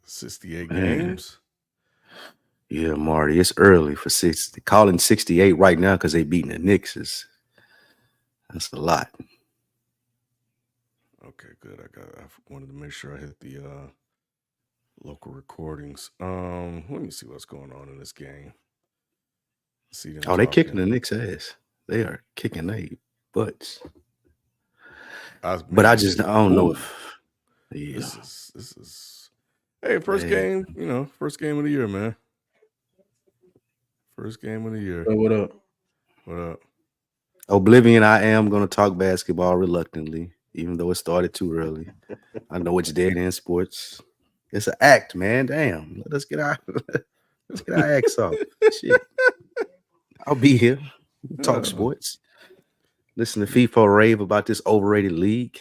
68 Man. games. Yeah, Marty, it's early for 60. Calling 68 right now because they beating the Knicks that's a lot. Okay, good. I wanted to make sure I hit the local recordings. Let me see what's going on in this game. See them Oh, they kicking talking. the Knicks' ass. They are kicking their butts. But Man, I this is don't know cool. if This is hey, first game, first game of the year, man. First game of the year. What up? What up? Oblivion, I am gonna talk basketball reluctantly, even though it started too early. I know it's dead in sports. It's an act, man. Damn. Let's get our acts off. Shit. I'll be here. Talk sports. Listen to FIFA rave about this overrated league.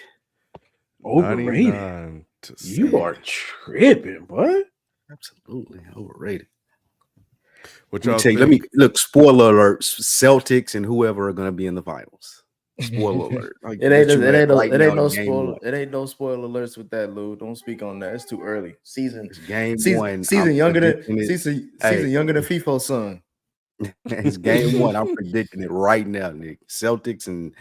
Overrated? 99 to You 7. are tripping, boy. Absolutely overrated. What Let me y'all tell you, think? look, spoiler alerts, Celtics and whoever are gonna be in the finals. Spoiler alert. It ain't no spoiler. It ain't no spoiler alerts with that, Lou. Don't speak on that. It's too early. Season one. Season younger than FIFO's son. It's game one. I'm predicting it right now, Nick. Celtics and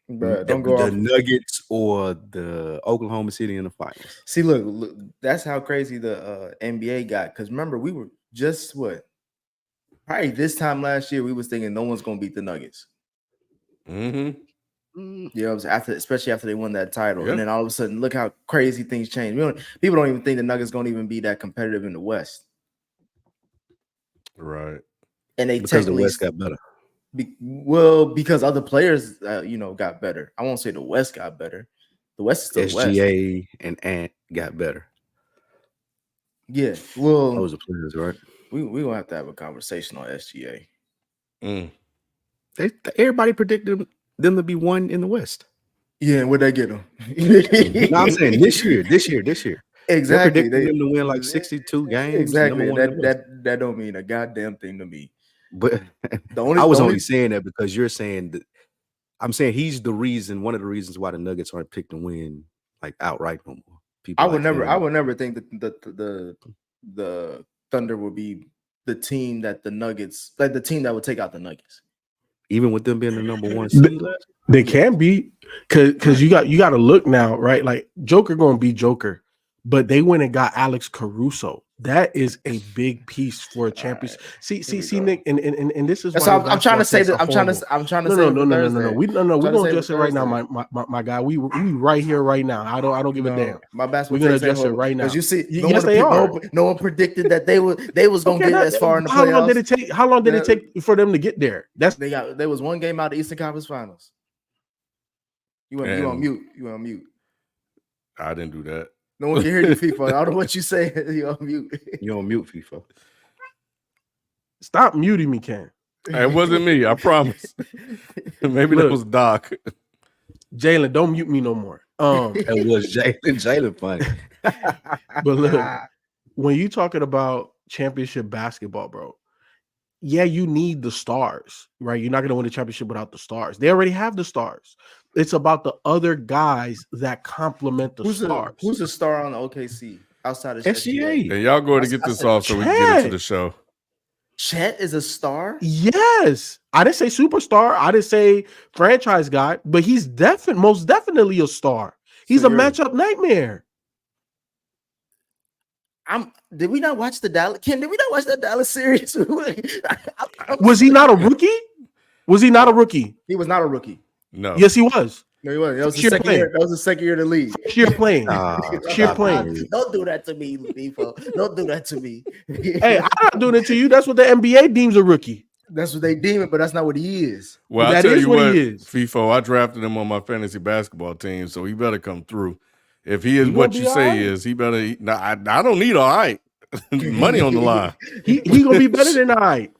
don't go the off Nuggets or the Oklahoma City in the finals. See, look, that's how crazy the NBA got. Because remember, we were just probably this time last year, we was thinking no one's gonna beat the Nuggets. Mm-hmm. Yeah, especially after they won that title, and then all of a sudden, look how crazy things change. People don't even think the Nuggets gonna even be that competitive in the West, right? And they because the West got better. Because other players, got better. I won't say the West got better. The West is still SGA West. and Ant got better. Yeah, well, those are players, right? We gonna have to have a conversation on SGA. Everybody predicted them to be one in the West. Yeah, and where'd they get them? No, I'm saying this year. Exactly. They're predicting them to win like 62 games. Exactly. That don't mean a goddamn thing to me. But I was only saying that because you're saying that. I'm saying he's the reason, one of the reasons why the Nuggets aren't picked to win like outright no more. I would never think that the Thunder would be the team that the Nuggets, like the team that would take out the Nuggets. Even with them being the number one seed, they can be because you got to look now, right? Like Joker gonna be Joker, but they went and got Alex Caruso. That is a big piece for a championship. See, Nick, and this is why I'm trying to say that I'm trying to say no. We gonna address it right now, my guy. We right here right now. I don't give a damn. My basketball. We're gonna address it right now. Because you see, yes, they are. No one predicted that they was gonna get as far in the playoffs. How long did it take for them to get there? There was one game out of the Eastern Conference Finals. You on mute. I didn't do that. No one can hear you, FIFA. I don't know what you say. You're on mute. You're on mute, FIFA. Stop muting me, Ken. It wasn't me. I promise. Maybe that was Doc. Jalen, don't mute me no more. It was Jalen funny. But look, when you talking about championship basketball, bro, yeah, you need the stars, right? You're not going to win the championship without the stars. They already have the stars. It's about the other guys that complement the stars. Who's the star on the OKC outside of SGA? And y'all go to get this off so we can get into the show. Chet is a star? Yes. I didn't say superstar. I didn't say franchise guy, but he's most definitely a star. He's a matchup nightmare. Did we not watch the Dallas? Ken, did we not watch that Dallas series? Was he not a rookie? Was he not a rookie? He was not a rookie. No. Yes, he was. No, he wasn't. That was the second year. That was the second year of the league. First year playing. Don't do that to me, people. Don't do that to me. Hey, I'm not doing it to you. That's what the NBA deems a rookie. That's what they deem it, but that's not what he is. Well, I'll tell you what, FIFO, I drafted him on my fantasy basketball team, so he better come through. If he is what you say he is, he better. I don't need all right. Money on the line. He gonna be better than I.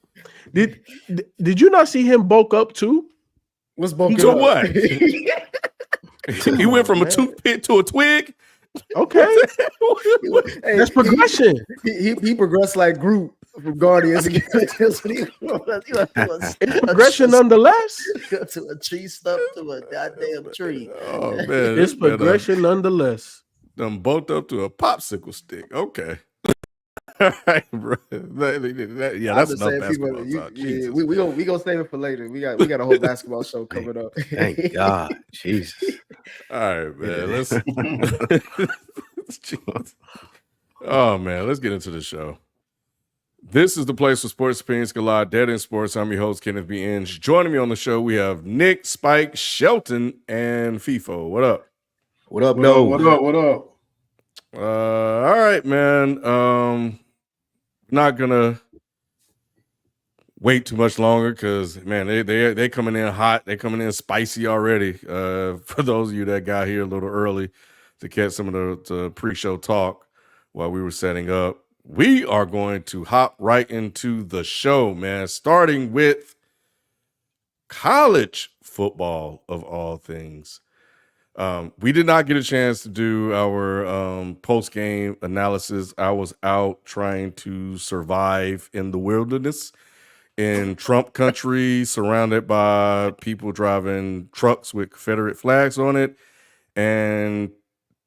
Did you not see him bulk up too? What's bulking to up? What? He went from a toothpick to a twig. Okay, that's progression. He progressed like Groot from Guardians. It's progression nonetheless. To a tree stump to a goddamn tree. Oh man, it's progression nonetheless. Them both up to a popsicle stick. Okay. All right, bro. Yeah, that's enough basketball talk. Yeah, we gonna save it for later. We got a whole basketball show coming up. Thank God, Jesus. All right, man. Let's. Oh man, let's get into the show. This is the place where sports opinions collide. Dead in Sports. I'm your host, Kenneth B. Inge. Joining me on the show, we have Nick, Spike, Shelton, and FIFO. What up? What up, What up? All right, man. Not gonna wait too much longer because man, they coming in hot. They coming in spicy already. For those of you that got here a little early to catch some of the pre-show talk while we were setting up. We are going to hop right into the show, man, starting with college football of all things. We did not get a chance to do our post-game analysis. I was out trying to survive in the wilderness in Trump country, surrounded by people driving trucks with Confederate flags on it and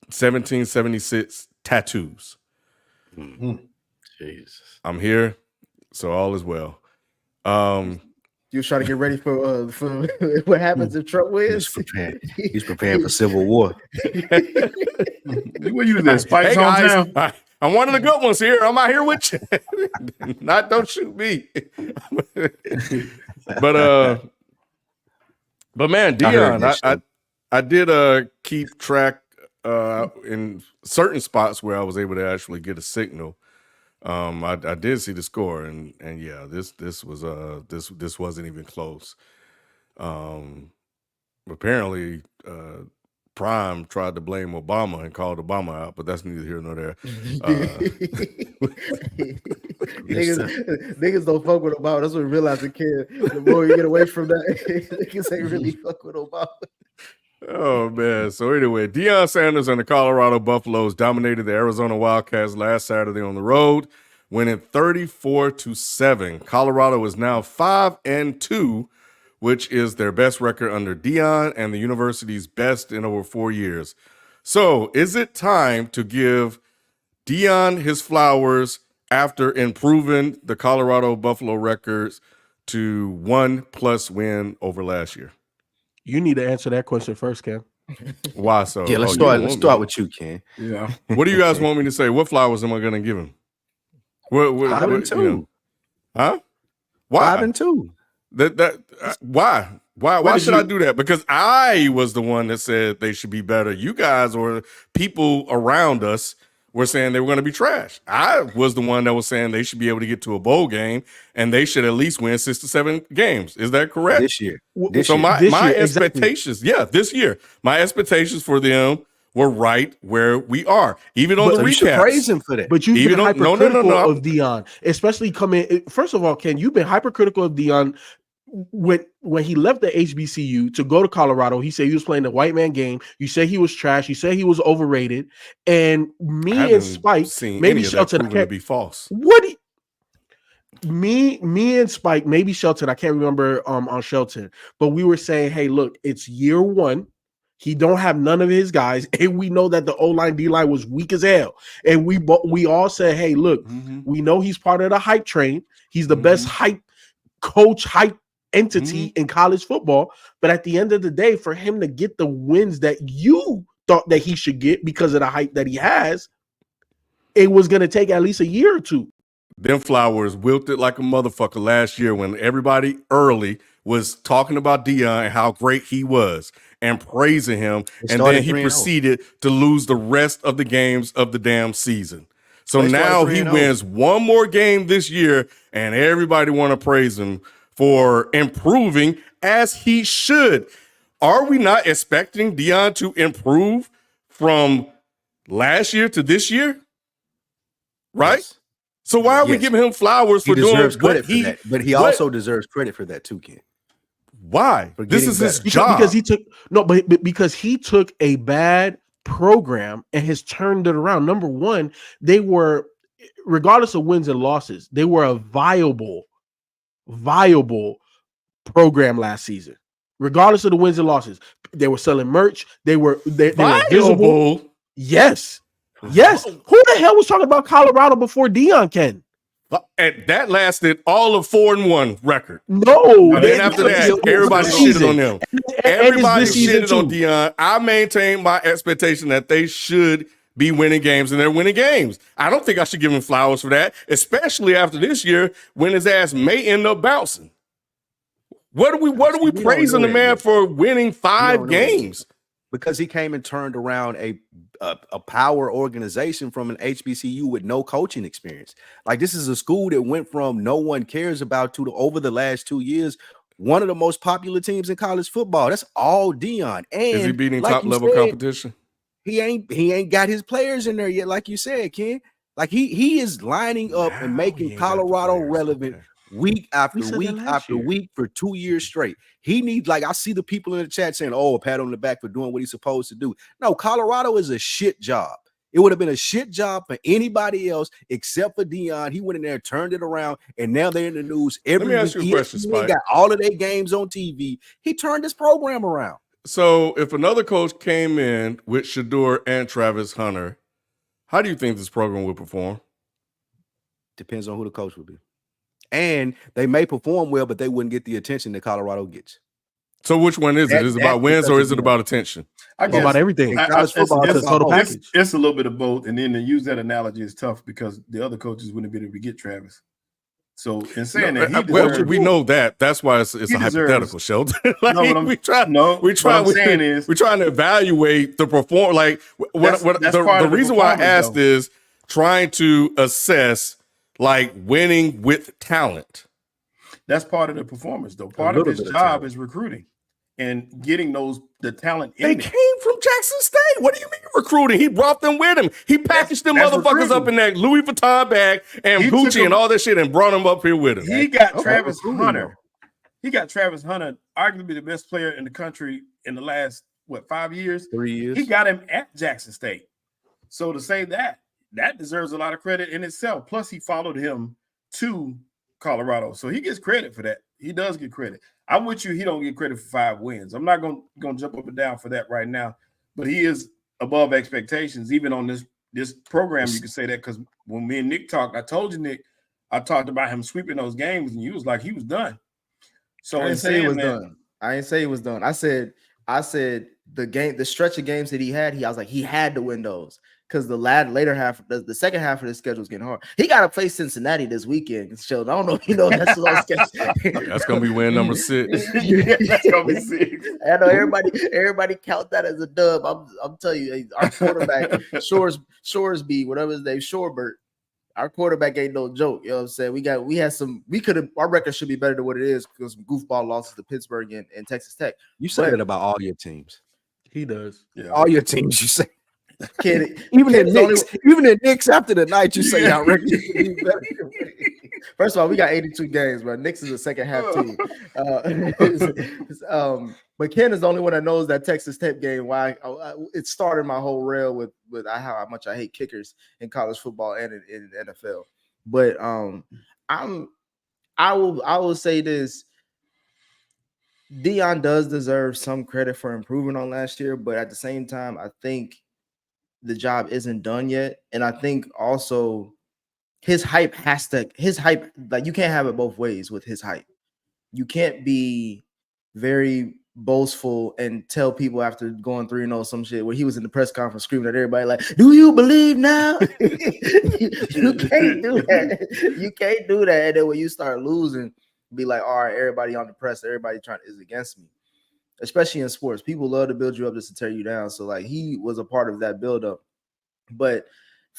1776 tattoos. Jesus. I'm here, so all is well. You was trying to get ready for what happens if Trump wins. He's preparing for civil war. What you that Spike's hometown? Guys, I'm one of the good ones here. I'm out here with you. Don't shoot me. but man, Dion, I did keep track in certain spots where I was able to actually get a signal. I did see the score, and yeah, this wasn't even close. Apparently, Prime tried to blame Obama and called Obama out, but that's neither here nor there. Niggas don't fuck with Obama. That's what we realized the kid. The more you get away from that, niggas ain't really fuck with Obama. Oh man! So anyway, Dion Sanders and the Colorado Buffaloes dominated the Arizona Wildcats last Saturday on the road, winning 34-7. Colorado is now 5-2, which is their best record under Dion and the university's best in over 4 years. So, is it time to give Dion his flowers after improving the Colorado Buffalo records to 1+ win over last year? You need to answer that question first, Cam. Why so? Yeah, let's start with you, Ken. Yeah. What do you guys want me to say? What flowers am I going to give him? 5-2. You know? Huh? Why? 5-2. Why? Why should I do that? Because I was the one that said they should be better. You guys or people around us were saying they were going to be trash. I was the one that was saying they should be able to get to a bowl game and they should at least win 6 to 7 games. Is that correct? This year. My expectations, this year, my expectations for them were right where we are. Even on the recaps. You should praise him for that. But you've been hypercritical of Dion, especially coming. First of all, Ken, you've been hypercritical of Dion when he left the HBCU to go to Colorado. He said he was playing the white man game. You say he was trash. You say he was overrated. And me and Spike, maybe Shelton, to be false. Me and Spike, maybe Shelton, I can't remember on Shelton, but we were saying, hey, look, it's year one. He don't have none of his guys, and we know that the O-line, D-line was weak as hell. And we all said, hey, look, we know he's part of the hype train. He's the best hype coach, hype entity in college football. But at the end of the day, for him to get the wins that you thought that he should get because of the hype that he has, it was going to take at least a year or two. Them flowers wilted like a motherfucker last year when everybody early was talking about Dion and how great he was and praising him. And then he proceeded to lose the rest of the games of the damn season. So now he wins one more game this year and everybody want to praise him for improving as he should. Are we not expecting Dion to improve from last year to this year? Right? Yes. So why are we giving him flowers for doing credit for that? But he also deserves credit for that too, Ken. Why? This is his job. Because he took a bad program and has turned it around. Number one, they were, regardless of wins and losses, they were a viable program last season. Regardless of the wins and losses, they were selling merch. They were visible. Yes. Yes. Who the hell was talking about Colorado before Dion, Ken? And that lasted all of 4-1 record. No. Then after that, everybody shitted on them. Everybody shitted on Dion. I maintain my expectation that they should be winning games, and they're winning games. I don't think I should give him flowers for that, especially after this year when his ass may end up bouncing. What are we praising the man for winning 5 games? Because he came and turned around a power organization from an HBCU with no coaching experience. Like, this is a school that went from no one cares about to over the last 2 years, one of the most popular teams in college football. That's all Dion. And is he beating top level competition? He ain't got his players in there yet, like you said, Ken. Like he is lining up and making Colorado relevant. Week after week after week for 2 years straight. He needs, like, I see the people in the chat saying, oh, a pat on the back for doing what he's supposed to do. No, Colorado is a shit job. It would have been a shit job for anybody else except for Dion. He went in there, turned it around, and now they're in the news every week. Let me ask you a question, Spike. He got all of their games on TV. He turned this program around. So if another coach came in with Shadeur and Travis Hunter, how do you think this program would perform? Depends on who the coach would be. And they may perform well, but they wouldn't get the attention that Colorado gets. So which one is it? Is it about wins or is it about attention? I guess about everything. College football is a total package. It's a little bit of both. And then to use that analogy is tough because the other coaches wouldn't be able to get Travis. So in saying that, we know that. That's why it's a hypothetical, Sheldon. We're trying to evaluate the perform. Like the reason why I asked is trying to assess like winning with talent. That's part of the performance, though. Part of his job is recruiting and getting the talent in. They came from Jackson State. What do you mean recruiting? He brought them with him. He packaged them motherfuckers up in that Louis Vuitton bag and Gucci and all that shit and brought them up here with him. He got Travis Hunter. He got Travis Hunter, arguably the best player in the country in the last, 5 years? 3 years. He got him at Jackson State. So to say that deserves a lot of credit in itself. Plus, he followed him to Colorado. So he gets credit for that. He does get credit. I'm with you. He don't get credit for 5 wins. I'm not going to jump up and down for that right now. But he is above expectations, even on this program. You can say that because when me and Nick talked, I told you, Nick, I talked about him sweeping those games, and you was like, he was done. So I didn't say he was done. I didn't say he was done. I said the stretch of games that he had, I was like, he had to win those. Because the half, the second half of the schedule is getting hard. He got to play Cincinnati this weekend. Sheldon, I don't know if you know that's that's gonna be win number 6. Yeah, that's gonna be 6. I know everybody count that as a dub. I'm telling you, our quarterback Shoresby, whatever his name, Shorebert. Our quarterback ain't no joke. You know what I'm saying? Our record should be better than what it is because goofball losses to Pittsburgh and Texas Tech. You say that about all your teams. He does. Yeah. All your teams, you say. Even in Knicks after the night, you say y'all record. First of all, we got 82 games, but Knicks is a second half team. But Ken is the only one that knows that Texas Tech game. Why it started my whole rail with how much I hate kickers in college football and in NFL. But I will say this. Dion does deserve some credit for improving on last year, but at the same time, I think the job isn't done yet. And I think also his hype, like you can't have it both ways with his hype. You can't be very boastful and tell people after going 3-0 some shit where he was in the press conference screaming at everybody like, do you believe now? You can't do that. You can't do that. And then when you start losing, be like, all right, everybody on the press, everybody is against me. Especially in sports, people love to build you up just to tear you down. So like he was a part of that buildup. But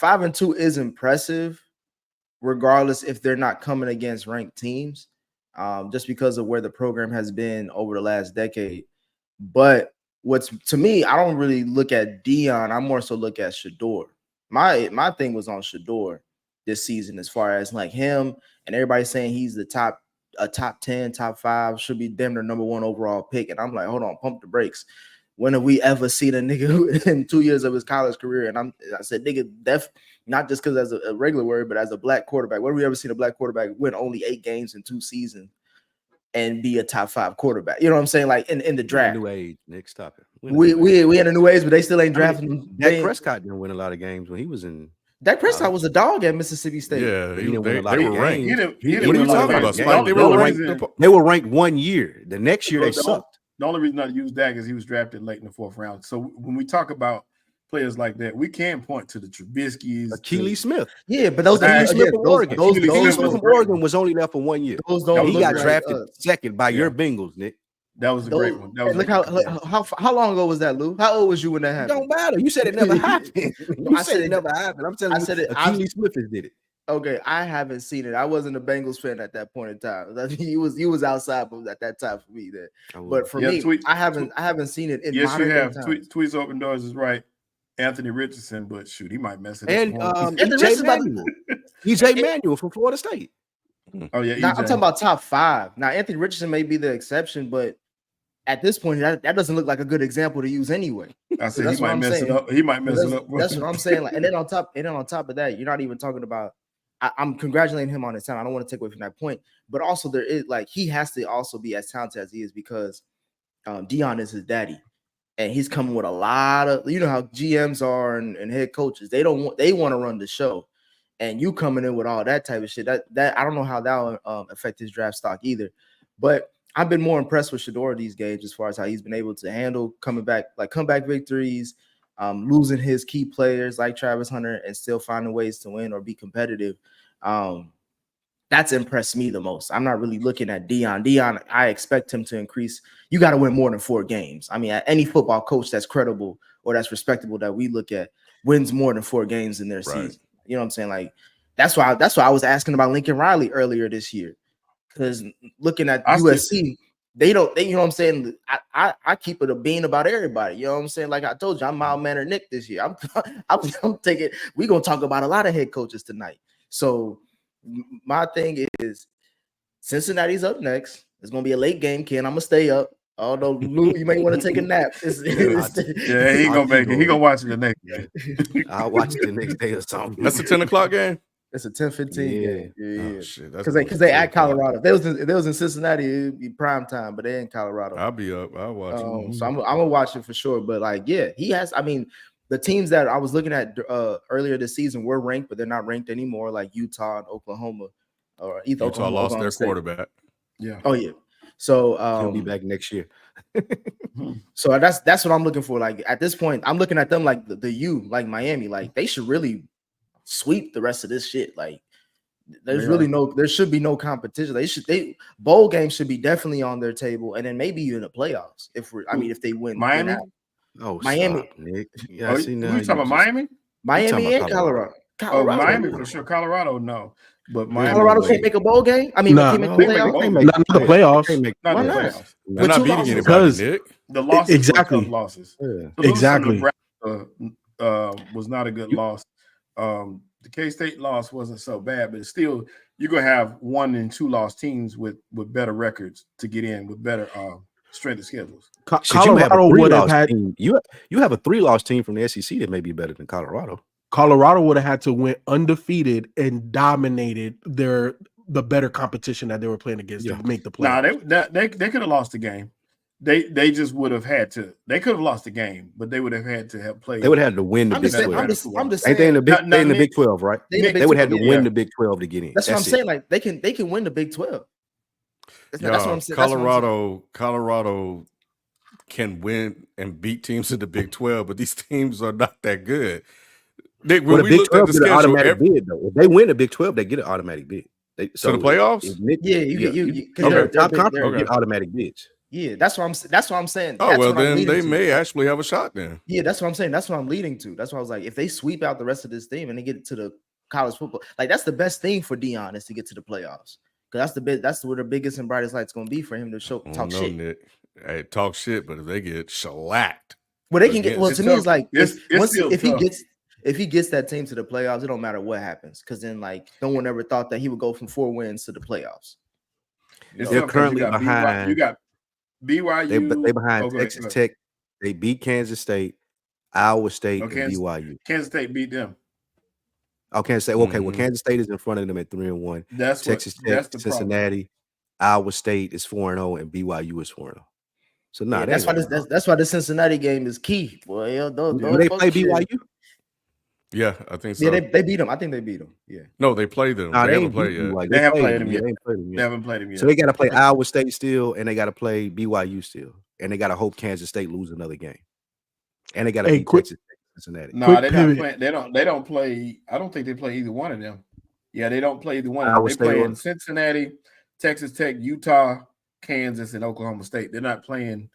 5-2 is impressive, regardless if they're not coming against ranked teams, just because of where the program has been over the last decade. But to me, I don't really look at Dion. I more so look at Shadeur. My thing was on Shadeur this season, as far as like him and everybody saying he's a top 10, top 5, should be damn near number 1 overall pick. And I'm like, hold on, pump the brakes. When have we ever seen a nigga in 2 years of his college career? And I said, nigga, not just because as a regular word, but as a black quarterback. When have we ever seen a black quarterback win only 8 games in 2 seasons and be a top 5 quarterback? You know what I'm saying? Like in the draft. New age, Nick, stop it. We in a new age, but they still ain't drafting. Dak Prescott didn't win a lot of games when he was in. Dak Prescott was a dog at Mississippi State. Yeah, He didn't win a lot they of were games. ranked. He What are you talking about, Spike? They were ranked 1 year. The next year they sucked. The only reason I use Dak is he was drafted late in the 4th round. So when we talk about players like that, we can point to the Trubisky's, Keely Smith. Yeah, but those Smith from Oregon. Keely Smith from Oregon was only there for 1 year. Those don't He look got like drafted us. second by your Bengals, Nick. That was a great one. That was Look how long ago was that, Lou? How old was you when that It happened? don't matter. You said it never happened. I said it never happened. I'm telling you, Keely Smith did it. Okay, I haven't seen it. I wasn't a Bengals fan at that point in time. He was outside at that time for me. But for me, I haven't seen it in yes, you have. times. Tweets Open Doors is right. Anthony Richardson, but shoot, he might mess it and up. EJ Manuel from Florida State. Oh yeah, now, I'm talking about top 5. Now Anthony Richardson may be the exception, but at this point, that doesn't look like a good example to use anyway. I said he might mess it up. He might mess it up. That's what I'm saying. Like, and then on top of that, you're not even talking about. I'm congratulating him on his talent. I don't want to take away from that point, but also there is he has to also be as talented as he is because Dion is his daddy, and he's coming with a lot of how GMs are and head coaches. They want to run the show, and you coming in with all that type of shit. That I don't know how that will affect his draft stock either, but I've been more impressed with Shadeur these games as far as how he's been able to handle comeback victories, losing his key players like Travis Hunter and still finding ways to win or be competitive. That's impressed me the most. I'm not really looking at Dion. I expect him to increase. You got to win more than 4 games. I mean, any football coach that's credible or that's respectable that we look at wins more than 4 games in their season. You know what I'm saying? Like that's why I was asking about Lincoln Riley earlier this year. Because looking at USC, they you know what I'm saying? I keep it a bean about everybody. You know what I'm saying? Like I told you, I'm mild mannered Nick this year. I'm taking. We're gonna talk about a lot of head coaches tonight. So my thing is, Cincinnati's up next. It's gonna be a late game, Ken. I'm gonna stay up. Although Lou, you may want to take a nap. Yeah, he gonna make it. He gonna watch it the next day. I'll watch it the next day or something. That's a 10 o'clock game. It's a 10-15 game. Yeah. Oh, shit. Because they at Colorado. If they was in Cincinnati, it'd be prime time, but they're in Colorado. I'll be up. I'll watch it. So I'm gonna watch it for sure. But like, yeah, he has. I mean, the teams that I was looking at earlier this season were ranked, but they're not ranked anymore. Like Utah and Oklahoma, or either Utah lost their quarterback. Yeah. Oh yeah. So he'll be back next year. So that's what I'm looking for. Like at this point, I'm looking at them like the U, like Miami. Like they should really sweep the rest of this shit. Like there should be no competition. Bowl games should be definitely on their table, and then maybe even the playoffs. If they win Miami. Miami. Stop, Nick. Yeah, you talking about Miami? Miami and Colorado. Miami for sure. Colorado, no. But Miami, Colorado can't make a bowl game. I mean, not the playoffs. Not the playoffs. Not the playoffs. They're not beating anybody, Nick. The losses exactly. were tough losses. Yeah. Exactly. Was not a good loss. The K-State loss wasn't so bad, but it's still you're gonna have 1 and 2 loss teams with better records to get in with better strength of schedules. Colorado would have had you have a 3-loss team from the SEC that may be better than Colorado. Colorado would have had to win undefeated and dominated the better competition that they were playing against to make the playoffs. Nah, they could have lost the game. They just would have had to. They could have lost the game, but they would have had to have played. They would have had to win the Big 12. I'm just saying. Ain't they in the Big 12, right? They would have had to win the Big 12 to get in. That's what I'm saying. Like they can win the Big 12. That's what I'm saying. Colorado can win and beat teams in the Big 12, but these teams are not that good. When the we Big looked 12 at the get an schedule, automatic bid though. If they win the Big 12, they get an automatic bid. So the playoffs? Top conference get automatic bids. Yeah, that's what I'm saying. Oh, well, then they may actually have a shot then. Yeah, that's what I'm saying. That's what I'm leading to. That's why I was like, if they sweep out the rest of this team and they get to the college football, like that's the best thing for Dion is to get to the playoffs. Because that's where the biggest and brightest light's gonna be for him to talk shit. Nick. Hey, talk shit, but if they get shellacked. Well, they can get to me, it's like if he gets that team to the playoffs, it don't matter what happens. Because then like no one ever thought that he would go from 4 wins to the playoffs. They're currently behind. You got BYU. They behind Texas Tech. They beat Kansas State, Iowa State, and BYU. Kansas State beat them. Oh, Kansas State. Okay, well, Kansas State is in front of them at 3-1. That's Texas Tech, Cincinnati, Iowa State is 4-0, and BYU is 4-0. So nah, that's why the Cincinnati game is key. Boy, do they play BYU? Yeah, I think so. Yeah, they beat them. I think they beat them. Yeah. No, they played them. Nah, they haven't ain't played beat yet. BYU. They haven't played them Yeah, yet. they ain't played them They yet. haven't played him yet. So they got to play Iowa State still, and they got to play BYU still, and they got to hope Kansas State lose another game, and they got to beat Texas Tech, Cincinnati. No, they're not playing. They don't play. I don't think they play either one of them. Yeah, they don't play either one of them. They play in Cincinnati, Texas Tech, Utah, Kansas, and Oklahoma State. They're not playing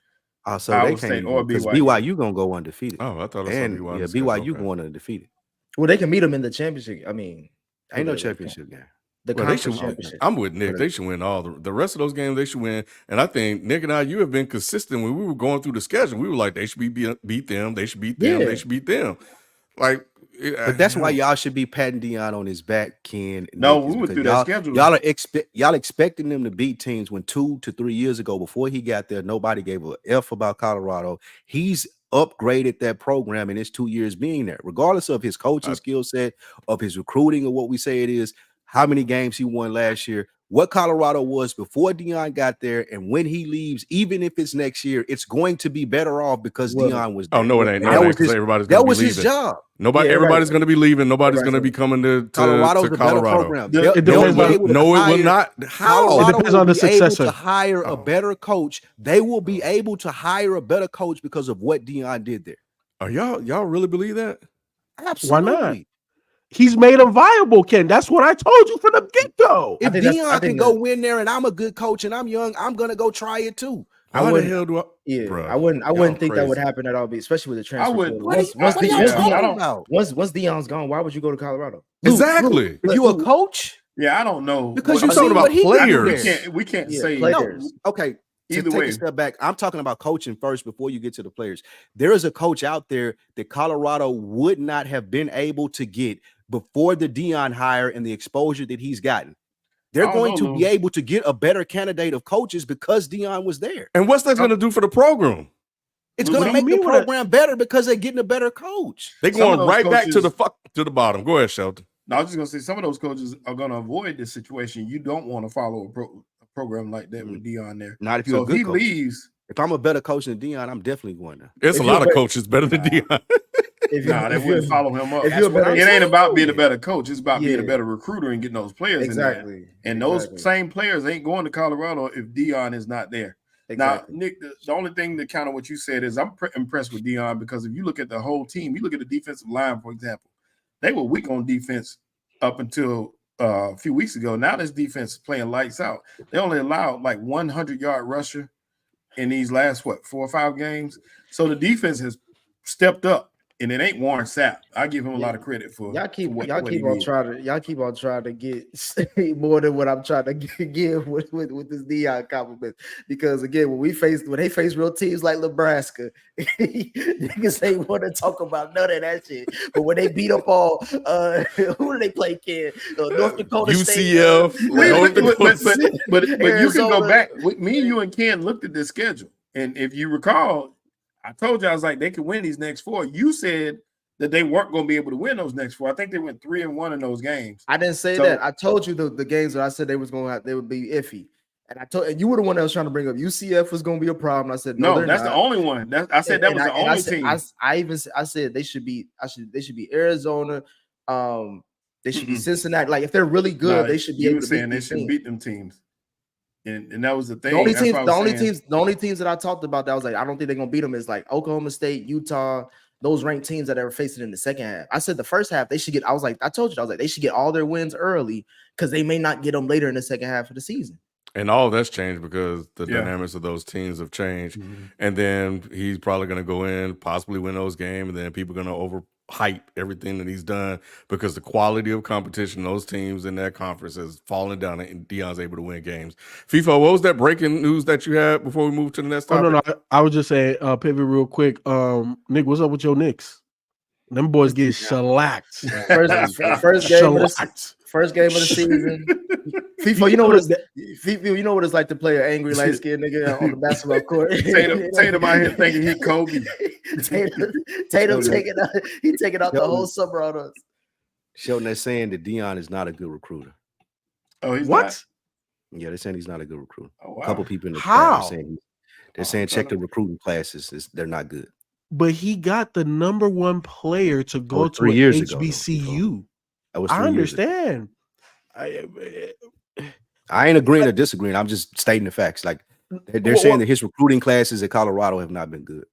so Iowa they State can't, or because BYU. BYU gonna go undefeated. Oh, I thought I saw and BYU. Yeah, BYU going undefeated. Well, they can meet them in the championship. I mean, ain't no championship game. The conference championship. I'm with Nick. They should win all the rest of those games. They should win. And I think Nick and I, you have been consistent when we were going through the schedule. We were like, they should beat them. They should beat them. They should beat them. Like, but that's why y'all should be patting Dion on his back, Ken. No, we went through that schedule. Y'all expecting them to beat teams when 2 to 3 years ago, before he got there, nobody gave a F about Colorado. He's upgraded that program in his 2 years being there, regardless of his coaching skill set, of his recruiting, or what we say it is, how many games he won last year, what Colorado was before Dion got there, and when he leaves, even if it's next year, it's going to be better off because Dion was there. Oh, no, it ain't. That was his job. Everybody's going to be leaving. Nobody's going to be coming to Colorado's to Colorado. Program. It will not. How? It depends on the successor. To hire a better coach, they will be able to hire a better coach because of what Dion did there. Are y'all really believe that? Absolutely. Why not? He's made him viable, Ken. That's what I told you from the get-go. If Dion can go win there and I'm a good coach and I'm young, I'm gonna go try it too. How the hell do I? Yeah, bro, I wouldn't think that would happen at all, especially with the transfer. I would. Once Dion's gone, why would you go to Colorado? Exactly. If you a coach? Yeah, I don't know. Because you're talking about players. We can't say players. No. Okay. Either take way. a step back, I'm talking about coaching first before you get to the players. There is a coach out there that Colorado would not have been able to get before the Dion hire and the exposure that he's gotten. They're going to be able to get a better candidate of coaches because Dion was there. And what's that going to do for the program? It's going to make the program better because they're getting a better coach. They're going right back to the bottom. Go ahead, Shelton. No, I was just going to say some of those coaches are going to avoid this situation. You don't want to follow a program like that with Dion there. Not if you're a good coach. Leaves. If I'm a better coach than Dion, I'm definitely going there. There's a lot of coaches better than Dion. They wouldn't follow him up. It ain't about being a better coach. It's about being a better recruiter and getting those players in there. And those same players ain't going to Colorado if Dion is not there. Exactly. Now, Nick, the only thing to counter what you said is I'm impressed with Dion because if you look at the whole team, you look at the defensive line, for example, they were weak on defense up until a few weeks ago. Now this defense is playing lights out. They only allowed like 100-yard rusher in these last 4 or 5 games. So the defense has stepped up, and it ain't Warren Sapp. I give him a lot of credit for. Y'all keep on trying to get more than what I'm trying to give with this Dion compliment. Because again, when they face real teams like Nebraska, niggas ain't want to talk about none of that shit. But when they beat up all who do they play, Ken? North Dakota UCF, State. But you can go back. Me, you, and Ken looked at this schedule, and if you recall, I told you I was like they could win these next 4. You said that they weren't going to be able to win those next 4. I think they went 3-1 in those games. I didn't say that. I told you the games that I said they would be iffy. And you were the one that was trying to bring up UCF was going to be a problem. I said no, that's not the only one. I said that was the only team. I said they should be Arizona. They should be Cincinnati. Like if they're really good, they should be able to beat they shouldn't beat them teams. And that was the thing. The only teams that I talked about that I was like, I don't think they're gonna beat them is like Oklahoma State, Utah, those ranked teams that they were facing in the second half. I said the first half they should get. I told you they should get all their wins early because they may not get them later in the second half of the season. And all that's changed because the dynamics of those teams have changed. Mm-hmm. And then he's probably going to go in, possibly win those games, and then people are going to overhype everything that he's done because the quality of competition, those teams in that conference has fallen down, and Dion's able to win games. FIFA, what was that breaking news that you had before we move to the next topic? No. I was just saying, pivot real quick. Nick, what's up with your Knicks? Them boys get shellacked. First game of the season. FIFA, you know what it's like to play an angry light-skinned nigga on the basketball court. Tatum out here thinking he Kobe. Tatum taking out the whole summer on us. Shelton, they're saying that Dion is not a good recruiter. Oh, he's what? Not? Yeah, they're saying he's not a good recruiter. Oh, wow. A couple people in the chat saying They're saying check the recruiting classes. They're not good. But he got the number one player to That go was to 3 an years ago, though, HBCU. That was I 3 years ago. understand. I ain't agreeing or disagreeing. I'm just stating the facts. Like they're saying that his recruiting classes at Colorado have not been good.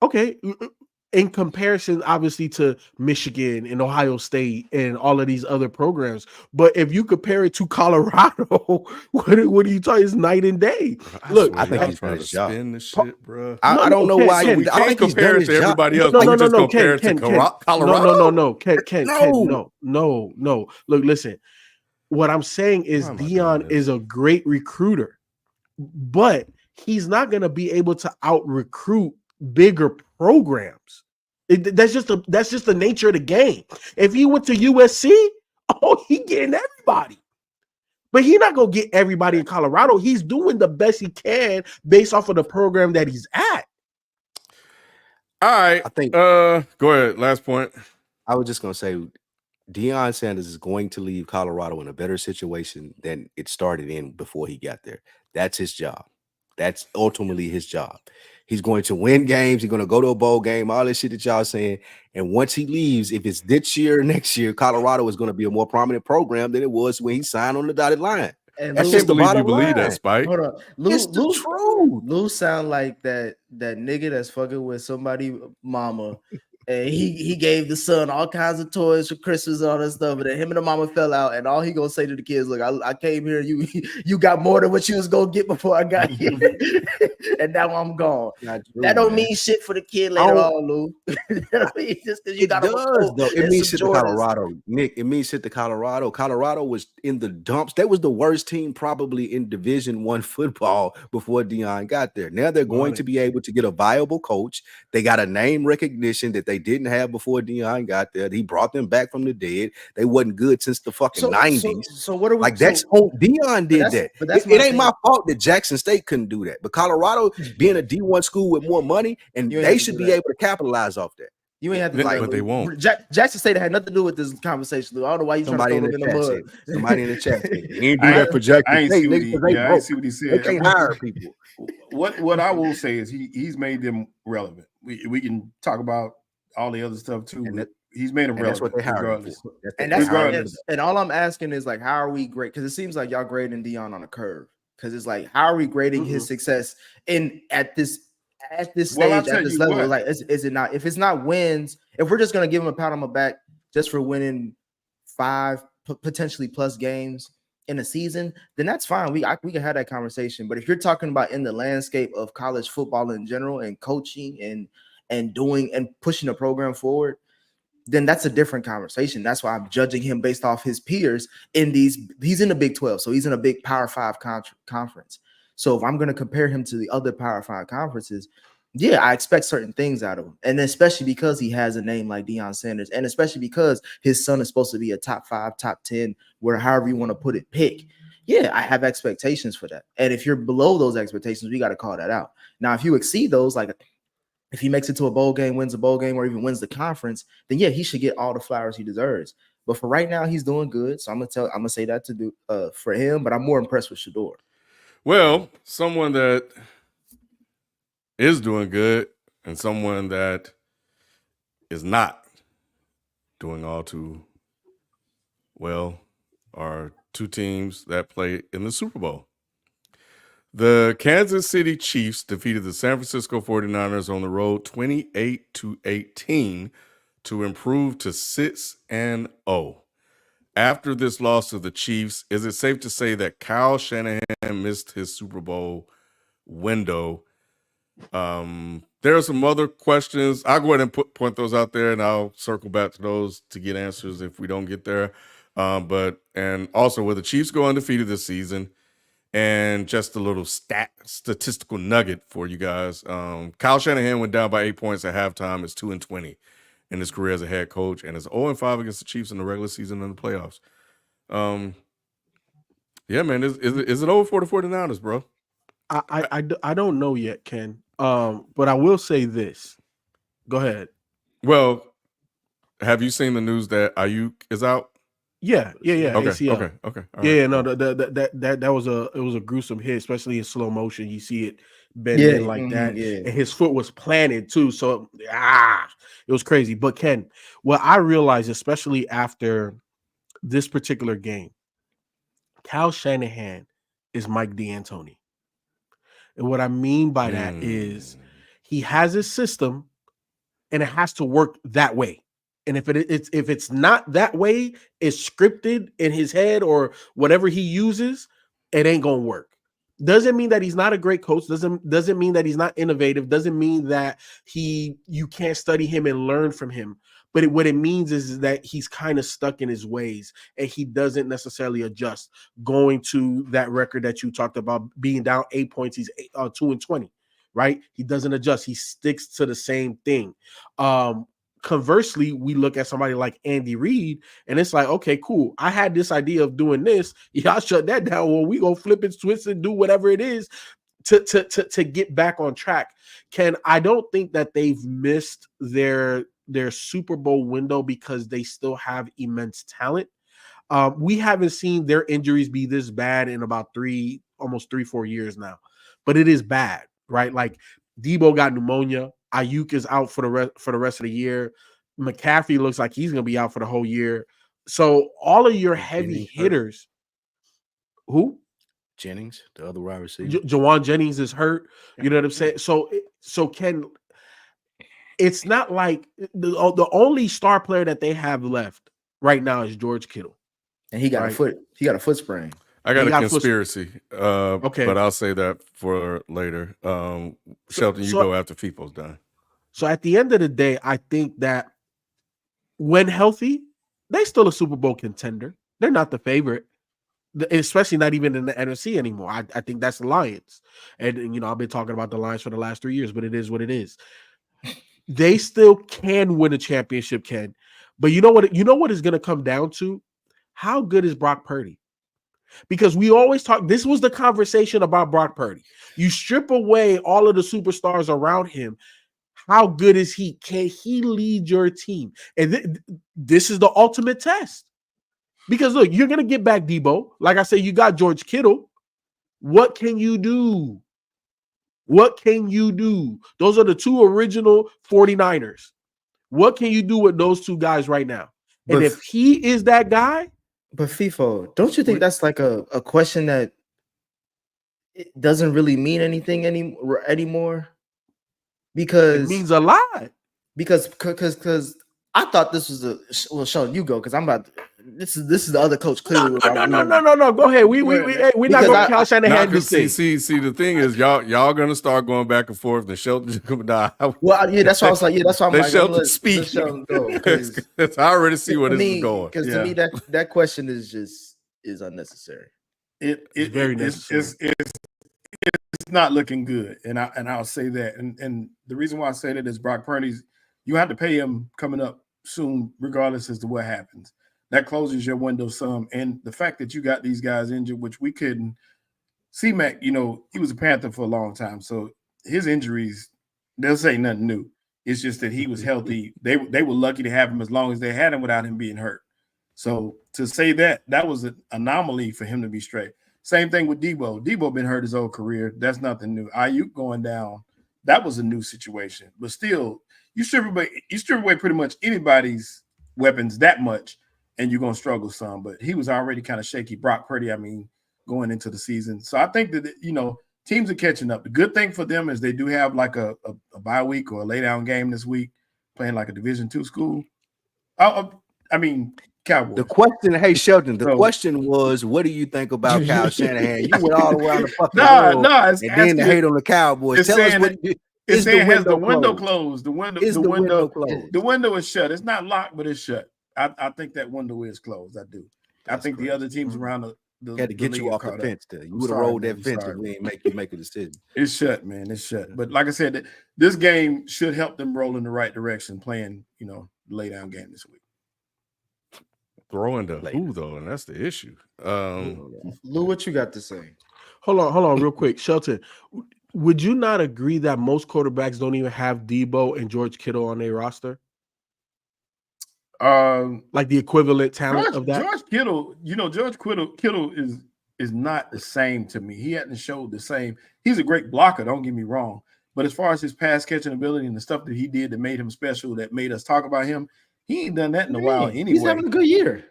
Okay. In comparison, obviously, to Michigan and Ohio State and all of these other programs. But if you compare it to Colorado, what are you talking? It's night and day. Look, I think he's trying done to his job. spin this shit, bro. I don't know why. So we I don't can't think he's compare done it his to job. everybody else. No, We just no, compare it to Colorado. No, Ken, no. Look, listen. What I'm saying is Dion is a great recruiter, but he's not going to be able to out recruit bigger programs. That's just the nature of the game. If he went to USC, he getting everybody. But he's not gonna get everybody in Colorado. He's doing the best he can based off of the program that he's at. All right. I think. Go ahead. Last point. I was just gonna say, Dion Sanders is going to leave Colorado in a better situation than it started in before he got there. That's his job. That's ultimately his job. He's going to win games. He's going to go to a bowl game, all this shit that y'all saying. And once he leaves, if it's this year or next year, Colorado is going to be a more prominent program than it was when he signed on the dotted line. And I can't believe you believe that, Spike. Hold on. It's the truth. Lou sound like that nigga that's fucking with somebody mama. And he gave the son all kinds of toys for Christmas and all that stuff, and then him and the mama fell out, and all he gonna say to the kids, look, I came here, you got more than what you was gonna get before I got here, and now I'm gone. That don't mean shit for the kid later on, Lou. That mean just because you got it means shit to Colorado. Nick, it means shit to Colorado. Colorado was in the dumps. That was the worst team probably in Division I football before Dion got there. Now they're going to be able to get a viable coach. They got a name recognition that they didn't have before Dion got there. He brought them back from the dead. They wasn't good since the fucking 90s. So what are we like? That's Dion did that. But that's it ain't my fault that Jackson State couldn't do that. But Colorado being a D1 school with more money, and they should be able to capitalize off that. You ain't have to but they won't. Jackson State had nothing to do with this conversation, Lou. I don't know why you trying to throw them in the mud. Somebody in the chat. He ain't do that for Jackson State. I ain't see what he said. They can't hire people. What I will say is he's made them relevant. We can talk about all the other stuff too. He's made them relevant. That's what they hired for. And all I'm asking is like, how are we great? Because it seems like y'all grading Dion on a curve. Because it's like, how are we grading his success at this stage, at this level? What? Like, is it not? If it's not wins, if we're just gonna give him a pat on the back just for winning 5 potentially plus games in a season, then that's fine. We can have that conversation. But if you're talking about in the landscape of college football in general and coaching and doing and pushing the program forward, then that's a different conversation. That's why I'm judging him based off his peers he's in the Big 12, so he's in a big Power 5 conference. So if I'm going to compare him to the other Power 5 conferences, yeah, I expect certain things out of him. And especially because he has a name like Dion Sanders, and especially because his son is supposed to be a top 5, top 10, where however you want to put it, pick. Yeah, I have expectations for that. And if you're below those expectations, we got to call that out. Now, if you exceed those, like if he makes it to a bowl game, wins a bowl game, or even wins the conference, then yeah, he should get all the flowers he deserves. But for right now, he's doing good. So I'm gonna say that to do for him. But I'm more impressed with Shadeur. Well, someone that is doing good and someone that is not doing all too well are two teams that play in the Super Bowl. The Kansas City Chiefs defeated the San Francisco 49ers on the road 28-18 to improve to 6-0. After this loss to the Chiefs, is it safe to say that Kyle Shanahan missed his Super Bowl window? There are some other questions. I'll go ahead and point those out there, and I'll circle back to those to get answers if we don't get there. And also, will the Chiefs go undefeated this season? And just a little statistical nugget for you guys. Kyle Shanahan went down by 8 points at halftime. It's 2-20 in his career as a head coach, and it's 0-5 against the Chiefs in the regular season and the playoffs. Yeah, man, is it over for the 49ers, bro? I don't know yet, Ken. But I will say this. Go ahead. Well, have you seen the news that Ayuk is out? Yeah. Okay, ACL. okay. All Yeah, right, no, cool. that was a gruesome hit, especially in slow motion. You see it bend Yeah, in like that, yeah. and his foot was planted too. So it was crazy. But Ken, what I realized, especially after this particular game, Kyle Shanahan is Mike D'Antoni. And what I mean by that is he has his system and it has to work that way. And if it's not that way, it's scripted in his head or whatever he uses, it ain't gonna work. Doesn't mean that he's not a great coach. Doesn't mean that he's not innovative. Doesn't mean that you can't study him and learn from him. But what it means is that he's kind of stuck in his ways and he doesn't necessarily adjust. Going to that record that you talked about, being down 8 points, he's 2-20, right? He doesn't adjust. He sticks to the same thing. Conversely, we look at somebody like Andy Reid, and it's like, okay, cool. I had this idea of doing this. Y'all shut that down. Well, we go flip and twist and do whatever it is to get back on track. Ken, I don't think that they've missed their Super Bowl window because they still have immense talent. We haven't seen their injuries be this bad in about almost 3-4 years now, but it is bad, right? Like Debo got pneumonia. Ayuk is out for the rest of the year. McCaffrey looks like he's going to be out for the whole year. So all of your heavy hitters, who? Jennings, the other wide receiver. Jawan Jennings is hurt. You know what I'm saying? So Ken, it's not like the only star player that they have left right now is George Kittle. And he got a foot sprain. I got a conspiracy, okay, but I'll say that for later. Shelton, you go after FIFO's done. So at the end of the day, I think that when healthy, they're still a Super Bowl contender. They're not the favorite, especially not even in the NFC anymore. I think that's the Lions. And I've been talking about the Lions for the last 3 years, but it is what it is. They still can win a championship, Ken. But you know what it's going to come down to? How good is Brock Purdy? Because we always talk, this was the conversation about Brock Purdy. You strip away all of the superstars around him. How good is he? Can he lead your team? And this is the ultimate test. Because look, you're going to get back Debo. Like I said, you got George Kittle. What can you do? What can you do? Those are the two original 49ers. What can you do with those two guys right now? And if he is that guy. But FIFO, don't you think that's like a question that it doesn't really mean anything anymore? Because it means a lot. Because I thought this was Sean, you go, because I'm about this is the other coach clearly. No. Go ahead. We're not going to Kyle Shanahan this thing. See, the thing is, y'all gonna start going back and forth. The Shelton, well, yeah, that's why I was like, yeah, that's why I'm like, Shelton speak. Because I already see where this is going. Because to me, that question is unnecessary. It's very necessary. It's not looking good, and I'll say that. And the reason why I say that is Brock Purdy's. You have to pay him coming up soon, regardless as to what happens. That closes your window some. And the fact that you got these guys injured, which we couldn't. C-Mac, he was a Panther for a long time. So his injuries, they'll say nothing new. It's just that he was healthy. They were lucky to have him as long as they had him without him being hurt. So to say that was an anomaly for him to be straight. Same thing with Debo. Debo been hurt his whole career. That's nothing new. Ayuk going down, that was a new situation. But still, you strip away pretty much anybody's weapons that much, and you're going to struggle some. But he was already kind of shaky. Brock Purdy, going into the season. So I think that, teams are catching up. The good thing for them is they do have like a bye week or a lay-down game this week, playing like a Division II school. Cowboys. The question, hey Shelton, question was, what do you think about Kyle Shanahan? You went all around the fucking world, and then the hate on the Cowboys. Tell us what it's saying has the window closed. The window closed. The window is shut. It's not locked, but it's shut. I think that window is closed. I do. I think the other teams around the had to get you off the fence. There, you would have rolled that fence if we ain't make you make a decision. It's shut, man. It's shut. But like I said, this game should help them roll in the right direction. Playing, lay down game this week. Throwing the who though, and that's the issue. Lou, what you got to say? Hold on, real quick, Shelton. Would you not agree that most quarterbacks don't even have Debo and George Kittle on their roster? Like the equivalent talent George, of that? George Kittle, George Kittle is not the same to me. He hadn't showed the same. He's a great blocker, don't get me wrong. But as far as his pass catching ability and the stuff that he did that made him special, that made us talk about him, he ain't done that in a while anyway. He's having a good year.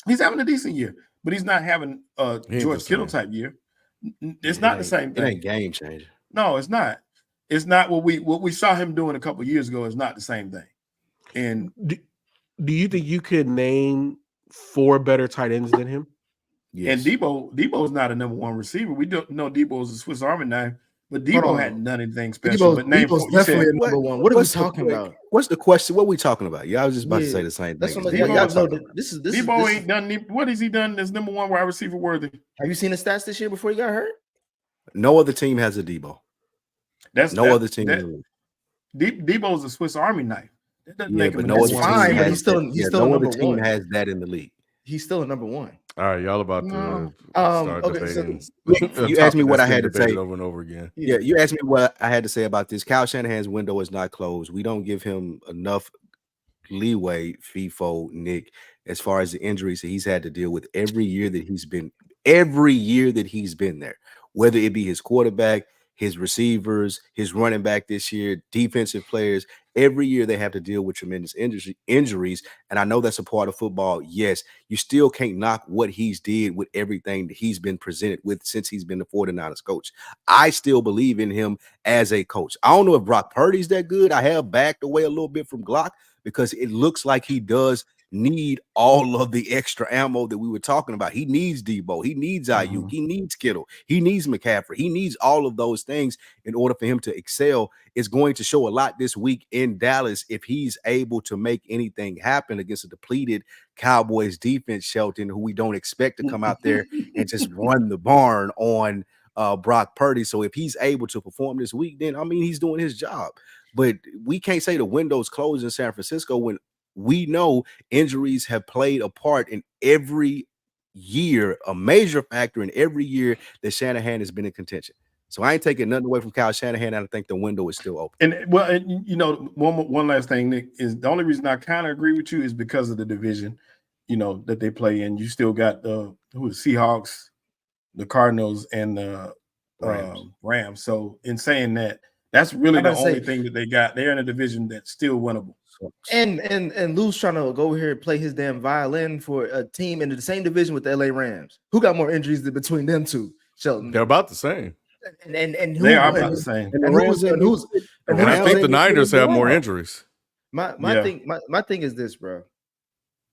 He's having a decent year, but he's not having a George Kittle type year. It's not the same thing. It ain't game changer. No, it's not. It's not what we saw him doing a couple of years ago. Is not the same thing. And do you think you could name 4 better tight ends than him? Yes. And Debo's not a number 1 receiver. We don't know Debo's a Swiss Army knife, but Debo hadn't done anything special. Debo's definitely a number 1. What are we talking about? What's the question? What are we talking about? Yeah, I was just about to say the same thing. That's what Debo ain't done. What has he done that's number 1 wide receiver worthy? Have you seen the stats this year before he got hurt? No other team has a Debo. Other team. Debo's a Swiss Army knife. That doesn't make him no other fine, but he's still no number other team 1. has that in the league. He's still a number 1. All right, y'all about to start debating. You asked me what I had to say over and over again. Yeah, you asked me what I had to say about this. Kyle Shanahan's window is not closed. We don't give him enough leeway, FIFO, Nick, as far as the injuries that he's had to deal with every year that he's been there, whether it be his quarterback, his receivers, his running back this year, defensive players. Every year they have to deal with tremendous injuries. And I know that's a part of football. Yes, you still can't knock what he's did with everything that he's been presented with since he's been the 49ers coach. I still believe in him as a coach. I don't know if Brock Purdy's that good. I have backed away a little bit from Glock because it looks like he does need all of the extra ammo that we were talking about. He needs Debo. He needs Ayuk. He needs Kittle. He needs McCaffrey. He needs all of those things in order for him to excel. It's going to show a lot this week in Dallas if he's able to make anything happen against a depleted Cowboys defense, Shelton, who we don't expect to come out there and just run the barn on Brock Purdy. So if he's able to perform this week, then, I mean, he's doing his job. But we can't say the window's closed in San Francisco when we know injuries have played a part in every year, a major factor in every year that Shanahan has been in contention. So I ain't taking nothing away from Kyle Shanahan, and I think the window is still open. And one last thing, Nick, is the only reason I kind of agree with you is because of the division, that they play in. You still got the Seahawks, the Cardinals, and the Rams. So in saying that, that's really the only thing that they got. They're in a division that's still winnable. And Lou's trying to go here and play his damn violin for a team in the same division with the LA Rams. Who got more injuries between them two, Shelton? They're about the same. And they are about the same. And I think the Niners have more injuries. My thing is this, bro.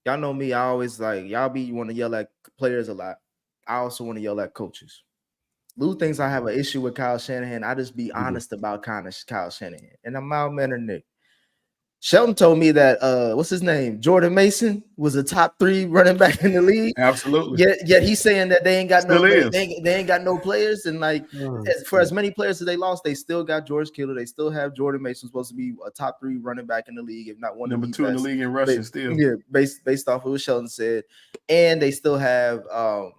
Y'all know me. I always you want to yell at players a lot. I also want to yell at coaches. Lou thinks I have an issue with Kyle Shanahan. I just be honest about Kyle Shanahan. And I'm mild-mannered Nick. Shelton told me that what's his name? Jordan Mason was a top 3 running back in the league. Absolutely. Yet he's saying that they ain't got they ain't got no players. And for as many players as they lost, they still got George Kittle. They still have Jordan Mason, supposed to be a top 3 running back in the league, if not one number 2 in the league in rushing still. Yeah, based off of what Shelton said. And they still have I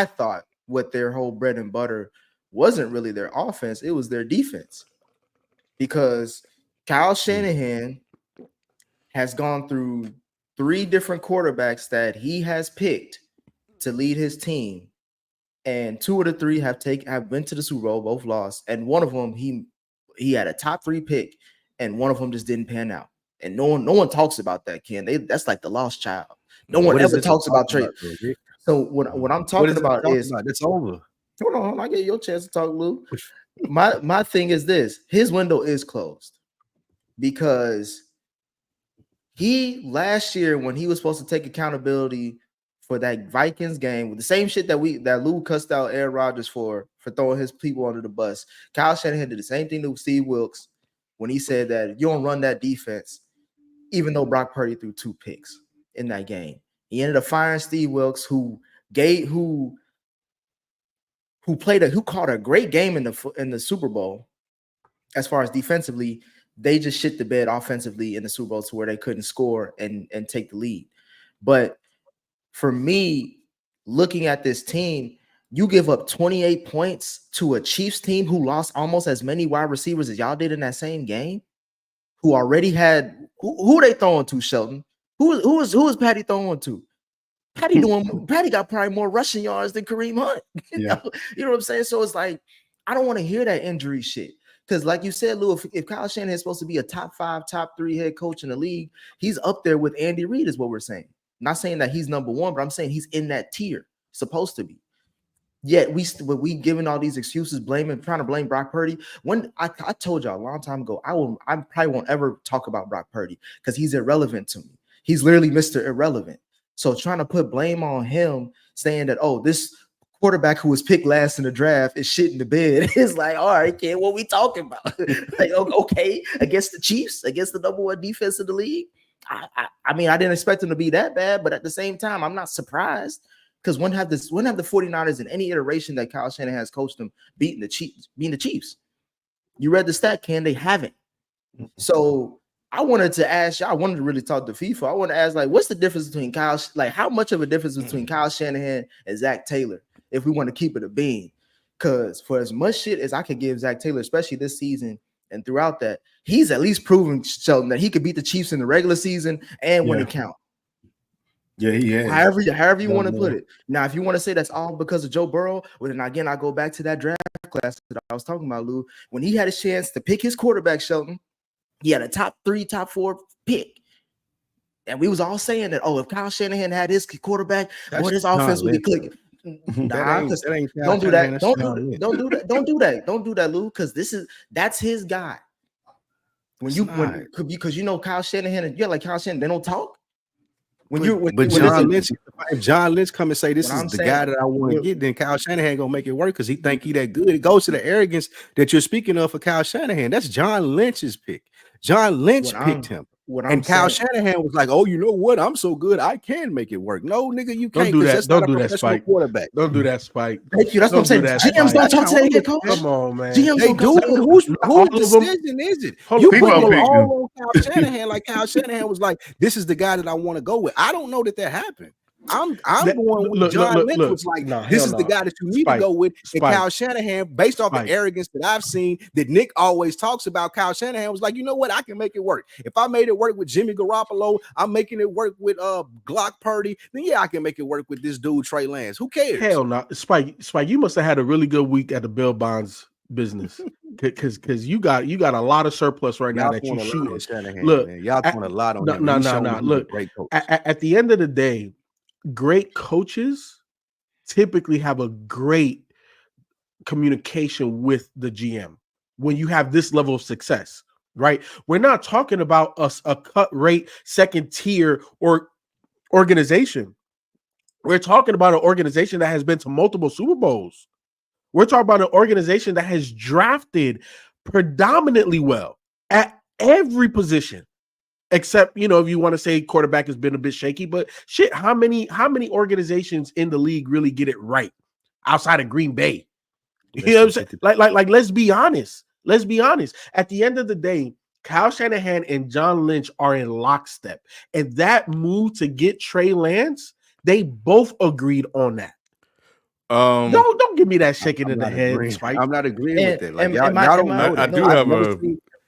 thought what their whole bread and butter wasn't really their offense, it was their defense. Because Kyle Shanahan has gone through 3 different quarterbacks that he has picked to lead his team, and 2 of the 3 have been to the Super Bowl, both lost, and one of them he had a top 3 pick, and one of them just didn't pan out. And no one talks about that, Ken. That's like the lost child. No one ever talks about trade. So what I'm talking about is it's over. Hold on, I get your chance to talk, Lou. My thing is this: his window is closed. Because last year, when he was supposed to take accountability for that Vikings game, with the same shit that Lou cussed out Aaron Rodgers for throwing his people under the bus, Kyle Shanahan did the same thing to Steve Wilkes when he said that you don't run that defense, even though Brock Purdy threw 2 picks in that game. He ended up firing Steve Wilkes, who called a great game in the Super Bowl as far as defensively. They just shit the bed offensively in the Super Bowl to where they couldn't score and take the lead. But for me, looking at this team, you give up 28 points to a Chiefs team who lost almost as many wide receivers as y'all did in that same game, who already had who they throwing to, Shelton? Who is Patty throwing to? Patty got probably more rushing yards than Kareem Hunt. You know what I'm saying? So it's like, I don't want to hear that injury shit. Because like you said, Lou, if Kyle Shanahan is supposed to be a top 5, top 3 head coach in the league, he's up there with Andy Reid, is what we're saying. Not saying that he's number 1, but I'm saying he's in that tier, supposed to be. Yet we giving all these excuses, trying to blame Brock Purdy. When I told y'all a long time ago, I probably won't ever talk about Brock Purdy because he's irrelevant to me. He's literally Mr. Irrelevant. So trying to put blame on him, saying that, oh, this quarterback who was picked last in the draft is shit in the bed. It's like, all right, kid, what we talking about? Like, okay, against the Chiefs, against the number 1 defense of the league. I mean, I didn't expect him to be that bad, but at the same time, I'm not surprised. Because when have the 49ers in any iteration that Kyle Shanahan has coached them beating the Chiefs? You read the stat, Ken? They haven't. So I wanted to ask you, I wanted to really talk to FIFA. I want to ask, like, what's the difference between how much of a difference between Kyle Shanahan and Zach Taylor, if we want to keep it a bean? Because for as much shit as I could give Zach Taylor, especially this season and throughout that, he's at least proven, Sheldon, that he could beat the Chiefs in the regular season and when it counts. Yeah, he has. However you want to put it. Now, if you want to say that's all because of Joe Burrow, well, then again, I go back to that draft class that I was talking about, Lou. When he had a chance to pick his quarterback, Shelton, he had a top 3, top 4 pick. And we was all saying that, oh, if Kyle Shanahan had his quarterback, his offense would be clicking. Nah, don't do that. Don't do that, Lou, because that's his guy. Because you know Kyle Shanahan and you're like Kyle Shanahan, they don't talk. If John Lynch come and say this is the guy that I want to get, then Kyle Shanahan gonna make it work because he think he that good. It goes to the arrogance that you're speaking of for Kyle Shanahan. That's John Lynch's pick. John Lynch picked him. And Kyle Shanahan was like, "Oh, you know what? I'm so good, I can make it work." No, nigga, you can't. Don't do that. Don't do that, Spike. Quarterback. Don't do that, Spike. Thank you. That's what I'm saying. GMs don't talk to their head coach. Come on, man. GMs they do. Whose decision is it? You put it all on Kyle Shanahan. Like Kyle Shanahan was like, "This is the guy that I want to go with." I don't know that happened. I'm going with John Lynch was like, this is the guy that you need to go with. And Kyle Shanahan, based off the arrogance that I've seen that Nick always talks about, Kyle Shanahan was like, you know what? I can make it work. If I made it work with Jimmy Garoppolo, I'm making it work with Glock Purdy, then yeah, I can make it work with this dude, Trey Lance. Who cares? Hell no. Spike, you must have had a really good week at the Bill Bonds business. Because you got a lot of surplus right now that you shooting. Look, man. Y'all doing a lot on no. Look, at the end of the day, great coaches typically have a great communication with the GM when you have this level of success, right? We're not talking about a cut rate second tier or organization. We're talking about an organization that has been to multiple Super Bowls. We're talking about an organization that has drafted predominantly well at every position. Except, if you want to say quarterback has been a bit shaky, but shit, how many organizations in the league really get it right outside of Green Bay? You know what I'm saying? Like, let's be honest. Let's be honest. At the end of the day, Kyle Shanahan and John Lynch are in lockstep. And that move to get Trey Lance, they both agreed on that. Don't give me that shaking in the head, Spike. I'm not agreeing with it. Like y'all don't know. I do have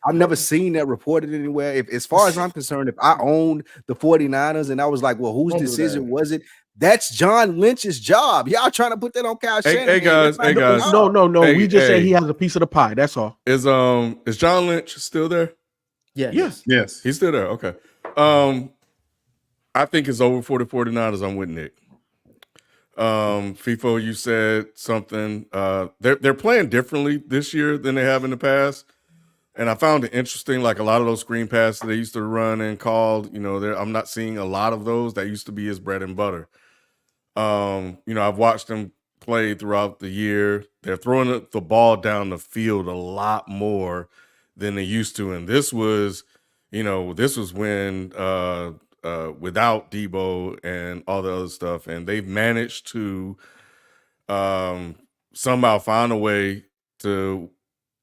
I've never seen that reported anywhere. As far as I'm concerned, if I owned the 49ers and I was like, well, whose decision was it? That's John Lynch's job. Y'all trying to put that on Kyle Shanahan. Hey guys. No. We just say he has a piece of the pie. That's all. Is John Lynch still there? Yeah. Yes. He's still there. Okay. I think it's over for the 49ers. I'm with Nick. FIFO, you said something. They're playing differently this year than they have in the past. And I found it interesting, like a lot of those screen passes they used to run and called, I'm not seeing a lot of those. That used to be his bread and butter. I've watched them play throughout the year. They're throwing the ball down the field a lot more than they used to. And this was when without Debo and all the other stuff. And they've managed to somehow find a way to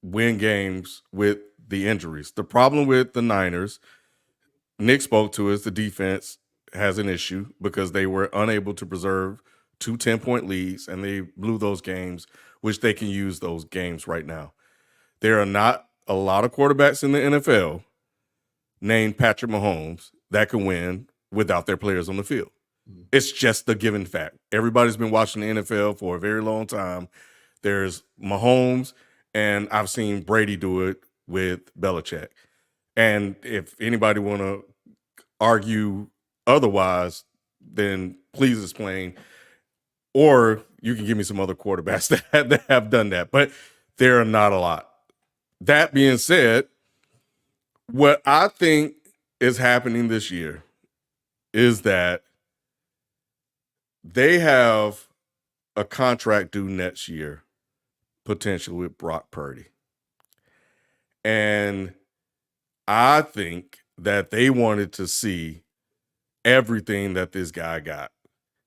win games with the injuries. The problem with the Niners, Nick spoke to, is the defense has an issue because they were unable to preserve 2 10-point leads and they blew those games, which they can use those games right now. There are not a lot of quarterbacks in the NFL named Patrick Mahomes that can win without their players on the field. It's just a given fact. Everybody's been watching the NFL for a very long time. There's Mahomes, and I've seen Brady do it with Belichick. And if anybody want to argue otherwise, then please explain. Or you can give me some other quarterbacks that have done that. But there are not a lot. That being said, what I think is happening this year is that they have a contract due next year, potentially with Brock Purdy. And I think that they wanted to see everything that this guy got.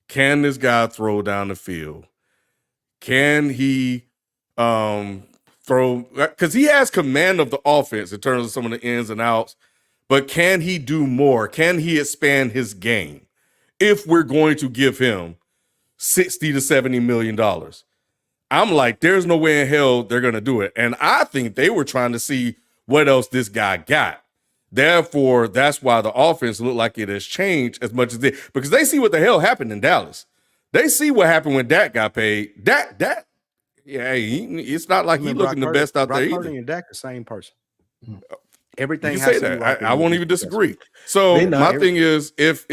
Can this guy throw down the field? Can he throw? Because he has command of the offense in terms of some of the ins and outs, but can he do more? Can he expand his game if we're going to give him $60 to $70 million? I'm like, there's no way in hell they're going to do it. And I think they were trying to see what else this guy got. Therefore, that's why the offense looked like it has changed as much as they, because they see what the hell happened in Dallas. They see what happened when Dak got paid. Dak, yeah, it's not like he's looking the best out there either. Purdy and Dak the same person. Everything You has say to be that. right. I won't even disagree. So my thing is, if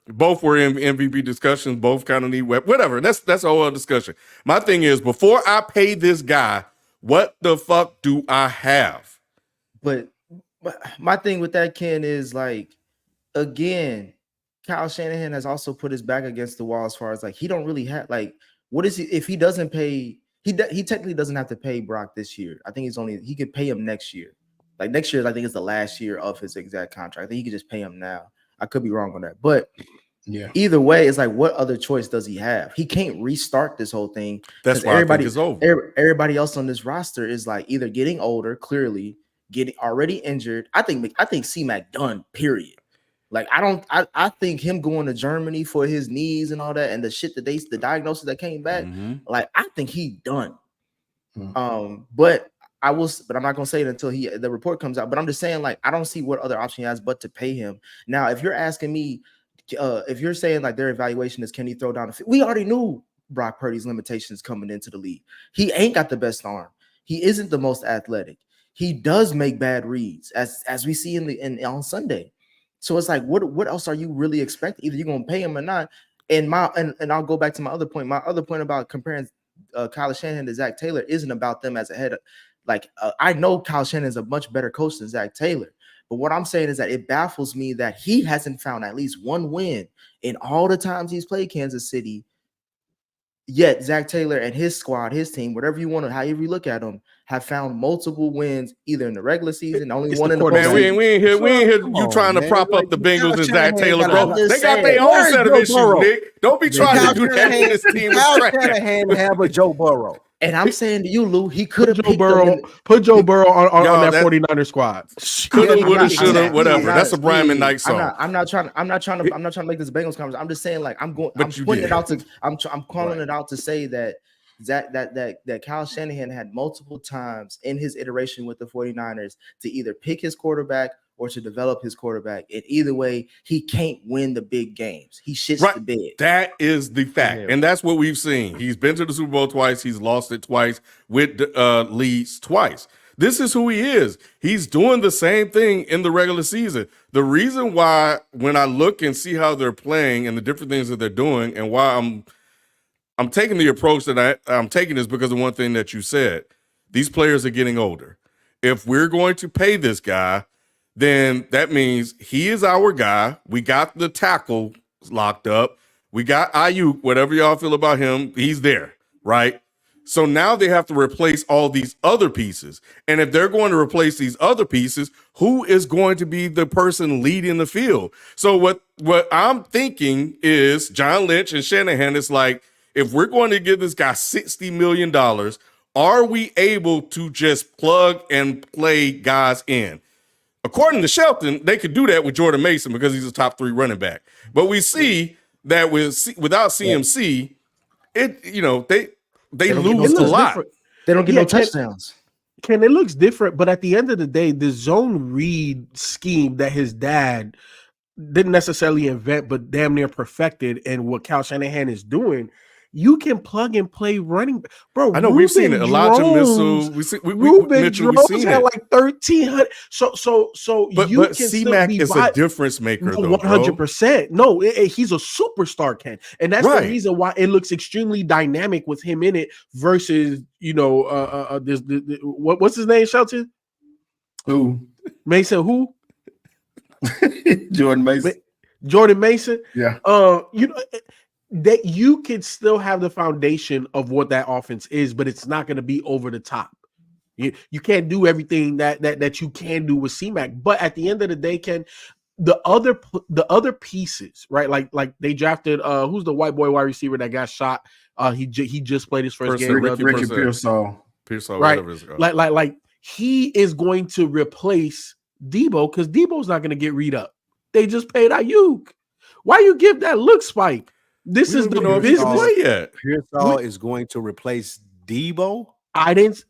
both were in MVP discussions, both kind of need whatever. That's a whole other discussion. My thing is, before I pay this guy, what the fuck do I have? But my thing with that, Ken, is like, again, Kyle Shanahan has also put his back against the wall as far as like he don't really have like, what is he if he doesn't pay? He technically doesn't have to pay Brock this year. I think he could pay him next year. Like next year, I think it's the last year of his exact contract. I think he could just pay him now. I could be wrong on that, but yeah. Either way, it's like, what other choice does he have? He can't restart this whole thing. That's why everybody is over. Everybody else on this roster is like either getting older, clearly getting already injured. I think C-Mac done. Period. Like I think him going to Germany for his knees and all that, and the shit that the diagnosis that came back. Like I think he done. But I'm not gonna say it until the report comes out. But I'm just saying, like, I don't see what other option he has but to pay him. Now, if you're asking me, if you're saying like their evaluation is can he throw down the field, we already knew Brock Purdy's limitations coming into the league. He ain't got the best arm. He isn't the most athletic. He does make bad reads, as we see on Sunday. So it's like, what else are you really expecting? Either you're gonna pay him or not. And I'll go back to my other point. My other point about comparing Kyle Shanahan to Zach Taylor isn't about them as a head. I know Kyle Shanahan is a much better coach than Zach Taylor. But what I'm saying is that it baffles me that he hasn't found at least one win in all the times he's played Kansas City. Yet Zach Taylor and his squad, his team, whatever you want to, however you look at them, have found multiple wins either in the regular season, only one in the postseason. Man, we ain't here. You trying to prop up the Bengals and Zach Taylor, bro? They got their own set of issues, Nick. Don't be trying to do that when this team is trash. Shanahan have a Joe Burrow. And I'm saying to you, Lou, he could have put Joe Burrow on that 49er squad. Coulda, woulda, shoulda, whatever. That's a Brian McKnight song. I'm not trying to make this Bengals conference. I'm just saying, like, I'm calling it out to say that Kyle Shanahan had multiple times in his iteration with the 49ers to either pick his quarterback or to develop his quarterback. And either way, he can't win the big games. He shits the bed. That is the fact. Yeah. And that's what we've seen. He's been to the Super Bowl twice. He's lost it twice with leads twice. This is who he is. He's doing the same thing in the regular season. The reason why, when I look and see how they're playing and the different things that they're doing, and why I'm taking the approach that I'm taking is because of one thing that you said. These players are getting older. If we're going to pay this guy, then that means he is our guy. We got the tackle locked up. We got Ayuk, whatever y'all feel about him, he's there, right? So now they have to replace all these other pieces. And if they're going to replace these other pieces, who is going to be the person leading the field? So what I'm thinking is John Lynch and Shanahan is like, if we're going to give this guy $60 million, are we able to just plug and play guys in? According to Shelton, they could do that with Jordan Mason because he's a top 3 running back. But we see that without CMC, they lose a lot. They don't get no touchdowns. Ken, it looks different, but at the end of the day, the zone read scheme that his dad didn't necessarily invent, but damn near perfected, and what Kyle Shanahan is doing, you can plug and play running. Bro, I know we've seen it. Elijah Mitchell, Mitchell, we've seen had it. like 1,300. So But you can still C-Mac be is a difference maker, though, 100%. No, he's a superstar, Ken, and that's Right. the reason why it looks extremely dynamic with him in it versus what's his name, Shelton? Who? Mason? Who? Jordan Mason. Jordan Mason. Yeah. That you can still have the foundation of what that offense is, but it's not going to be over the top. You can't do everything that you can do with C-Mac. But at the end of the day, Ken, the other pieces, right? Like they drafted who's the white boy wide receiver that got shot? He just played his first game. Richard Pearsall, right? Like he is going to replace Debo because Debo's not going to get read up. They just paid Ayuk. Why you give that look, Spike? This is the business. Pearsall is going to replace Debo. I didn't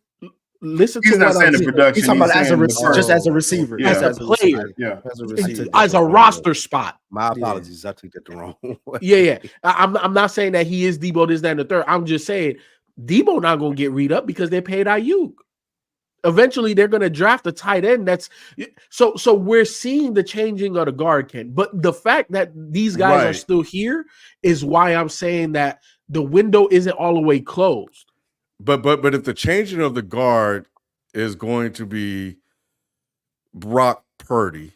listen He's to not what saying I'm the saying. production. He's talking about as a receiver, Yeah. as a player, Yeah, as a receiver, as a roster spot. My apologies, I took that the wrong way. Yeah. I'm not saying that he is Debo, this, that, and the third. I'm just saying Debo not going to get read up because they paid Ayuk. Eventually, they're going to draft a tight end. That's so we're seeing the changing of the guard, Ken. But the fact that these guys are still here is why I'm saying that the window isn't all the way closed. But if the changing of the guard is going to be Brock Purdy,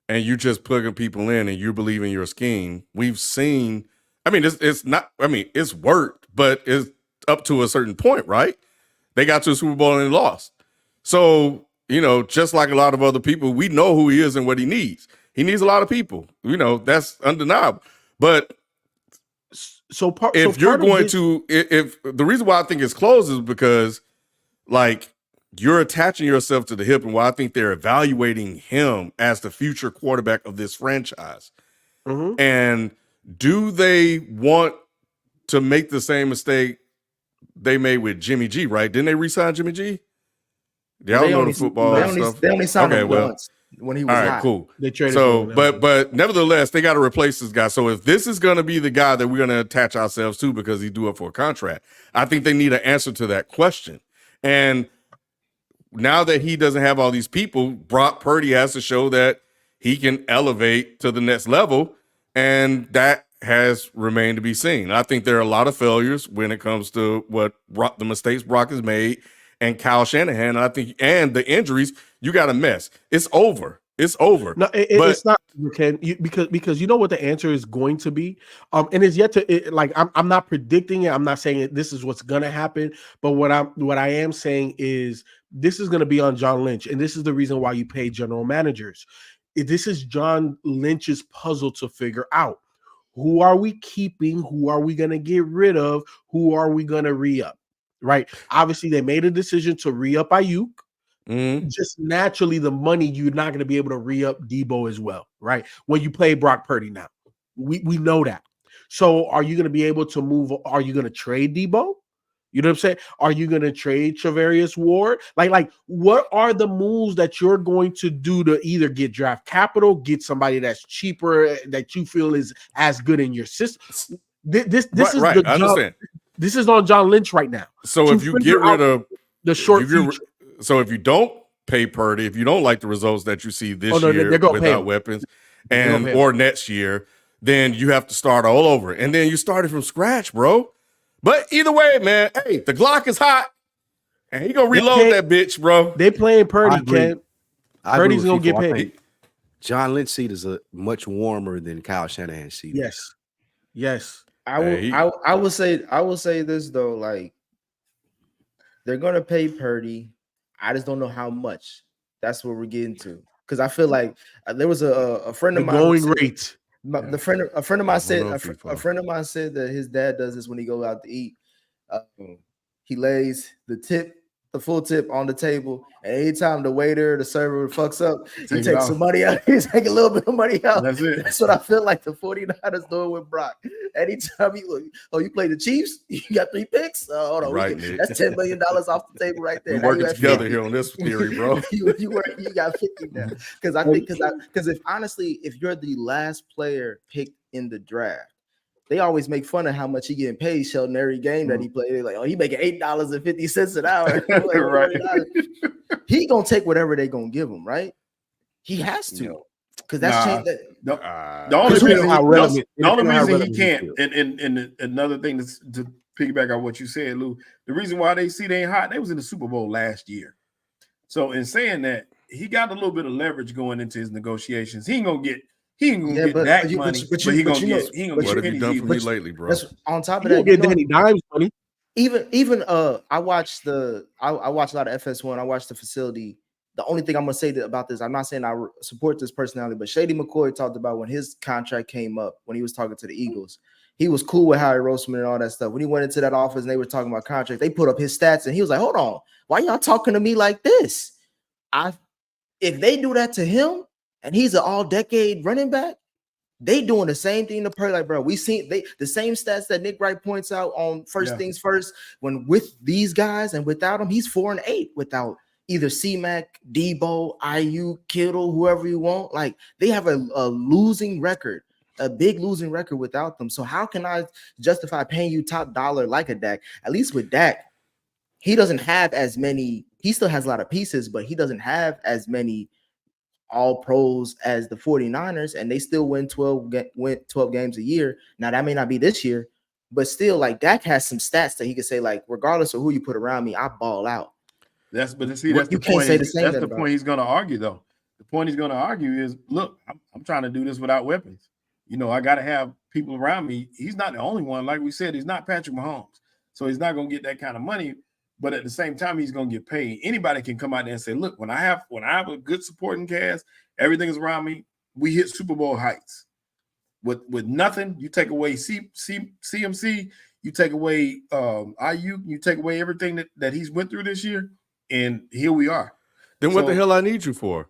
and you just plugging people in and you believe in your scheme, we've seen. I mean, it's not. I mean, it's worked, but it's up to a certain point, right? They got to the Super Bowl and they lost. So, just like a lot of other people, we know who he is and what he needs. He needs a lot of people. That's undeniable. But if the reason why I think it's closed is because, like, you're attaching yourself to the hip, and why I think they're evaluating him as the future quarterback of this franchise. Mm-hmm. And do they want to make the same mistake they made with Jimmy G, right? Didn't they re-sign Jimmy G? Y'all know the football stuff. They only signed him once when he was all right, hot. cool. They traded so, but nevertheless, they got to replace this guy. So if this is going to be the guy that we're going to attach ourselves to because he's due up for a contract, I think they need an answer to that question. And now that he doesn't have all these people, Brock Purdy has to show that he can elevate to the next level, and that has remained to be seen. I think there are a lot of failures when it comes to the mistakes Brock has made and Kyle Shanahan. I think, and the injuries, you got a mess. It's over. It's over. No, it's not, Ken, because you know what the answer is going to be, and it's yet to. I'm not predicting it. I'm not saying this is what's going to happen. But what I am saying is this is going to be on John Lynch, and this is the reason why you pay general managers. This is John Lynch's puzzle to figure out. Who are we keeping? Who are we going to get rid of? Who are we going to re-up? Right? Obviously, they made a decision to re-up Ayuk. Mm-hmm. Just naturally, the money, you're not going to be able to re-up Debo as well, right? When you play Brock Purdy now. We know that. So are you going to be able to move? Are you going to trade Debo? You know what I'm saying? Are you going to trade Charvarius Ward? Like, what are the moves that you're going to do to either get draft capital, get somebody that's cheaper that you feel is as good in your system? This is right. I understand. This is on John Lynch right now. So if you get rid of the short future. So if you don't pay Purdy, if you don't like the results that you see this year without weapons, or next year, then you have to start all over, and then you started from scratch, bro. But either way, man, hey, the Glock is hot, and he gonna reload that bitch, bro. They playing Purdy, Ken. Purdy's gonna get paid. John Lynch's seat is much warmer than Kyle Shanahan's seat. Yes. I will say this though, like they're gonna pay Purdy. I just don't know how much. That's what we're getting to, because I feel like there was a friend of mine. Going rate. A friend of mine said that his dad does this when he goes out to eat. He lays the tip the full tip on the table, and anytime the waiter, the server fucks up, he Take it takes off. some money out. He's taking a little bit of money out. That's it. That's what I feel like the 49ers doing with Brock. Anytime you play the Chiefs, you got 3 picks. Hold on, Right, Nick. that's $10 million off the table right there. We're Now you working at together 50. here on this theory, bro. you got 50 now. Because I think because if you're the last player picked in the draft, they always make fun of how much he getting paid, Sheldon, every game that he played. They're like, oh, he making $8.50 an hour. Right. He gonna take whatever they gonna give him, right? He has to, because that's changed. The only reason he can't, and another thing to piggyback on what you said, Lou, the reason why they ain't hot, they was in the Super Bowl last year. So in saying that, he got a little bit of leverage going into his negotiations. He ain't gonna get that money, but he gonna get. What have you done for me lately, bro? That's on top of You that. get Danny Dimes money. Even I watched a lot of FS1. I watched the facility. The only thing I'm gonna say about this, I'm not saying I support this personality, but Shady McCoy talked about when his contract came up, when he was talking to the Eagles, he was cool with Harry Roseman and all that stuff. When he went into that office and they were talking about contract, they put up his stats and he was like, "Hold on, why y'all talking to me like this?" If they do that to him and he's an all-decade running back, they doing the same thing to Purdy. Like, bro, we seen the same stats that Nick Wright points out on First Things First. When with these guys and without him, he's 4-8 without either C-Mac, Debo, IU, Kittle, whoever you want. Like, they have a losing record, a big losing record without them. So how can I justify paying you top dollar like a Dak? At least with Dak, he doesn't have as many. He still has a lot of pieces, but he doesn't have as many all pros as the 49ers, and they still win 12 games a year. Now that may not be this year, but still, like, Dak has some stats that he could say, like, regardless of who you put around me, I ball out. That's the you point. Say the same that's the point he's going to argue, though. The point he's going to argue is, look, I'm trying to do this without weapons. You know, I got to have people around me. He's not the only one. Like we said, he's not Patrick Mahomes, so he's not going to get that kind of money. But at the same time, he's going to get paid. Anybody can come out there and say, look, when I have a good supporting cast, everything is around me, we hit Super Bowl heights. With nothing, you take away CMC, you take away IU, you take away everything that he's went through this year, and here we are. Then what the hell I need you for?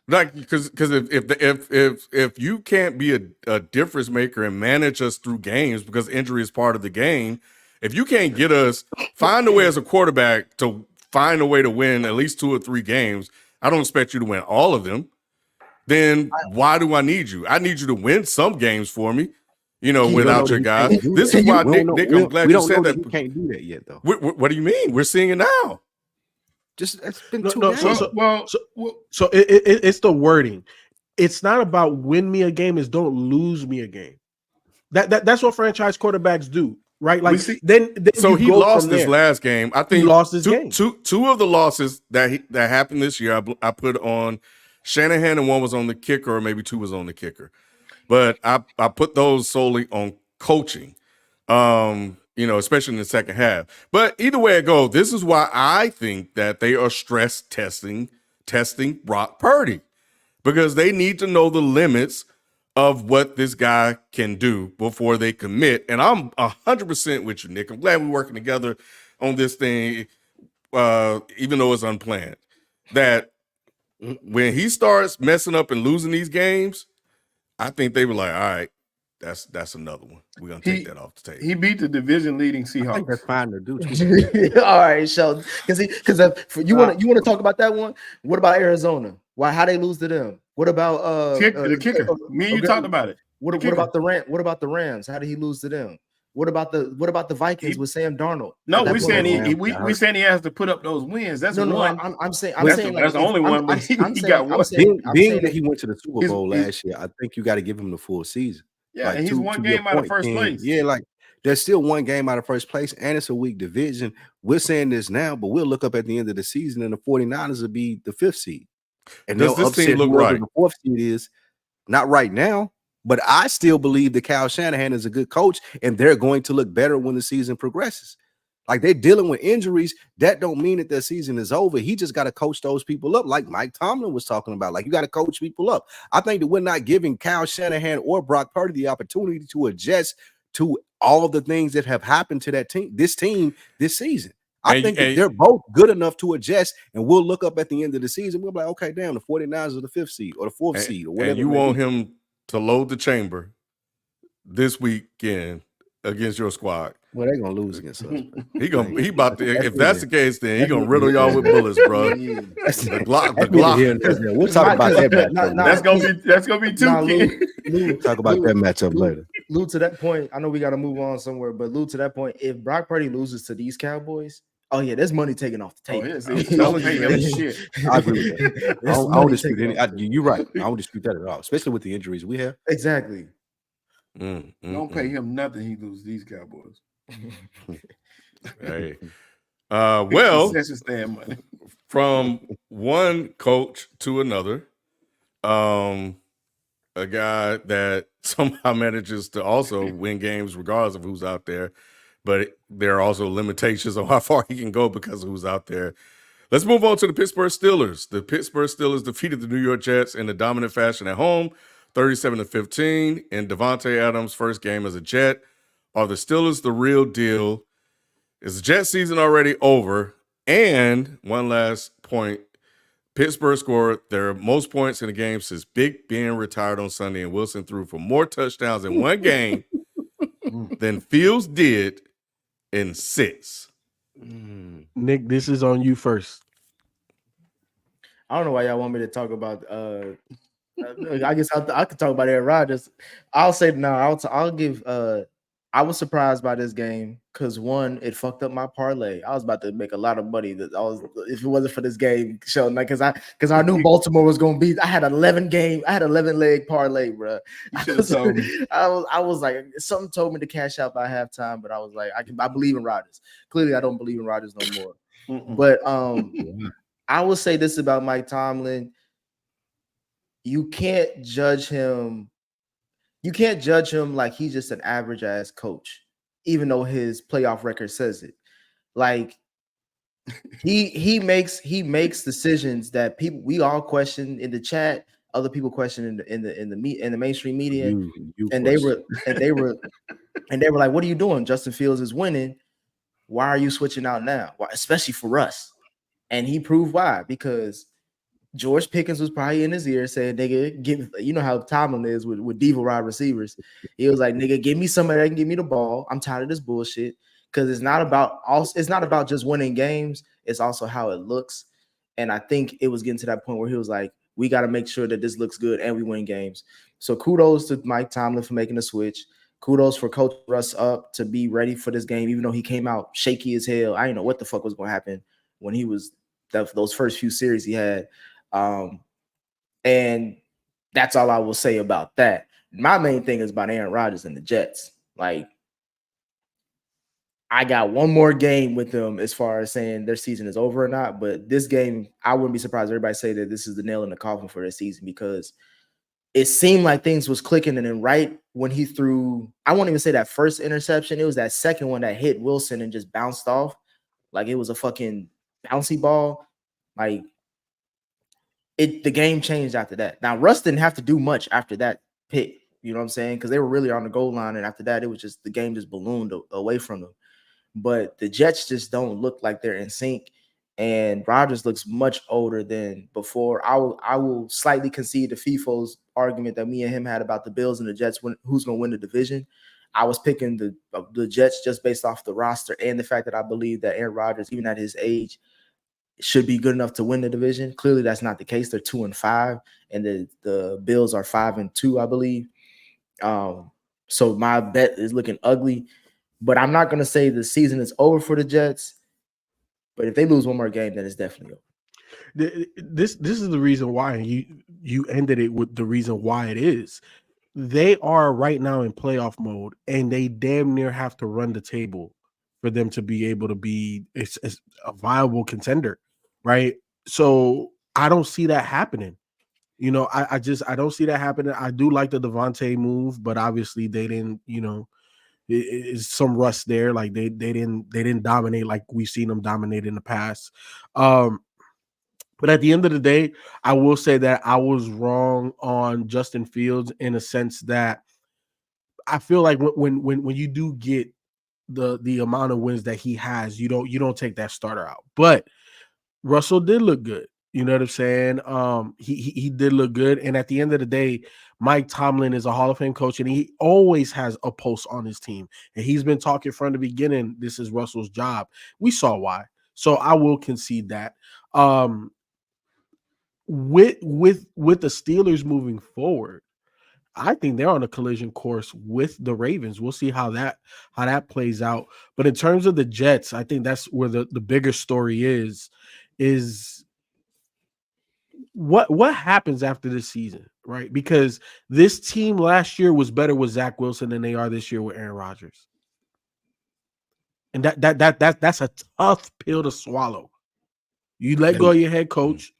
Like, because if you can't be a difference maker and manage us through games, because injury is part of the game, if you can't get us, find a way as a quarterback to find a way to win at least 2 or 3 games, I don't expect you to win all of them. Then why do I need you? I need you to win some games for me, without your guys. This is why, Nick, I'm glad you said that. You can't do that yet, though. What do you mean? We're seeing it now. It's been 2 games. So it's the wording. It's not about win me a game, it's don't lose me a game. That's what franchise quarterbacks do. Right, like then so he lost this last game. I think he lost his game. Two of the losses that happened this year, I put on Shanahan, and one was on the kicker, or maybe 2 was on the kicker. But I put those solely on coaching, especially in the second half. But either way it goes, this is why I think that they are stress testing Brock Purdy, because they need to know the limits of what this guy can do before they commit. And I'm 100% with you, Nick. I'm glad we're working together on this thing, even though it's unplanned. That when he starts messing up and losing these games, I think they were like, all right, that's another one. We're going to take that off the table. He beat the division-leading Seahawks. I think that's fine to do, too. All right, Sheldon. Because you want to talk about that one? What about Arizona? How they lose to them? What about the kicker? Me and you talked about it. What about the Rams? How did he lose to them? What about the Vikings with Sam Darnold? No, we're saying he has to put up those wins. That's one. I'm saying that's the only one. But he got one. Being that he went to the Super Bowl last year, I think you got to give him the full season. Yeah, and he's one game out of first place. Yeah, like there's still one game out of first place, and it's a weak division. We're saying this now, but we'll look up at the end of the season, and the 49ers will be the 5th seed. And does this team look right? The 4th seed is not right now, but I still believe that Kyle Shanahan is a good coach, and they're going to look better when the season progresses. Like, they're dealing with injuries. That don't mean that their season is over. He just got to coach those people up, like Mike Tomlin was talking about. Like, you got to coach people up. I think that we're not giving Kyle Shanahan or Brock Purdy the opportunity to adjust to all the things that have happened to this team this season. I think that they're both good enough to adjust, and we'll look up at the end of the season. We'll be like, okay, damn, the 49ers are the 5th seed or the 4th seed or whatever. And you want him to load the chamber this weekend against your squad. Well, they're gonna lose against us. He about to. If that's the case, then he gonna riddle y'all with bullets, bro. The Glock. We'll talk about that matchup. That's gonna be two. We'll talk about that matchup later. Lou, to that point, I know we got to move on somewhere, but Lou, to that point, if Brock Purdy loses to these Cowboys, oh yeah, there's money taken off the table. I agree with that. I don't dispute any. You're right. I don't dispute that at all, especially with the injuries we have. Exactly. Don't pay him nothing. He loses these Cowboys. Hey, well, from one coach to another, a guy that somehow manages to also win games regardless of who's out there, but there are also limitations on how far he can go because of who's out there. Let's move on to the Pittsburgh Steelers. The Pittsburgh Steelers defeated the New York Jets in a dominant fashion at home, 37-15, in Devontae Adams' first game as a Jet. Are the Steelers the real deal? Is the Jet season already over? And one last point, Pittsburgh scored their most points in a game since Big Ben retired on Sunday, and Wilson threw for more touchdowns in one game than Fields did in 6. Nick, this is on you first. I don't know why y'all want me to talk about. I guess I could talk about Aaron Rodgers. I'll say no. I'll give. I was surprised by this game because one, it fucked up my parlay. I was about to make a lot of money. If it wasn't for this game, showing like because I knew Baltimore was going to beat. I had 11 leg parlay, bro. I was like, something told me to cash out by halftime, but I was like, I believe in Rodgers. Clearly, I don't believe in Rodgers no more. But I will say this about Mike Tomlin: you can't judge him. You can't judge him like he's just an average ass coach, even though his playoff record says it. Like he makes decisions that we all question in the chat, other people question in the mainstream media, and they were like, "What are you doing? Justin Fields is winning. Why are you switching out now? Why, especially for us?" And he proved why, because George Pickens was probably in his ear saying, "Nigga, you know how Tomlin is with diva wide receivers." He was like, "Nigga, give me somebody that can give me the ball. I'm tired of this bullshit." Because it's not about just winning games. It's also how it looks. And I think it was getting to that point where he was like, "We got to make sure that this looks good and we win games." So kudos to Mike Tomlin for making the switch. Kudos for Coach Russ up to be ready for this game, even though he came out shaky as hell. I didn't know what the fuck was going to happen when he was those first few series he had. And that's all I will say about that. My main thing is about Aaron Rodgers and the Jets. Like, I got one more game with them as far as saying their season is over or not. But this game, I wouldn't be surprised if everybody say that this is the nail in the coffin for their season, because it seemed like things was clicking. And then right when he threw, I won't even say that first interception, it was that second one that hit Wilson and just bounced off. Like it was a fucking bouncy ball. Like, the game changed after that. Now, Russ didn't have to do much after that pick, you know what I'm saying? Because they were really on the goal line, and after that, it was just the game just ballooned away from them. But the Jets just don't look like they're in sync, and Rodgers looks much older than before. I will slightly concede to FIFO's argument that me and him had about the Bills and the Jets, who's going to win the division. I was picking the Jets just based off the roster and the fact that I believe that Aaron Rodgers, even at his age, should be good enough to win the division. Clearly, that's not the case. They're 2-5, and the Bills are 5-2, I believe. So my bet is looking ugly, but I'm not going to say the season is over for the Jets. But if they lose one more game, then it's definitely over. This is the reason why you ended it with the reason why it is. They are right now in playoff mode, and they damn near have to run the table for them to be able to be a viable contender, right? So I don't see that happening. You know, I don't see that happening. I do like the Devontae move, but obviously they didn't, you know, it's some rust there. Like they didn't dominate like we've seen them dominate in the past. But at the end of the day, I will say that I was wrong on Justin Fields in a sense that I feel like when you do get the amount of wins that he has, you don't take that starter out. But Russell did look good. You know what I'm saying? He did look good. And at the end of the day, Mike Tomlin is a Hall of Fame coach, and he always has a pulse on his team. And he's been talking from the beginning, this is Russell's job. We saw why. So I will concede that. With the Steelers moving forward, I think they're on a collision course with the Ravens. We'll see how that plays out. But in terms of the Jets, I think that's where the bigger story is what happens after this season, right? Because this team last year was better with Zach Wilson than they are this year with Aaron Rodgers. And that's a tough pill to swallow. You let go of your head coach.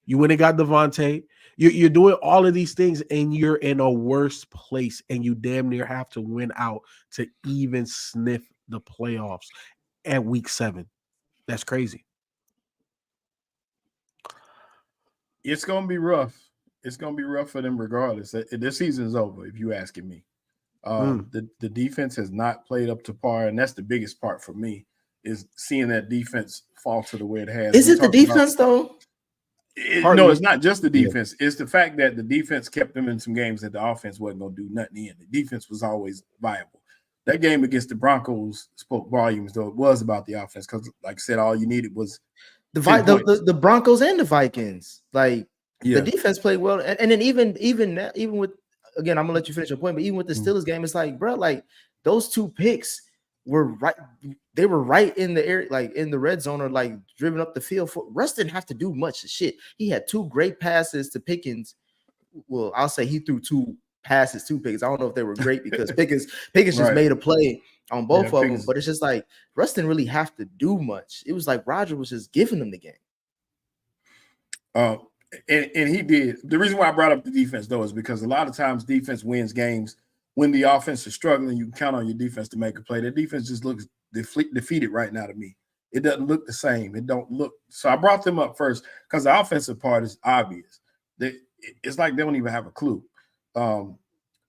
You went and got Devontae. You're doing all of these things, and you're in a worse place, and you damn near have to win out to even sniff the playoffs at week 7. That's crazy. It's going to be rough. It's going to be rough for them regardless. This season is over, if you're asking me. The defense has not played up to par, and that's the biggest part for me, is seeing that defense fall to the way it has. Is it the defense, though? No, it's not just the defense. Yeah. It's the fact that the defense kept them in some games that the offense wasn't going to do nothing in. The defense was always viable. That game against the Broncos spoke volumes, though. It was about the offense because, like I said, all you needed was the Broncos and the Vikings. Like, the defense played well. And then even with, again, I'm going to let you finish your point, but even with the Steelers game, it's like, bro, like, those 2 picks were right. They were right in the area, like in the red zone, or like driven up the field. Russ didn't have to do much shit. He had 2 great passes to Pickens. Well, I'll say he threw 2 passes to Pickens. I don't know if they were great because Pickens just made a play on both of them. But it's just like Russ didn't really have to do much. It was like Roger was just giving them the game. And he did. The reason why I brought up the defense, though, is because a lot of times defense wins games. When the offense is struggling, you can count on your defense to make a play. The defense just looks defeated right now to me. It doesn't look the same. It don't look. So I brought them up first because the offensive part is obvious. It's like they don't even have a clue.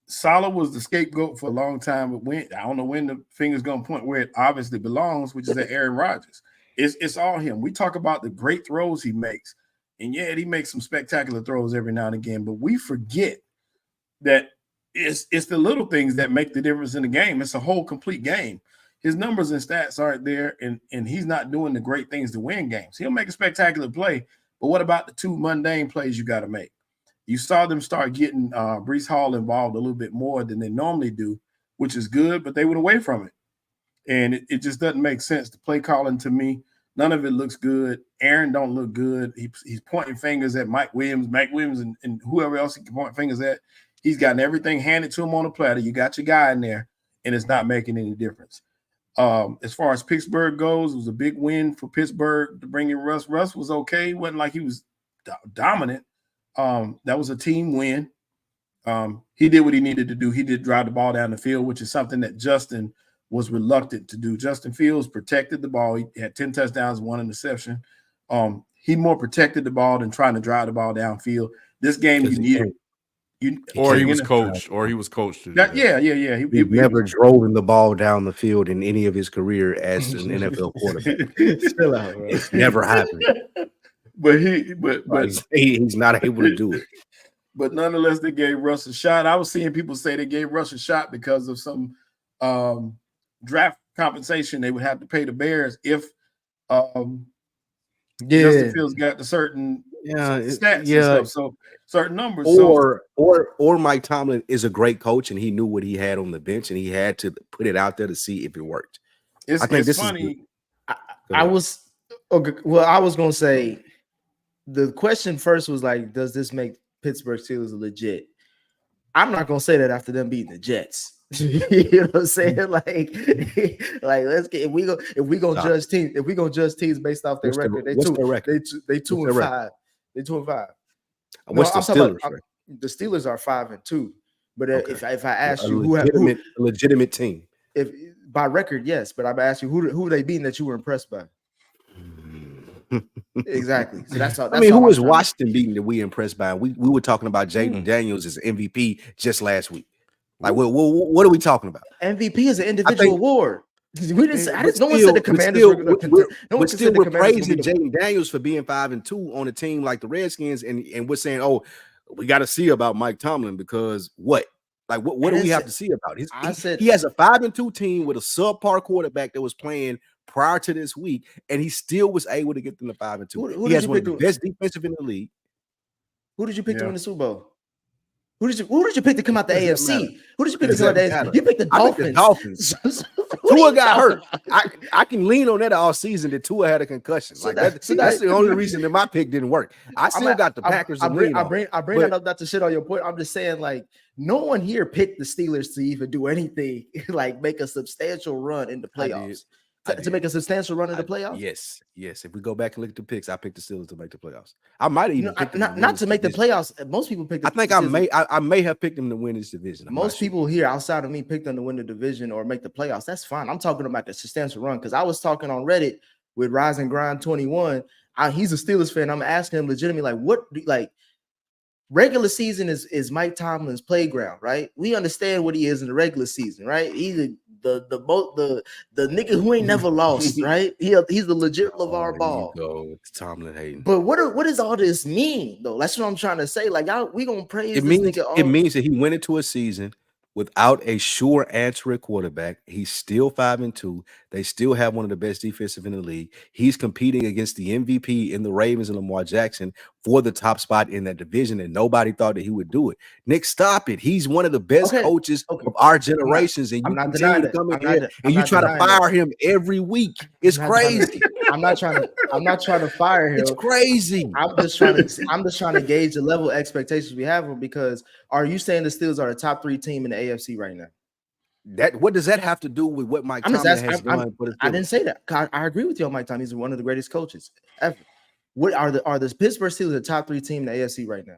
Salah was the scapegoat for a long time. But I don't know when the finger's going to point where it obviously belongs, which is at Aaron Rodgers. It's all him. We talk about the great throws he makes. And, yeah, he makes some spectacular throws every now and again. But we forget that it's the little things that make the difference in the game. It's a whole complete game. His numbers and stats aren't there, and he's not doing the great things to win games. He'll make a spectacular play, but what about the 2 mundane plays you got to make? You saw them start getting Breece Hall involved a little bit more than they normally do, which is good, but they went away from it. And it just doesn't make sense. The play calling to me, none of it looks good. Aaron don't look good. He's pointing fingers at Mike Williams, and whoever else he can point fingers at. He's gotten everything handed to him on a platter. You got your guy in there, and it's not making any difference. As far as Pittsburgh goes, it was a big win for Pittsburgh to bring in Russ. Russ was okay. It wasn't like he was dominant. That was a team win. He did what he needed to do. He did drive the ball down the field, which is something that Justin was reluctant to do. Justin Fields protected the ball. He had 10 touchdowns, 1 interception. He more protected the ball than trying to drive the ball downfield. This game, you needed. He was coached. He never drove the ball down the field in any of his career as an NFL quarterback. Still out, bro. It's never happened. But he's not able to do it. But nonetheless, they gave Russ a shot. I was seeing people say they gave Russ a shot because of some draft compensation they would have to pay the Bears if Justin Fields got the certain stats and stuff. So certain numbers. Or Mike Tomlin is a great coach and he knew what he had on the bench and he had to put it out there to see if it worked. I think this funny. I was going to say the question first was like, does this make Pittsburgh Steelers legit? I'm not going to say that after them beating the Jets. You know what I'm saying? Like let's get if we gonna judge teams based off their record. They 2-5. They 2-5. What's the Steelers? The Steelers are 5-2. But if I ask you who legitimate team, if by record, yes. But I'm asking you who they beating that you were impressed by. Exactly. So that's all. Who was Washington beating that we impressed by? We were talking about Jaden Daniels as MVP just last week. Like what are we talking about? MVP is an individual award. We didn't. No one said the Commanders were going to contend. No one still, we're praising Jaden Daniels for being 5-2 on a team like the Redskins, and we're saying, oh, we got to see about Mike Tomlin because what? Like, what do we have to see about it? He has a 5-2 team with a subpar quarterback that was playing prior to this week, and he still was able to get them to 5-2. He has one of the best defensive in the league. Who did you pick to win the Super Bowl? Who did you pick to come out the AFC? Who did you pick to come out the AFC? You picked the Dolphins. Tua got hurt. I can lean on that all season that Tua had a concussion. So that's the only reason that my pick didn't work. I still got the Packers. I bring that up not to shit on your point. I'm just saying, like, no one here picked the Steelers to even do anything like make a substantial run in the playoffs. To make a substantial run in the playoffs? Yes. If we go back and look at the picks, I picked the Steelers to make the playoffs. I might have even not to make the playoffs. Most people picked. I think I may have picked them to win this division. Most people here outside of me picked them to win the division or make the playoffs. That's fine. I'm talking about the substantial run because I was talking on Reddit with Rise and Grind 21. He's a Steelers fan. I'm asking him legitimately, like, regular season is Mike Tomlin's playground, right? We understand what he is in the regular season, right? He's the nigga who ain't never lost, right? He's the legit LeVar Ball. It's Tomlin hating. But what does all this mean though? That's what I'm trying to say. Like, we gonna praise it. It means that he went into a season without a sure answer at quarterback. He's still 5-2. They still have one of the best defensive in the league. He's competing against the MVP in the Ravens and Lamar Jackson for the top spot in that division, and nobody thought that he would do it. Nick, stop it. He's one of the best coaches of our generations, and you continue to come in here and you try to fire him every week. It's crazy. I'm not trying to fire him. It's crazy. I'm just trying to gauge the level of expectations we have him, because are you saying the Steelers are the top 3 team in the AFC right now? What does that have to do with what Mike Tomlin has done? I didn't say that. I agree with you on Mike Tomlin. He's one of the greatest coaches ever. What are the Pittsburgh Steelers the top 3 team in the AFC right now?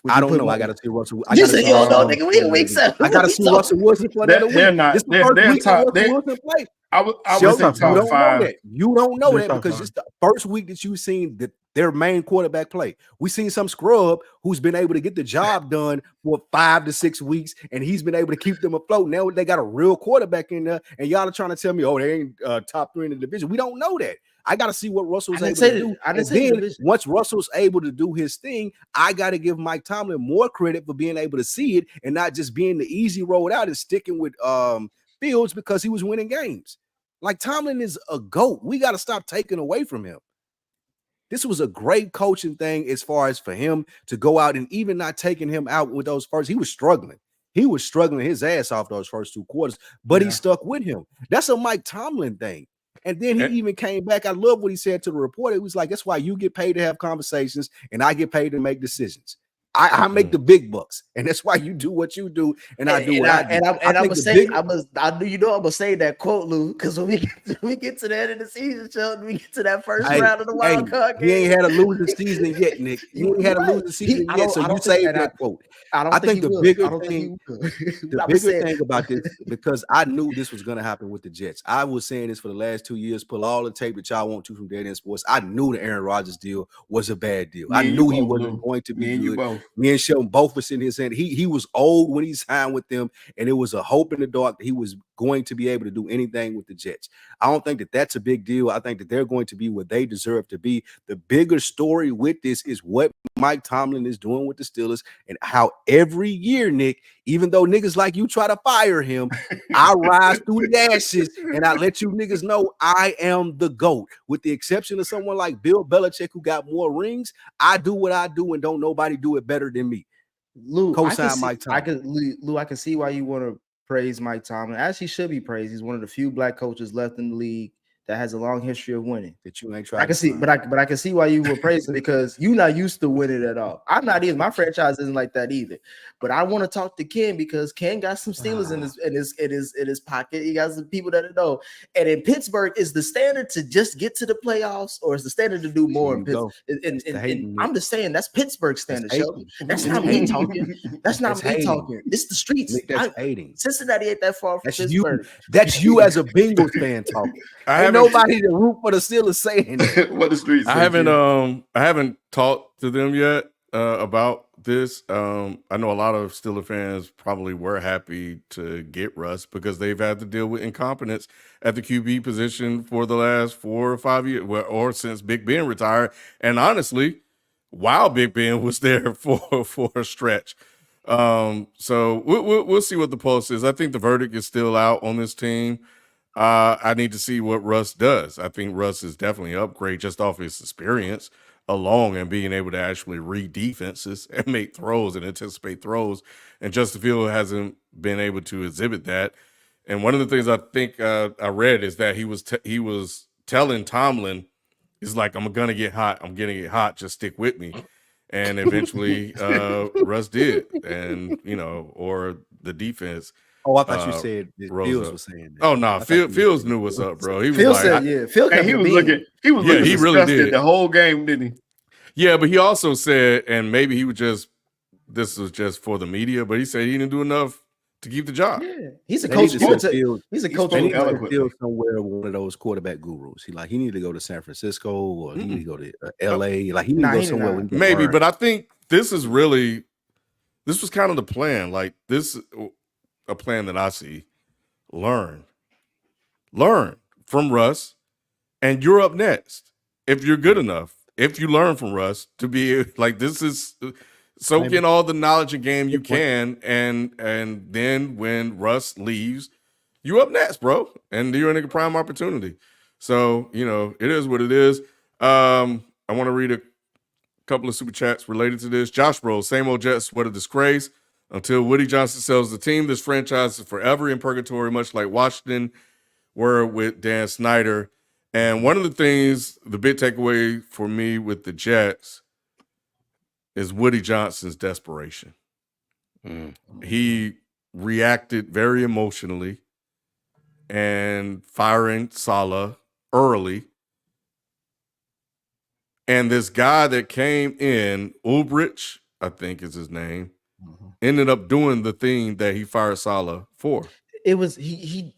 I don't know. I got to see Russell. You said you don't know, nigga. We in week 7. I got to see Russell Wilson play that week. They're not. This is the first week Russell Wilson play. I would say top 5. You don't know that because it's the first week that you've seen their main quarterback play. We've seen some scrub who's been able to get the job done for 5 to 6 weeks, and he's been able to keep them afloat. Now they got a real quarterback in there, and y'all are trying to tell me, oh, they ain't top 3 in the division. We don't know that. I got to see what Russell's able to do. And then once Russell's able to do his thing, I got to give Mike Tomlin more credit for being able to see it and not just being the easy road out and sticking with Fields because he was winning games. Like, Tomlin is a GOAT. We got to stop taking away from him. This was a great coaching thing as far as for him to go out and even not taking him out with those first. He was struggling. He was struggling his ass off those first 2 quarters, but he stuck with him. That's a Mike Tomlin thing. And then he even came back. I love what he said to the reporter. He was like, that's why you get paid to have conversations and I get paid to make decisions. I make the big bucks, and that's why you do what you do, and I do what I do. I'm gonna say, I'm gonna say that quote, Lou, because when we get to the end of the season, Sheldon, we get to that first round of the wild card game. He ain't had a losing season yet, Nick. You ain't had a losing season yet, so you saved that quote. I think the bigger thing about this, because I knew this was gonna happen with the Jets. I was saying this for the last 2 years. Pull all the tape that y'all want to from Dead End Sports. I knew the Aaron Rodgers deal was a bad deal. I knew he wasn't going to be good. Me and Sheldon both were sitting here saying he was old when he signed with them, and it was a hope in the dark that he was going to be able to do anything with the Jets. I don't think that that's a big deal. I think that they're going to be where they deserve to be. The bigger story with this is what Mike Tomlin is doing with the Steelers and how every year, Nick, even though niggas like you try to fire him, I rise through the ashes and I let you niggas know I am the GOAT. With the exception of someone like Bill Belichick who got more rings, I do what I do and don't nobody do it better than me. Lou, Co-sign Mike Tomlin. I can see why you want to praise Mike Tomlin. As he should be praised. He's one of the few black coaches left in the league that has a long history of winning. That you ain't trying. I can see, but I can see why you were praising because you're not used to winning at all. I'm not either. My franchise isn't like that either. But I want to talk to Ken because Ken got some Steelers in his pocket. He got some people that know. And in Pittsburgh, is the standard to just get to the playoffs, or is the standard to do more in Pittsburgh? And I'm just saying that's Pittsburgh standard. That's not me talking. That's not me talking. It's the streets. Nick, that's hating. Cincinnati ain't that far from that's Pittsburgh. That's you as a Bengals fan talking. Ain't nobody to root for the Steelers saying that. What the streets. I haven't talked to them yet about this. I know a lot of Steelers fans probably were happy to get Russ because they've had to deal with incompetence at the QB position for the last 4 or 5 years, or since Big Ben retired. And honestly, while Big Ben was there for a stretch. So we'll see what the pulse is. I think the verdict is still out on this team. I need to see what Russ does. I think Russ is definitely an upgrade just off his experience along and being able to actually read defenses and make throws and anticipate throws. And Justin Fields hasn't been able to exhibit that. And one of the things I think I read is that he was telling Tomlin, he's like, I'm going to get hot. I'm going to get hot. Just stick with me. And eventually Russ did. And, or the defense. Oh, I thought you said Fields was saying that. Oh no, Fields knew what's up, bro. He was Phil like, said, yeah. Phil he was looking. He was looking he really disgusted did the whole game, didn't he? Yeah, but he also said, and maybe this was just for the media, but he said he didn't do enough to keep the job. Yeah, he's a coach. He's a coach. He needs to Fields somewhere with one of those quarterback gurus. He need to go to San Francisco or he need to go to LA. Like he need to go somewhere. Maybe, but I think this was kind of the plan. Like this, a plan that I see. Learn from Russ, and you're up next. If you're good enough, if you learn from Russ to be like, this is soak in all the knowledge and game you can. And then when Russ leaves, you up next, bro. And you're in a prime opportunity. So, it is what it is. I want to read a couple of super chats related to this. Josh Rose, same old Jets, what a disgrace. Until Woody Johnson sells the team, this franchise is forever in purgatory, much like Washington were with Dan Snyder. And one of the things, the big takeaway for me with the Jets is Woody Johnson's desperation. He reacted very emotionally and firing Saleh early. And this guy that came in, Ulbrich, I think is his name, ended up doing the thing that he fired Saleh for. It was he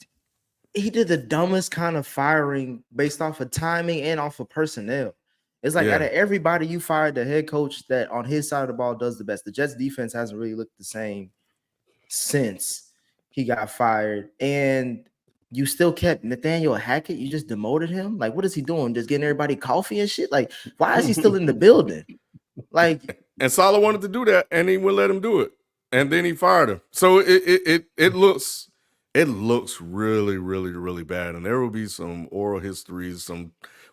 did the dumbest kind of firing based off of timing and off of personnel. It's like out of everybody, you fired the head coach that on his side of the ball does the best. The Jets defense hasn't really looked the same since he got fired. And you still kept Nathaniel Hackett. You just demoted him. Like, what is he doing? Just getting everybody coffee and shit? Like, why is he still in the building? Like, and Saleh wanted to do that, and he wouldn't let him do it. And then he fired him. So it looks really, really, really bad. And there will be some oral histories.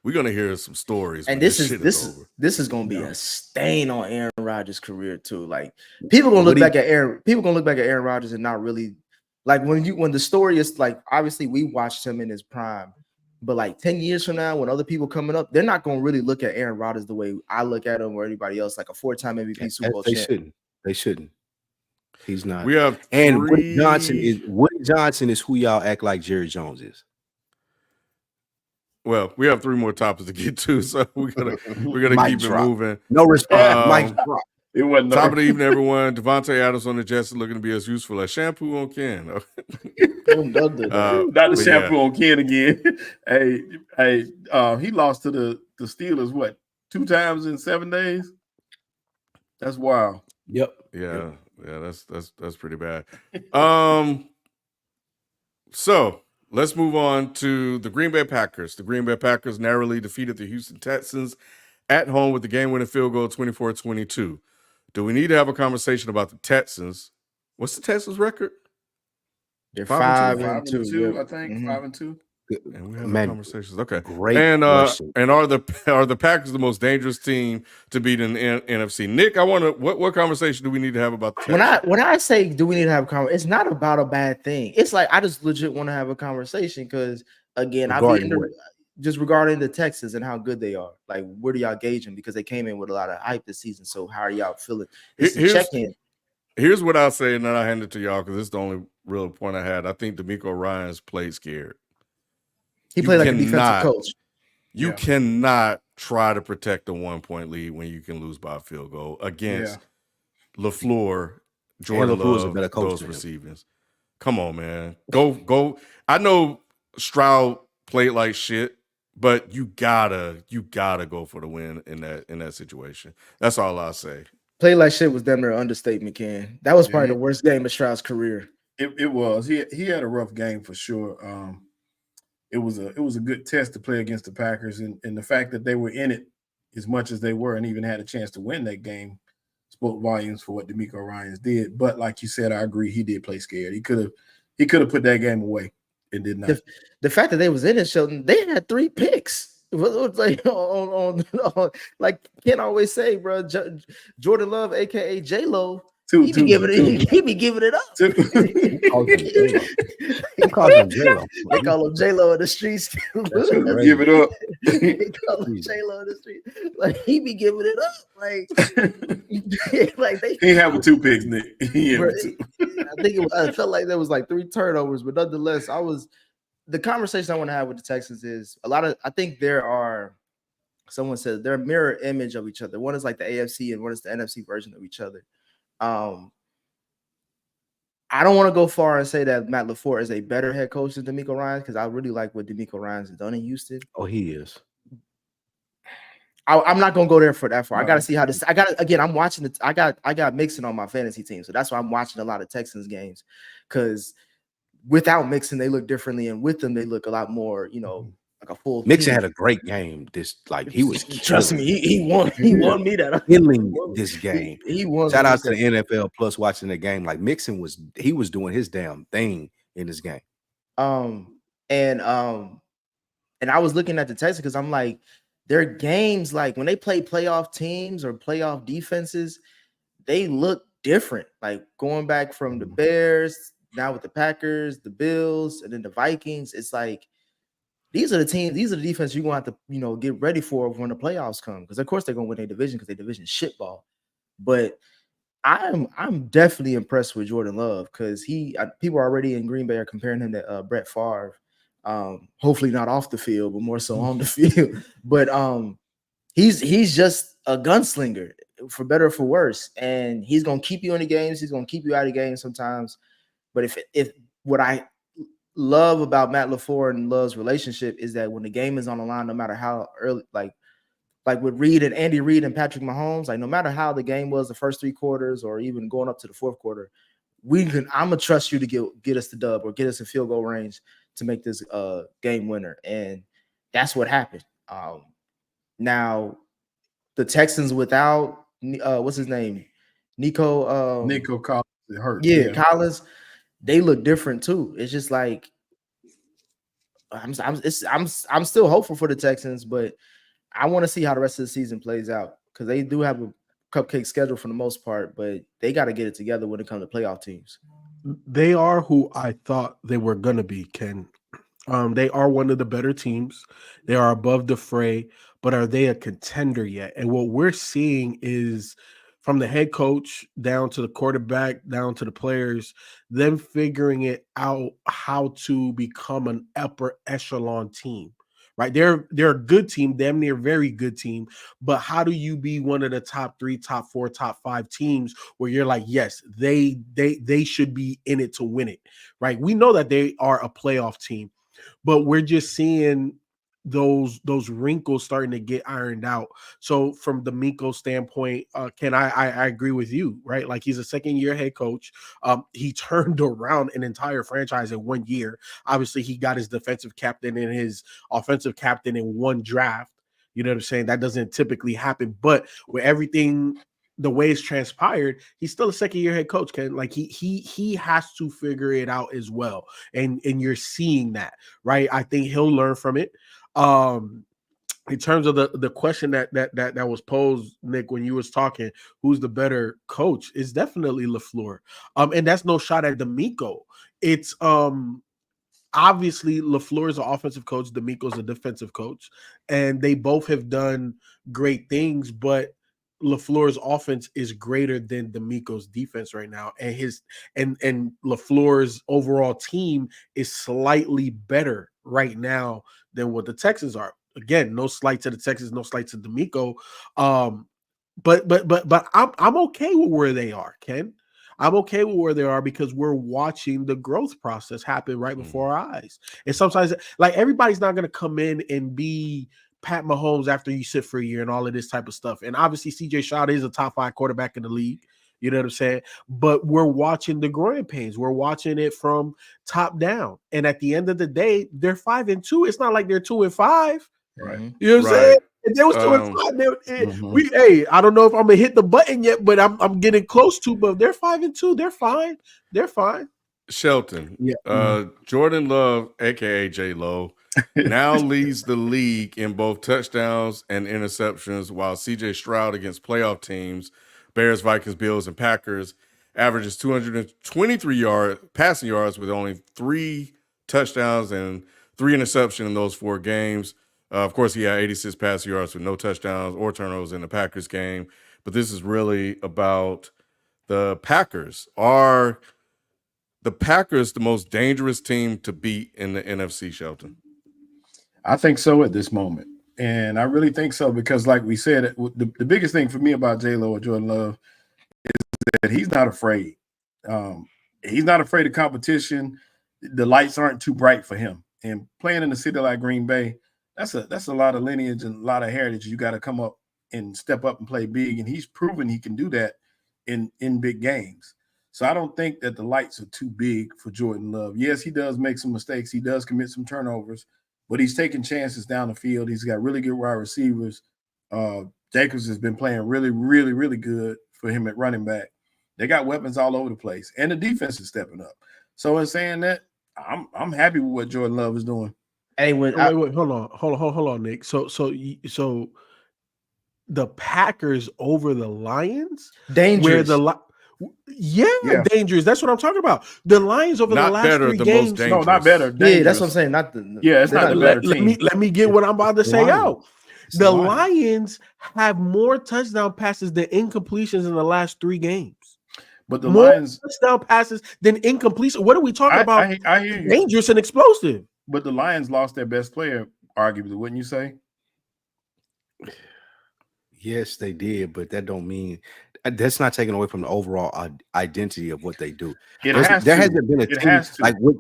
We're gonna hear some stories. And this is gonna be a stain on Aaron Rodgers' career too. Like people gonna look back at Aaron Rodgers and not really like when the story is like obviously we watched him in his prime, but like 10 years from now, when other people coming up, they're not gonna really look at Aaron Rodgers the way I look at him or anybody else, like a 4-time MVP Super Bowl champ. They shouldn't. He's not. We have Woody Johnson is who y'all act like Jerry Jones is. Well, we have 3 more topics to get to, so we're gonna keep it moving. No respect. Mike drop. It wasn't top of the evening, everyone. Devontae Adams on the Jets is looking to be as useful as shampoo on Ken. Not the shampoo on Ken again. He lost to the Steelers, what, 2 times in 7 days? That's wild. Yep. Yeah, that's pretty bad. So let's move on to the Green Bay Packers. The Green Bay Packers narrowly defeated the Houston Texans at home with the game-winning field goal 24-22. Do we need to have a conversation about the Texans? What's the Texans record? They're 5-2, I think. 5-2. And we have conversations. Okay, great. And are the Packers the most dangerous team to beat in the NFC? Nick, I want to. What conversation do we need to have about the Texans? When I say do we need to have a conversation, it's not about a bad thing. It's like I just legit want to have a conversation because again, just regarding the Texans and how good they are. Like, where do y'all gauge them? Because they came in with a lot of hype this season. So how are y'all feeling? Here's what I'll say, and then I'll hand it to y'all because this is the only real point I had. I think DeMeco Ryans played scared. He played like a defensive coach. You cannot try to protect a 1-point lead when you can lose by a field goal against LaFleur, Jordan Love, those receivers. Come on, man. Go. I know Stroud played like shit, but you gotta go for the win in that situation. That's all I'll say. Play like shit was damn near an understatement, Ken. That was probably the worst game of Stroud's career. It was. He had a rough game for sure. It was a good test to play against the Packers, and the fact that they were in it as much as they were and even had a chance to win that game spoke volumes for what DeMeco Ryans did. But like you said, I agree, he did play scared. He could have put that game away and did not. The fact that they was in it, Sheldon, they had 3 picks. It was like on like Ken always say, bro, Jordan Love, aka J-Lo, he be giving it up. They call him J-Lo. They call him J-Lo in the streets. Give it up. They call him J-Lo in the streets. Like he be giving it up. Like they have 2 picks, Nick. I think I felt like there was like 3 turnovers, but nonetheless, the conversation I want to have with the Texans is I think someone said they're a mirror image of each other. One is like the AFC and one is the NFC version of each other. I don't want to go far and say that Matt LaFleur is a better head coach than DeMeco Ryans because I really like what DeMeco Ryans has done in Houston. Oh, he is. I'm not gonna go there for that far. I gotta see how this. I'm watching it. I got Mixon on my fantasy team, so that's why I'm watching a lot of Texans games because without Mixon, they look differently, and with them, they look a lot more, like a full. Mixon team. had a great game. He was. Trust me, he won. He won me that. Killing this game. He won. Shout out to the NFL Plus watching the game. Like Mixon was doing his damn thing in this game. And I was looking at the Texans because I'm like, their games, like when they play playoff teams or playoff defenses, they look different. Like going back from the Bears, now with the Packers, the Bills, and then the Vikings, it's like these are the defense you're gonna have to, get ready for when the playoffs come. Because of course they're gonna win their division because their division is shitball. But I'm definitely impressed with Jordan Love because people already in Green Bay are comparing him to Brett Favre. Hopefully not off the field, but more so on the field. But he's just a gunslinger, for better or for worse. And he's gonna keep you in the games. He's gonna keep you out of games sometimes. But if what I love about Matt LaFleur and Love's relationship is that when the game is on the line, no matter how early, like with Reed and Andy Reid and Patrick Mahomes, like no matter how the game was the first 3 quarters or even going up to the 4th quarter, I'm gonna trust you to get us the dub or get us in field goal range to make this game winner. And that's what happened. Now the Texans without what's his name? Nico Collins hurt. Yeah, Collins, they look different too. It's just like I'm still hopeful for the Texans, but I want to see how the rest of the season plays out because they do have a cupcake schedule for the most part, but they got to get it together when it comes to playoff teams. They are who I thought they were going to be, Ken. They are one of the better teams. They are above the fray, but are they a contender yet? And what we're seeing is from the head coach down to the quarterback, down to the players, them figuring it out how to become an upper echelon team. Right, they're a good team, damn near very good team. But how do you be one of the top 3, top 4, top 5 teams where you're like, yes, they should be in it to win it, right? We know that they are a playoff team, but we're just seeing those wrinkles starting to get ironed out. So from the Miko standpoint, Ken, I agree with you, right? Like he's a 2nd-year head coach. He turned around an entire franchise in 1 year. Obviously, he got his defensive captain and his offensive captain in 1 draft. You know what I'm saying? That doesn't typically happen. But with everything, the way it's transpired, he's still a 2nd-year head coach, Ken. Like he has to figure it out as well. And you're seeing that, right? I think he'll learn from it. In terms of the question that was posed, Nick, when you was talking, who's the better coach? It's definitely LaFleur. And that's no shot at DeMeco. It's obviously LaFleur is an offensive coach, DeMeco's a defensive coach, and they both have done great things, but LaFleur's offense is greater than DeMeco's defense right now, and LaFleur's overall team is slightly better right now than what the Texans are. Again, no slight to the Texans, no slight to DeMeco. But I'm okay with where they are, Ken. I'm okay with where they are because we're watching the growth process happen right before our eyes. And sometimes, like, everybody's not going to come in and be Pat Mahomes after you sit for a year and all of this type of stuff. And obviously, CJ Stroud is a top 5 quarterback in the league. You know what I'm saying? But we're watching the growing pains. We're watching it from top down. And at the end of the day, they're 5-2. It's not like they're 2-5. Right. You know what I'm saying? If they was 2-5, hey, I don't know if I'm gonna hit the button yet, but I'm getting close to. But they're 5-2. They're fine. They're fine. Shelton, Jordan Love, aka J Lo, now leads the league in both touchdowns and interceptions, while CJ Stroud against playoff teams, Bears, Vikings, Bills, and Packers, averages 223 passing yards with only 3 touchdowns and 3 interceptions in those 4 games. Of course, he had 86 passing yards with no touchdowns or turnovers in the Packers game. But this is really about the Packers. Are the Packers the most dangerous team to beat in the NFC, Shelton? I think so at this moment. And I really think so because, like we said, the biggest thing for me about J-Lo or Jordan Love is that he's not afraid. He's not afraid of competition. The lights aren't too bright for him. And playing in a city like Green Bay, that's a lot of lineage and a lot of heritage. You got to come up and step up and play big. And he's proven he can do that in big games. So I don't think that the lights are too big for Jordan Love. Yes, he does make some mistakes. He does commit some turnovers, but he's taking chances down the field. He's got really good wide receivers. Jacobs has been playing really, really, really good for him at running back. They got weapons all over the place, and the defense is stepping up. So in saying that, I'm happy with what Jordan Love is doing. Hey, wait, hold on, Nick. So the Packers over the Lions, dangerous. Dangerous. That's what I'm talking about. The Lions over the last 3 games. No, not better. Dangerous. Yeah, that's what I'm saying. It's not the better team. Let me get what I'm about to say out. The Lions have more touchdown passes than incompletions in the last 3 games. But the more Lions touchdown passes than incompletion. What are we talking about? I hear you. Dangerous and explosive. But the Lions lost their best player, arguably, wouldn't you say? Yes, they did, but that don't mean that's not taken away from the overall identity of what they do. There hasn't been a team like with,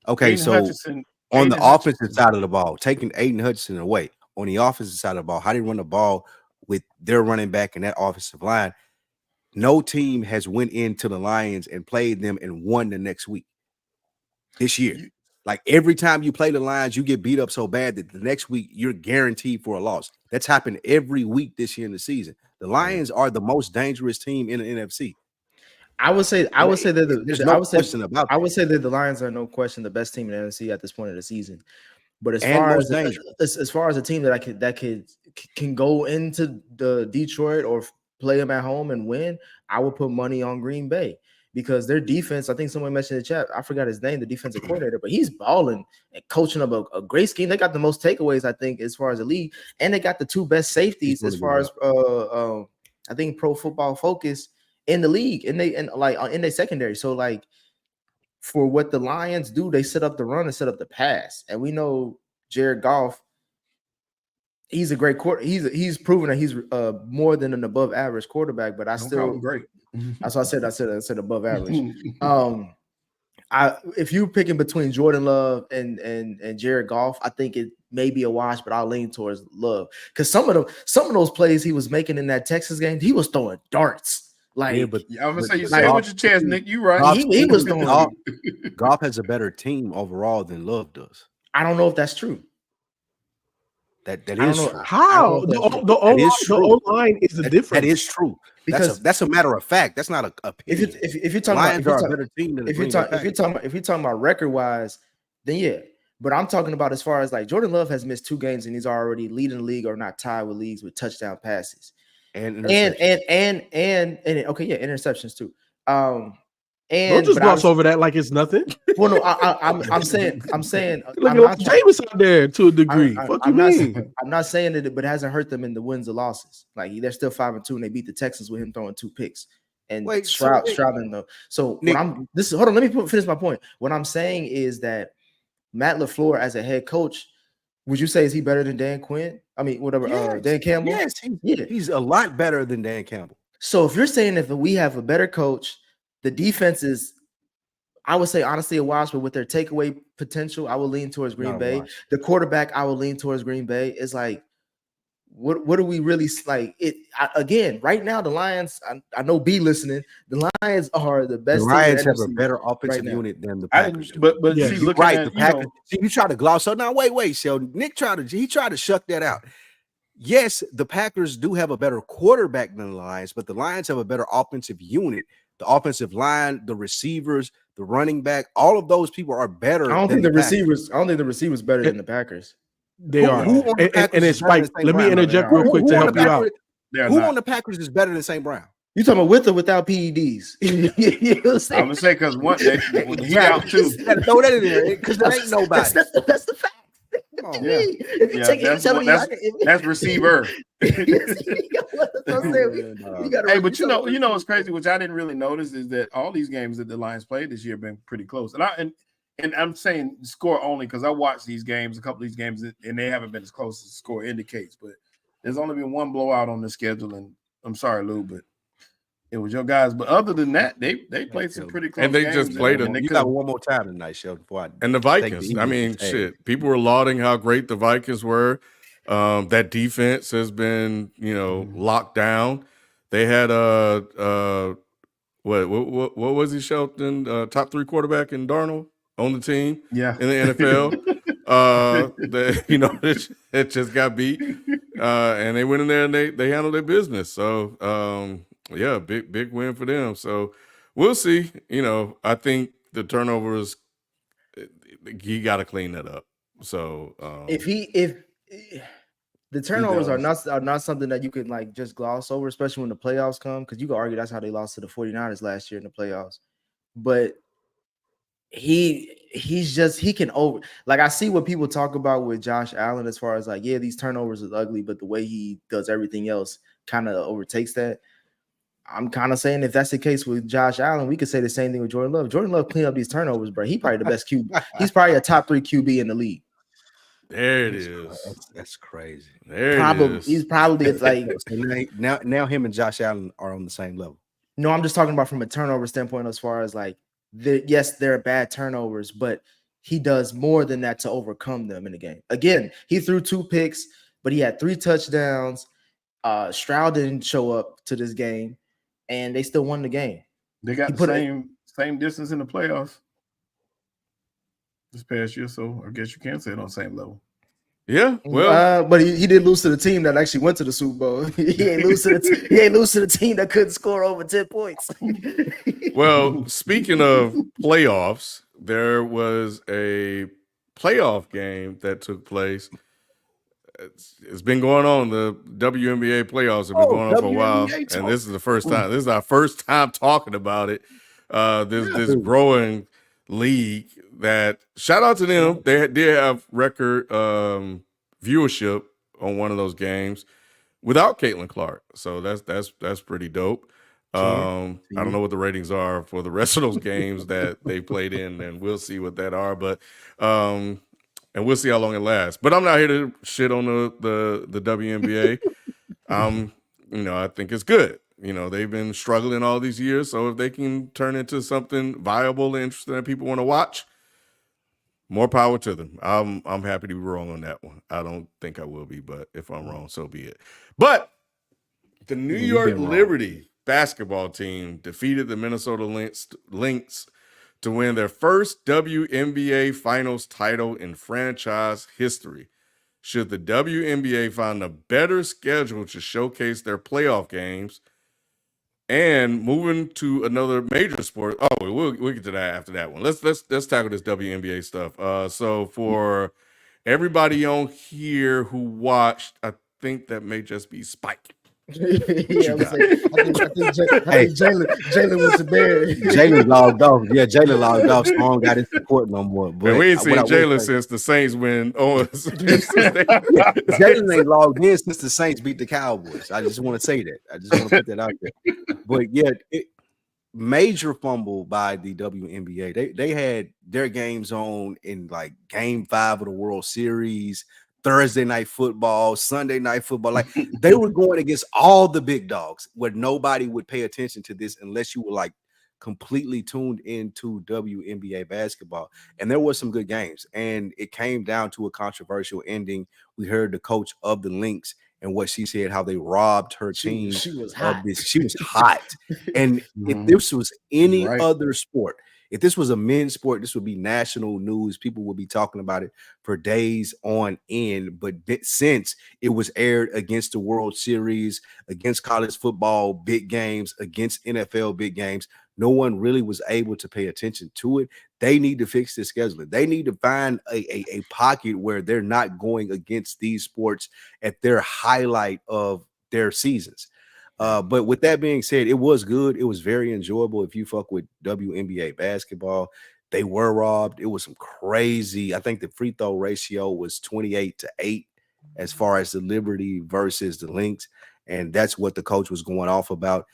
okay, Aiden so Hutchinson, on the offensive side of the ball, taking Aiden Hutchinson away, on the offensive side of the ball, how they run the ball with their running back and that offensive line, no team has went into the Lions and played them and won the next week this year. Like every time you play the Lions, you get beat up so bad that the next week you're guaranteed for a loss. That's happened every week this year in the season. The Lions are the most dangerous team in the NFC. I would say that I would say that the Lions are no question the best team in the NFC at this point of the season. But as far as a team that can go into the Detroit or play them at home and win, I would put money on Green Bay. Because their defense, I think someone mentioned in the chat, I forgot his name, the defensive coordinator, but he's balling and coaching up a great scheme. They got the most takeaways, I think, as far as the league, and they got the 2 best safeties as far as I think Pro Football Focus in the league, and in their secondary. So like for what the Lions do, they set up the run and set up the pass, and we know Jared Goff. He's a great quarter. He's proven that he's more than an above average quarterback, but I still great. That's what I said above average. If you're picking between Jordan Love and Jared Goff, I think it may be a wash, but I'll lean towards Love because some of those plays he was making in that Texas game, he was throwing darts. Like, I'm gonna say, you say it with your chest, Nick. You right? He was throwing. Goff has a better team overall than Love does. I don't know if that's true. That is true. How the O-line is the difference. That is true. Because that's a matter of fact. That's not a opinion. If you're talking about a better team than if you're talking about record wise, then yeah. But I'm talking about as far as like Jordan Love has missed 2 games and he's already leading the league or not tied with leagues with touchdown passes and interceptions too. And don't just gloss over that like it's nothing. Well, no, I'm saying. Look at James out there to a degree. I'm not saying that, but it hasn't hurt them in the wins or losses. Like they're still 5-2, and they beat the Texans with him throwing 2 picks and Stroud in the. So Nick, hold on. Let me finish my point. What I'm saying is that Matt LaFleur as a head coach, would you say is he better than Dan Quinn? I mean, whatever. Yes. Dan Campbell. Yes, he's a lot better than Dan Campbell. So if you're saying if we have a better coach. The defense is, I would say, honestly, a wash, but with their takeaway potential, I would lean towards Green Bay. The quarterback, I would lean towards Green Bay. It's like what do we really like? Again, right now the Lions. I know B listening. The Lions are the best. The Lions team have a better offensive unit than the Packers. But Yeah, see, You're looking right. at The Packers. See, you try to gloss. So now, wait. So Nick tried to shut that out. Yes, the Packers do have a better quarterback than the Lions, but the Lions have a better offensive unit. The offensive line, the receivers, the running back, all of those people are better. I don't think the Packers. receivers. I don't think the receivers better than the Packers. They are. Who on the Packers And is it's better than Spike. St. Let me Brown? interject Who- real quick to help you out. Who on the Packers is better than St. Brown? You talking about with or without PEDs? You know what I'm saying? I'm gonna say because when he out too. Throw that in there because there ain't nobody. That's the fact. Come What on. you mean? If you Yeah, take that's tell what- me that's receiver. Hey, but you know what's crazy, which I didn't really notice, is that all these games that the Lions played this year have been pretty close. And I'm saying score only because I watched these games, a couple of these games, and they haven't been as close as the score indicates. But there's only been one blowout on the schedule, and I'm sorry, Lou, but it was your guys. But other than that, they played some pretty close And they games. just played You got one more time tonight, Sheldon. And the Vikings. I mean, shit. People were lauding how great the Vikings were. That defense has been, locked down. They had what was he, Shelton? Top 3 quarterback in Darnold on the team. Yeah. In the NFL. It just got beat. And they went in there and they handled their business. So yeah, big win for them. So we'll see. I think the turnovers, he got to clean that up. So if the turnovers are not something that you could like just gloss over, especially when the playoffs come, because you could argue that's how they lost to the 49ers last year in the playoffs. But he can over, like, I see what people talk about with Josh Allen as far as like, yeah, these turnovers is ugly, but the way he does everything else kind of overtakes that. I'm kind of saying if that's the case with Josh Allen, we could say the same thing with Jordan Love. Jordan Love clean up these turnovers, bro. He probably the best QB. He's probably a top 3 QB in the league. There it is. That's crazy. He's probably like now him and Josh Allen are on the same level. No, I'm just talking about from a turnover standpoint, as far as like, yes, there are bad turnovers, but he does more than that to overcome them in the game. Again, he threw 2 picks, but he had 3 touchdowns. Stroud didn't show up to this game, and they still won the game. They got the same distance in the playoffs this past year, so I guess you can say it on the same level. Yeah, well, but he did lose to the team that actually went to the Super Bowl. He ain't lose to the team that couldn't score over 10 points. Well, speaking of playoffs, there was a playoff game that took place. It's been going on. The WNBA playoffs have been going on for a while, and this is the first time. This is our first time talking about it. This growing league that, shout out to them. They did have record viewership on one of those games without Caitlin Clark, so that's pretty dope. I don't know what the ratings are for the rest of those games that they played in, and we'll see what that are. But and we'll see how long it lasts. But I'm not here to shit on the WNBA. I think it's good. They've been struggling all these years, so if they can turn into something viable and interesting that people want to watch, more power to them. I'm happy to be wrong on that one. I don't think I will be, but if I'm wrong, so be it. But the New York Liberty basketball team defeated the Minnesota Lynx to win their first WNBA Finals title in franchise history. Should the WNBA find a better schedule to showcase their playoff games? And moving to another major sport. Oh, we'll get to that after that one. Let's tackle this WNBA stuff. So for everybody on here who watched, I think that may just be Spike. I think Jalen went to bed. Jalen logged off. Yeah, Jalen logged off. So I don't got his support no more. But we ain't seen Jalen since the Saints win. Jalen ain't logged in since the Saints beat the Cowboys. I just want to say that. I just want to put that out there. But yeah, major fumble by the WNBA. They had their games on in like Game 5 of the World Series, Thursday night football, Sunday night football. Like they were going against all the big dogs where nobody would pay attention to this unless you were like completely tuned into WNBA basketball. And there were some good games, and it came down to a controversial ending. We heard the coach of the Lynx and what she said, how they robbed her team She was of hot. this. She was hot. And if Mhm. this was any Right. other sport, if this was a men's sport, this would be national news. People would be talking about it for days on end. But since it was aired against the World Series, against college football big games, against NFL big games, no one really was able to pay attention to it. They need to fix the scheduling. They need to find a pocket where they're not going against these sports at their highlight of their seasons. But with that being said, it was good. It was very enjoyable. If you fuck with WNBA basketball, they were robbed. It was some crazy. I think the free throw ratio was 28-8 as far as the Liberty versus the Lynx. And that's what the coach was going off about.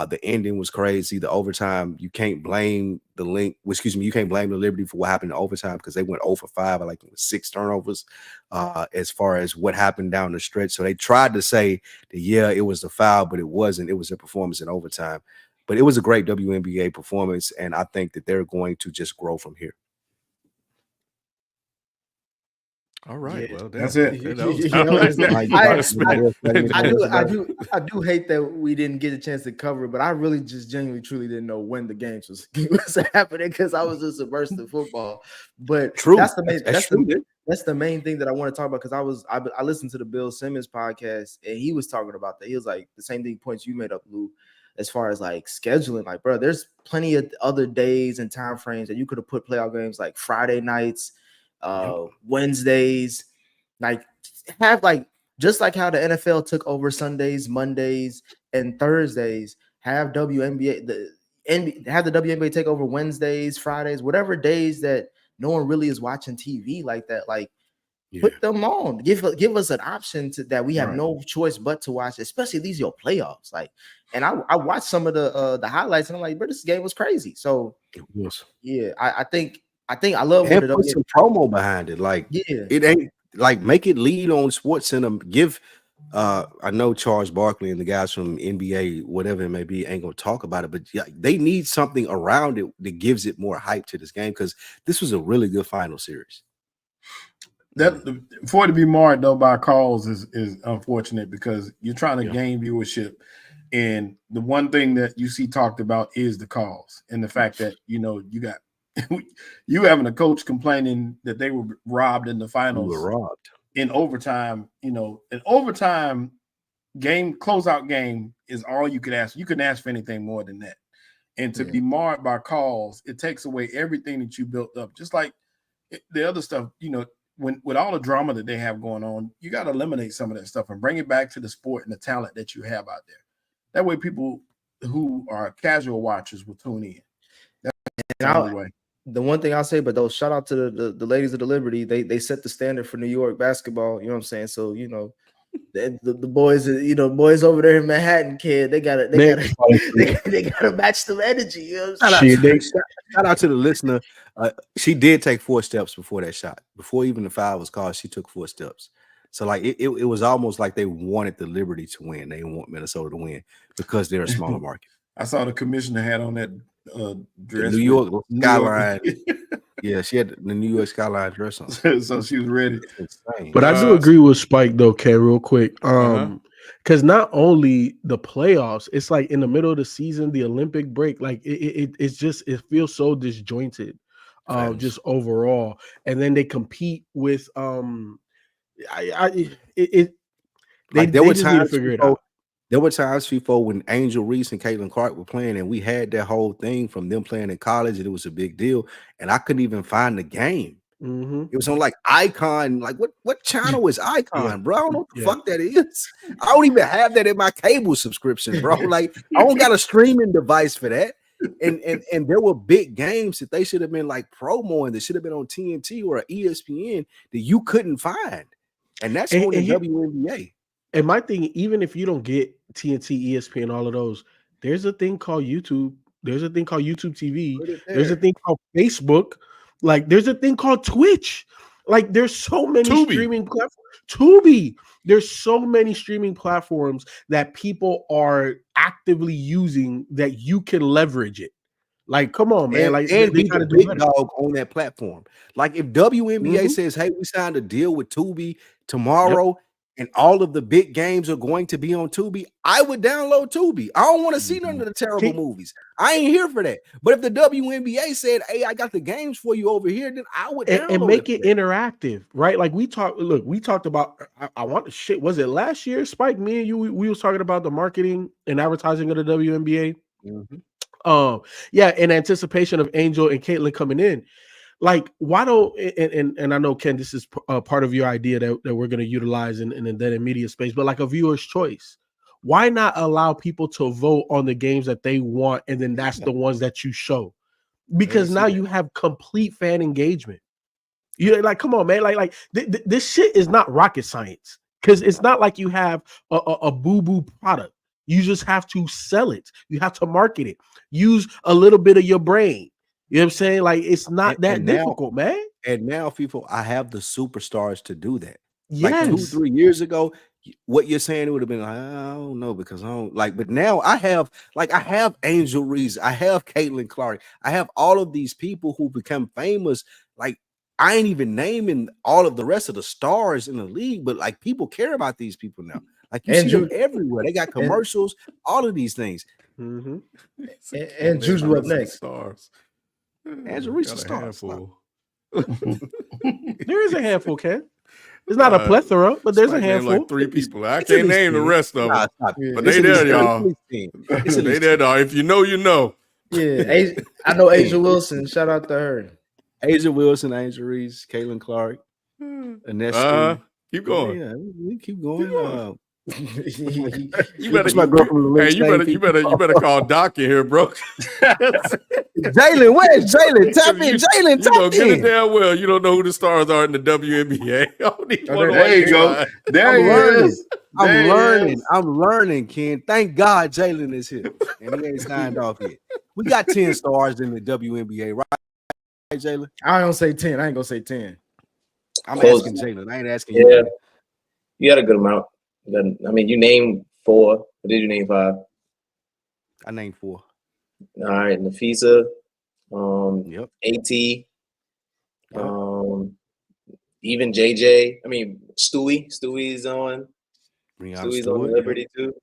The ending was crazy. The overtime, you can't blame the you can't blame the Liberty for what happened in overtime because they went 0 for 5. I like 6 turnovers as far as what happened down the stretch. So they tried to say that, yeah, it was the foul, but it wasn't. It was a performance in overtime. But it was a great WNBA performance, and I think that they're going to just grow from here. All right. Yeah. Well, That's damn. it. Okay, that was You know, it's time. I do hate that we didn't get a chance to cover it, but I really just genuinely truly didn't know when the games was happening because I was just immersed in football. But True. that's the main True. that's the main thing that I want to talk about because I listened to the Bill Simmons podcast and he was talking about that. He was like the same thing points you made up, Lou, as far as like scheduling. Like, bro, there's plenty of other days and time frames that you could have put playoff games like Friday nights, Wednesdays, like have like just like how the NFL took over Sundays, Mondays, and Thursdays, have WNBA have the WNBA take over Wednesdays, Fridays, whatever days that no one really is watching TV like that. Like put them on. Give us an option to that we have no choice but to watch, especially these your playoffs. Like, and I watched some of the highlights and I'm like, bro, this game was crazy. So yeah, I think I love and put some promo behind it. Like, it ain't like make it lead on SportsCenter. Give I know Charles Barkley and the guys from NBA, whatever it may be, ain't gonna talk about it, but yeah, they need something around it that gives it more hype to this game because this was a really good final series. That for it to be marred though by calls is unfortunate because you're trying to gain viewership, and the one thing that you see talked about is the calls and the fact that you got you having a coach complaining that they were robbed in the finals. We were robbed in overtime. An overtime game, closeout game is all you could ask. You couldn't ask for anything more than that. And to be marred by calls, it takes away everything that you built up. Just like the other stuff, when with all the drama that they have going on, you got to eliminate some of that stuff and bring it back to the sport and the talent that you have out there. That way, people who are casual watchers will tune in. That's the only way. The one thing I'll say, but those shout out to the ladies of the Liberty, they set the standard for New York basketball. You know what I'm saying? So the boys, boys over there in Manhattan, kid, they gotta match the energy. You know what I'm saying? Shout out to the listener. She did take 4 steps before that shot. Before even the foul was called, she took 4 steps. So like it was almost like they wanted the Liberty to win. They didn't want Minnesota to win because they're a smaller market. I saw the commissioner had on that dress. The New York skyline. Yeah, she had the New York skyline dress on. So she was ready. But I do agree with Spike though, K, real quick. Because not only the playoffs, it's like in the middle of the season, the Olympic break, like it's just it feels so disjointed, just overall. And then they compete with They just need to figure it out. There were times before when Angel Reese and Caitlin Clark were playing, and we had that whole thing from them playing in college, and it was a big deal. And I couldn't even find the game. It was on like Icon. Like what channel is Icon, bro? I don't know what the fuck that is. I don't even have that in my cable subscription, bro. Like I don't got a streaming device for that. And there were big games that they should have been like promoing. That should have been on TNT or ESPN that you couldn't find. And that's on the WNBA. And my thing, even if you don't get TNT, ESPN, all of those, there's a thing called YouTube. There's a thing called YouTube TV. There's a thing called Facebook. Like there's a thing called Twitch. Like there's so many streaming platforms. Tubi. There's so many streaming platforms that people are actively using that you can leverage it. Like, come on, man. Like, and be the big dog on that platform. Like, if WNBA says, hey, we signed a deal with Tubi tomorrow, and all of the big games are going to be on Tubi, I would download Tubi. I don't want to see none of the terrible movies. I ain't here for that. But if the WNBA said, "Hey, I got the games for you over here," then I would download and make it interactive, right? Like we talked about. I want shit. Was it last year, Spike? Me and you, we was talking about the marketing and advertising of the WNBA. Yeah, in anticipation of Angel and Caitlin coming in. Like, why don't and I know, Ken, this is part of your idea that we're going to utilize in the media space, but like a viewer's choice. Why not allow people to vote on the games that they want, and then that's the ones that you show? Because now you have complete fan engagement. You're like, come on, man. Like this shit is not rocket science, because it's not like you have a boo-boo product. You just have to sell it. You have to market it. Use a little bit of your brain. You know what I'm saying? Like, it's not that difficult, man. And now, people, I have the superstars to do that. Yes. Like 2-3 years ago, what you're saying, it would have been like, I don't know, because I don't like, but now I have Angel Reese, I have Caitlin Clark, I have all of these people who become famous. Like, I ain't even naming all of the rest of the stars in the league, but like, people care about these people now. Like, you see them everywhere. They got commercials, all of these things. Mm-hmm. And Juju up next. Stars. Angel Reese is a star. There is a handful, Ken. It's not a plethora, but there's a handful. Like 3 people. I can't name the rest of them, but they there, y'all. They there, dog. If you know, you know. Yeah, I know Asia Wilson. Shout out to her. Asia Wilson, Angel Reese, Caitlin Clark, Ernest. Keep going. Yeah, we keep going. You better call Doc in here, bro. Jalen, where's Jalen? Tap in, Jalen. Tap in. Get it damn well. You don't know who the stars are in the WNBA. There you go. There he is. I'm learning, Ken. Thank God Jalen is here, and he ain't signed off yet. We got 10 stars in the WNBA, right, Jalen? I don't say 10. I ain't gonna say 10. I'm asking Jalen. I ain't asking you. Yeah, you had a good amount. I mean, you named 4. Or did you name 5? I named 4. All right, Nafisa, Yep. AT, even JJ. I mean, Stewie's on. Stewie's on Liberty too.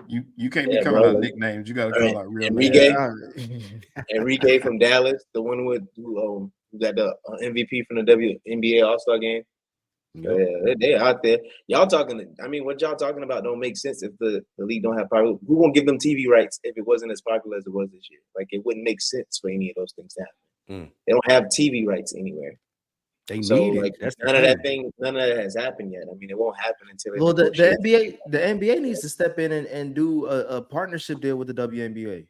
You can't be calling out nicknames. You got to call out real Enrique from Dallas, the one who got the MVP from the WNBA All-Star game. Yep. Yeah, they're out there. Y'all talking. I mean, what y'all talking about don't make sense if the league don't have popular. Who won't give them TV rights if it wasn't as popular as it was this year? Like, it wouldn't make sense for any of those things to happen. They don't have TV rights anywhere. They need like, it. None of that has happened yet. I mean, it won't happen until. Well, the NBA needs to step in and do a partnership deal with the WNBA.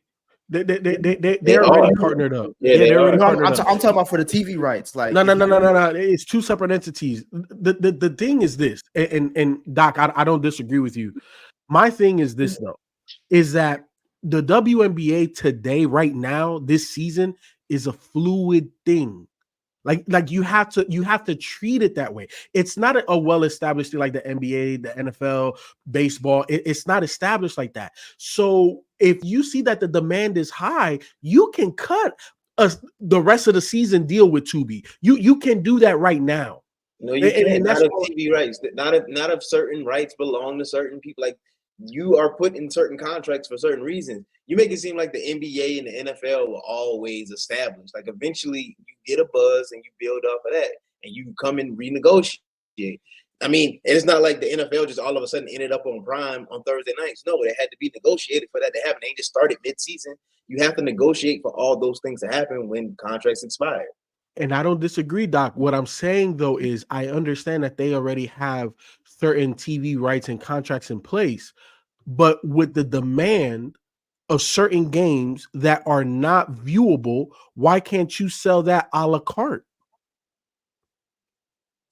They're already partnered up. Yeah, they're already partnered up. I'm talking about for the TV rights. Like, no. It's 2 separate entities. The thing is this, and Doc, I don't disagree with you. My thing is this though, is that the WNBA today, right now, this season, is a fluid thing. Like you have to treat it that way. It's not a well-established thing like the NBA, the NFL, baseball. It's not established like that. So if you see that the demand is high, you can cut the rest of the season deal with Tubi. You can do that right now. No, you can't. And not of TV rights. Not if certain rights belong to certain people. Like, you are put in certain contracts for certain reasons. You make it seem like the NBA and the NFL were always established. Like, eventually you get a buzz and you build off of that and you come and renegotiate. I mean, and it's not like the NFL just all of a sudden ended up on Prime on Thursday nights. No, it had to be negotiated for that to happen. They just started mid-season. You have to negotiate for all those things to happen when contracts expire. And I don't disagree, Doc. What I'm saying, though, is I understand that they already have certain TV rights and contracts in place, but with the demand of certain games that are not viewable, why can't you sell that a la carte?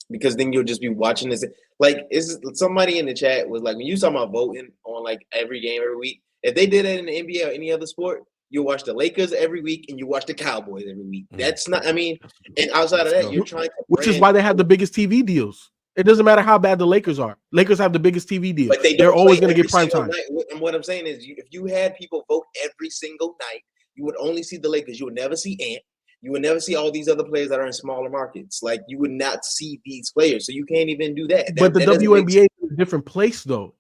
Because then you'll just be watching this. Like, somebody in the chat was like, when you talking about voting on like every game every week, if they did that in the NBA or any other sport, you watch the Lakers every week and you watch the Cowboys every week. That's not, I mean, and outside of that, you're trying to which is why they have the biggest TV deals. It doesn't matter how bad the Lakers are. Lakers have the biggest TV deal. But they're always going to get prime time. And what I'm saying is, if you had people vote every single night, you would only see the Lakers. You would never see Ant. You would never see all these other players that are in smaller markets. Like you would not see these players, so you can't even do that. But the WNBA is a different place, though.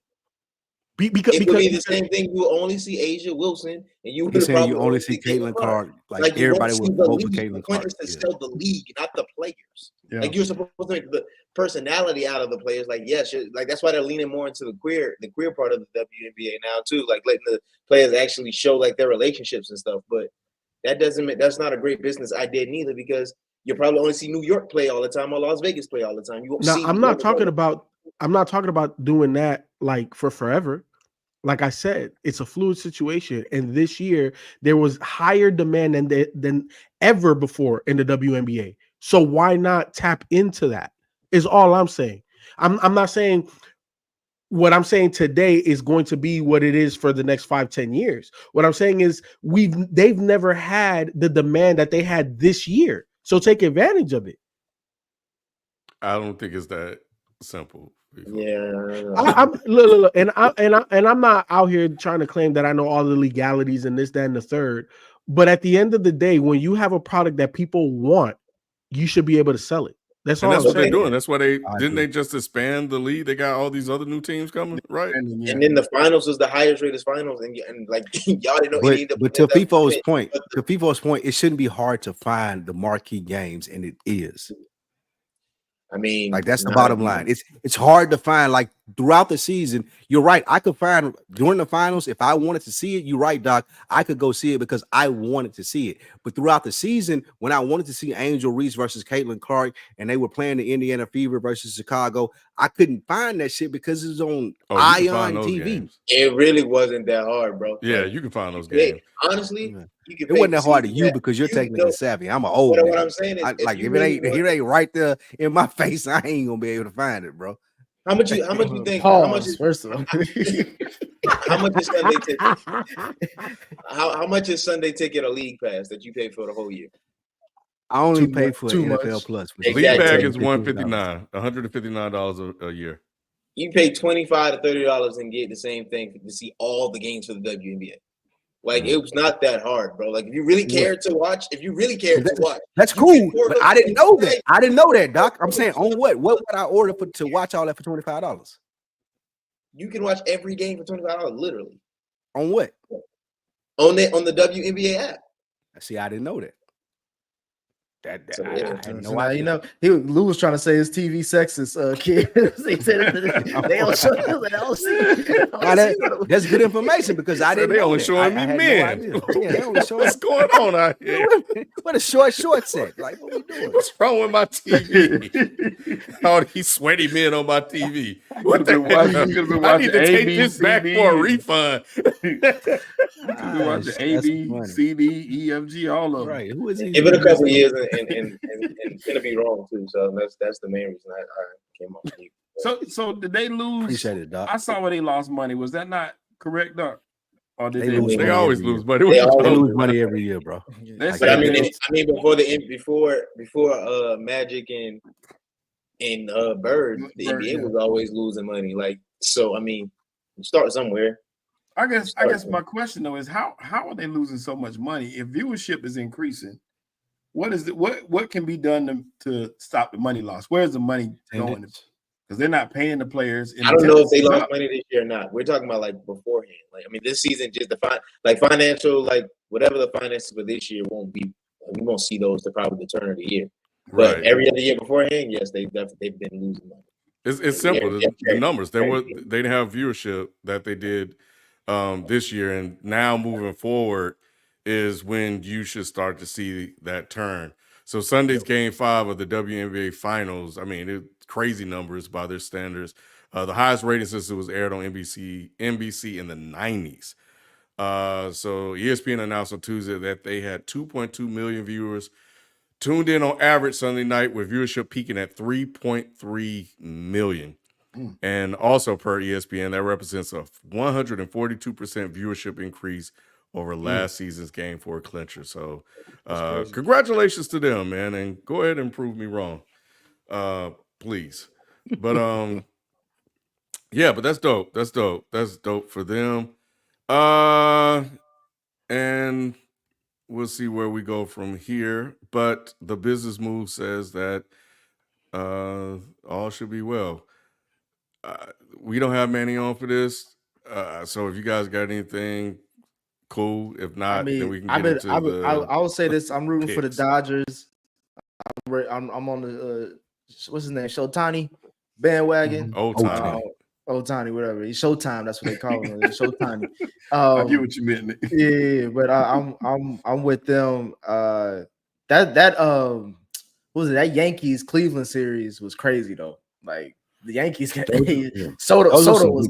Because it would be the same thing. You will only see Asia Wilson, and you would saying you only see Caitlin Clark. Like everybody would vote for Caitlin Clark. The point is to sell the league, not the players. Yeah. Like you're supposed to make the personality out of the players. Like yes, like that's why they're leaning more into the queer part of the WNBA now too. Like letting the players actually show like their relationships and stuff. But that's not a great business idea neither, because you probably only see New York play all the time or Las Vegas play all the time. You won't see. I'm not talking about doing that like for forever. Like I said, it's a fluid situation, and this year there was higher demand than ever before in the WNBA. So why not tap into that? Is all I'm saying. I'm not saying what I'm saying today is going to be what it is for the next 5-10 years. What I'm saying is they've never had the demand that they had this year. So take advantage of it. I don't think it's that simple. Yeah, look, and I'm not out here trying to claim that I know all the legalities and this, that, and the third. But at the end of the day, when you have a product that people want, you should be able to sell it. That's all. That's what they're doing. That's why they just expand the league. They got all these other new teams coming, right? And then the finals was the highest rated finals, and like y'all didn't know. But to FIFO's point, it shouldn't be hard to find the marquee games, and it is. I mean, like that's the bottom line. It's hard to find. Like throughout the season, you're right. I could find during the finals if I wanted to see it. You're right, Doc. I could go see it because I wanted to see it. But throughout the season, when I wanted to see Angel Reese versus Caitlin Clark, and they were playing the Indiana Fever versus Chicago, I couldn't find that shit because it was on Ion TV. Games. It really wasn't that hard, bro. Yeah, you can find those games. Honestly, it wasn't that hard to you because you're technically savvy. I'm an old man. What I'm saying is, if it ain't right there in my face, I ain't gonna be able to find it, bro. How much you think? Pause, how much is, first of all. How much is Sunday ticket? How much is Sunday ticket or league pass that you pay for the whole year? I only pay for NFL Plus. League bag is $159 a year. You pay $25 to $30 and get the same thing to see all the games for the WNBA. Like it was not that hard, bro. Like if you really cared to watch, that's cool. But I didn't know that. I didn't know that, Doc. I'm saying on what? What would I order to watch all that for $25? You can watch every game for $25, literally. On what? On the WNBA app. See, I didn't know that. I had no idea. idea. You know, Lou was trying to say his TV sexist kid. He said they don't show that's good information because I didn't. They only showing me men. What's going on out here? What a short set. Like what we doing? What's wrong with my TV? All these sweaty men on my TV. What the hell? I need to take this back for a refund. Watch A, B, C, D, E, F, G, all of them. Right. Who is he? It's been a couple of years and gonna be wrong too. So that's the main reason I came up with you. So did they lose? Appreciate it, Doc. I saw where they lost money. Was that not correct, Doc? Or did they always lose money? They lose money every year, bro. But I mean before Magic and Bird, the NBA was always losing money. Like so, I mean, start somewhere. I guess my question though is how are they losing so much money if viewership is increasing? What can be done to stop the money loss? Where's the money going? Because they're not paying the players. I don't know if they lost money this year or not. We're talking about like beforehand. Like I mean, this season just financial, like whatever the finances for this year won't be. We won't see those to probably the turn of the year. But right. Every other year beforehand, yes, they've been losing money. It's simple. The numbers they didn't have viewership that they did this year, and now moving forward is when you should start to see that turn. So Sunday's Game 5 of the WNBA Finals, I mean, it's crazy numbers by their standards. The highest rating since it was aired on NBC in the 90s. So ESPN announced on Tuesday that they had 2.2 million viewers tuned in on average Sunday night, with viewership peaking at 3.3 million. And also per ESPN, that represents a 142% viewership increase over last season's Game 4 clincher. So congratulations to them, man. And go ahead and prove me wrong, please. But yeah, but that's dope. That's dope for them. And we'll see where we go from here. But the business move says that all should be well. We don't have Manny on for this, so if you guys got anything, cool. If not, then we can get into the. I will say this: I'm rooting for the picks. Dodgers. I'm on the what's his name, Showtime bandwagon. Ohtani. Ohtani, whatever. He's Showtime. That's what they call him. Showtime. I get what you meant, Nick. Yeah, but I'm with them. What was it? That Yankees Cleveland series was crazy though. Like the Yankees got Soto was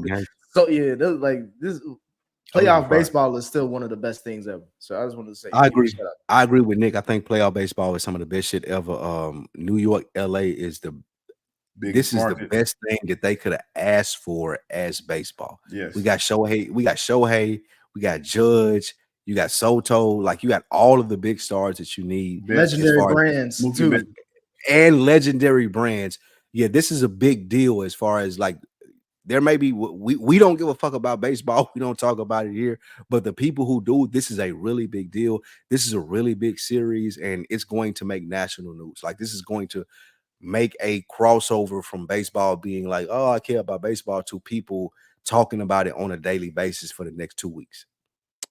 so yeah. Like this playoff baseball is still one of the best things ever. So I just wanted to say I agree. I agree with Nick. I think playoff baseball is some of the best shit ever. New York, LA is the the best thing that they could have asked for as baseball. Yes, we got Shohei, we got Judge, you got Soto, like you got all of the big stars that you need. Legendary brands too. And legendary brands. Yeah, this is a big deal as far as like there may be we don't give a fuck about baseball. We don't talk about it here, but the people who do, this is a really big deal. This is a really big series, and it's going to make national news. Like this is going to make a crossover from baseball being like, oh, I care about baseball to people talking about it on a daily basis for the next 2 weeks.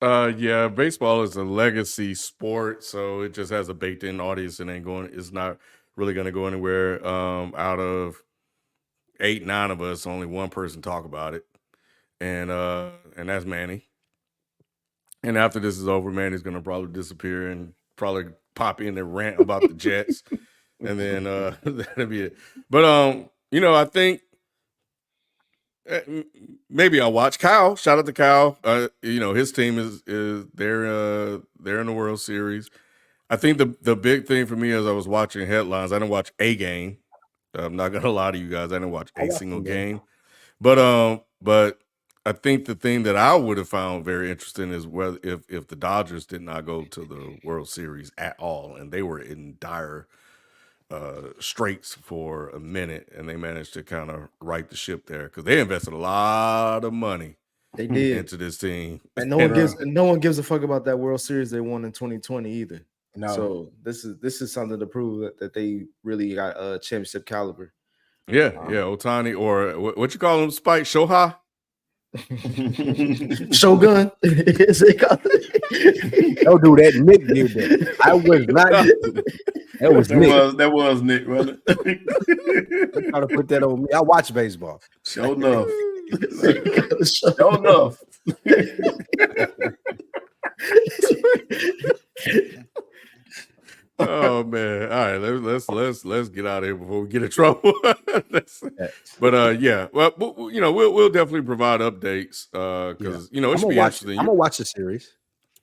Yeah, baseball is a legacy sport, so it just has a baked-in audience and it's not really going to go anywhere. Out of 8, 9 of us, only one person talk about it, and that's Manny. And after this is over, Manny's going to probably disappear and probably pop in and rant about the Jets, and then that'll be it. But I think maybe I'll watch Kyle. Shout out to Kyle. His team is they're in the World Series. I think the big thing for me as I was watching headlines, I didn't watch a game. I'm not gonna lie to you guys, I didn't watch a single game. But I think the thing that I would have found very interesting is whether if the Dodgers did not go to the World Series at all, and they were in dire straits for a minute, and they managed to kind of right the ship there because they invested a lot of money. They did into this team, and no one gives a fuck about that World Series they won in 2020 either. No. So this is something to prove that they really got a championship caliber. Yeah, Ohtani, or what you call him, Spike Shohei? Shogun. Don't do that. Nick did that. I was not. That was Nick. That was Nick, wasn't it? I'm trying to put that on me. I watch baseball. Show enough. Show enough. Oh man! All right, let's get out of here before we get in trouble. But well, we'll definitely provide updates because it should be interesting. I'm gonna watch the series.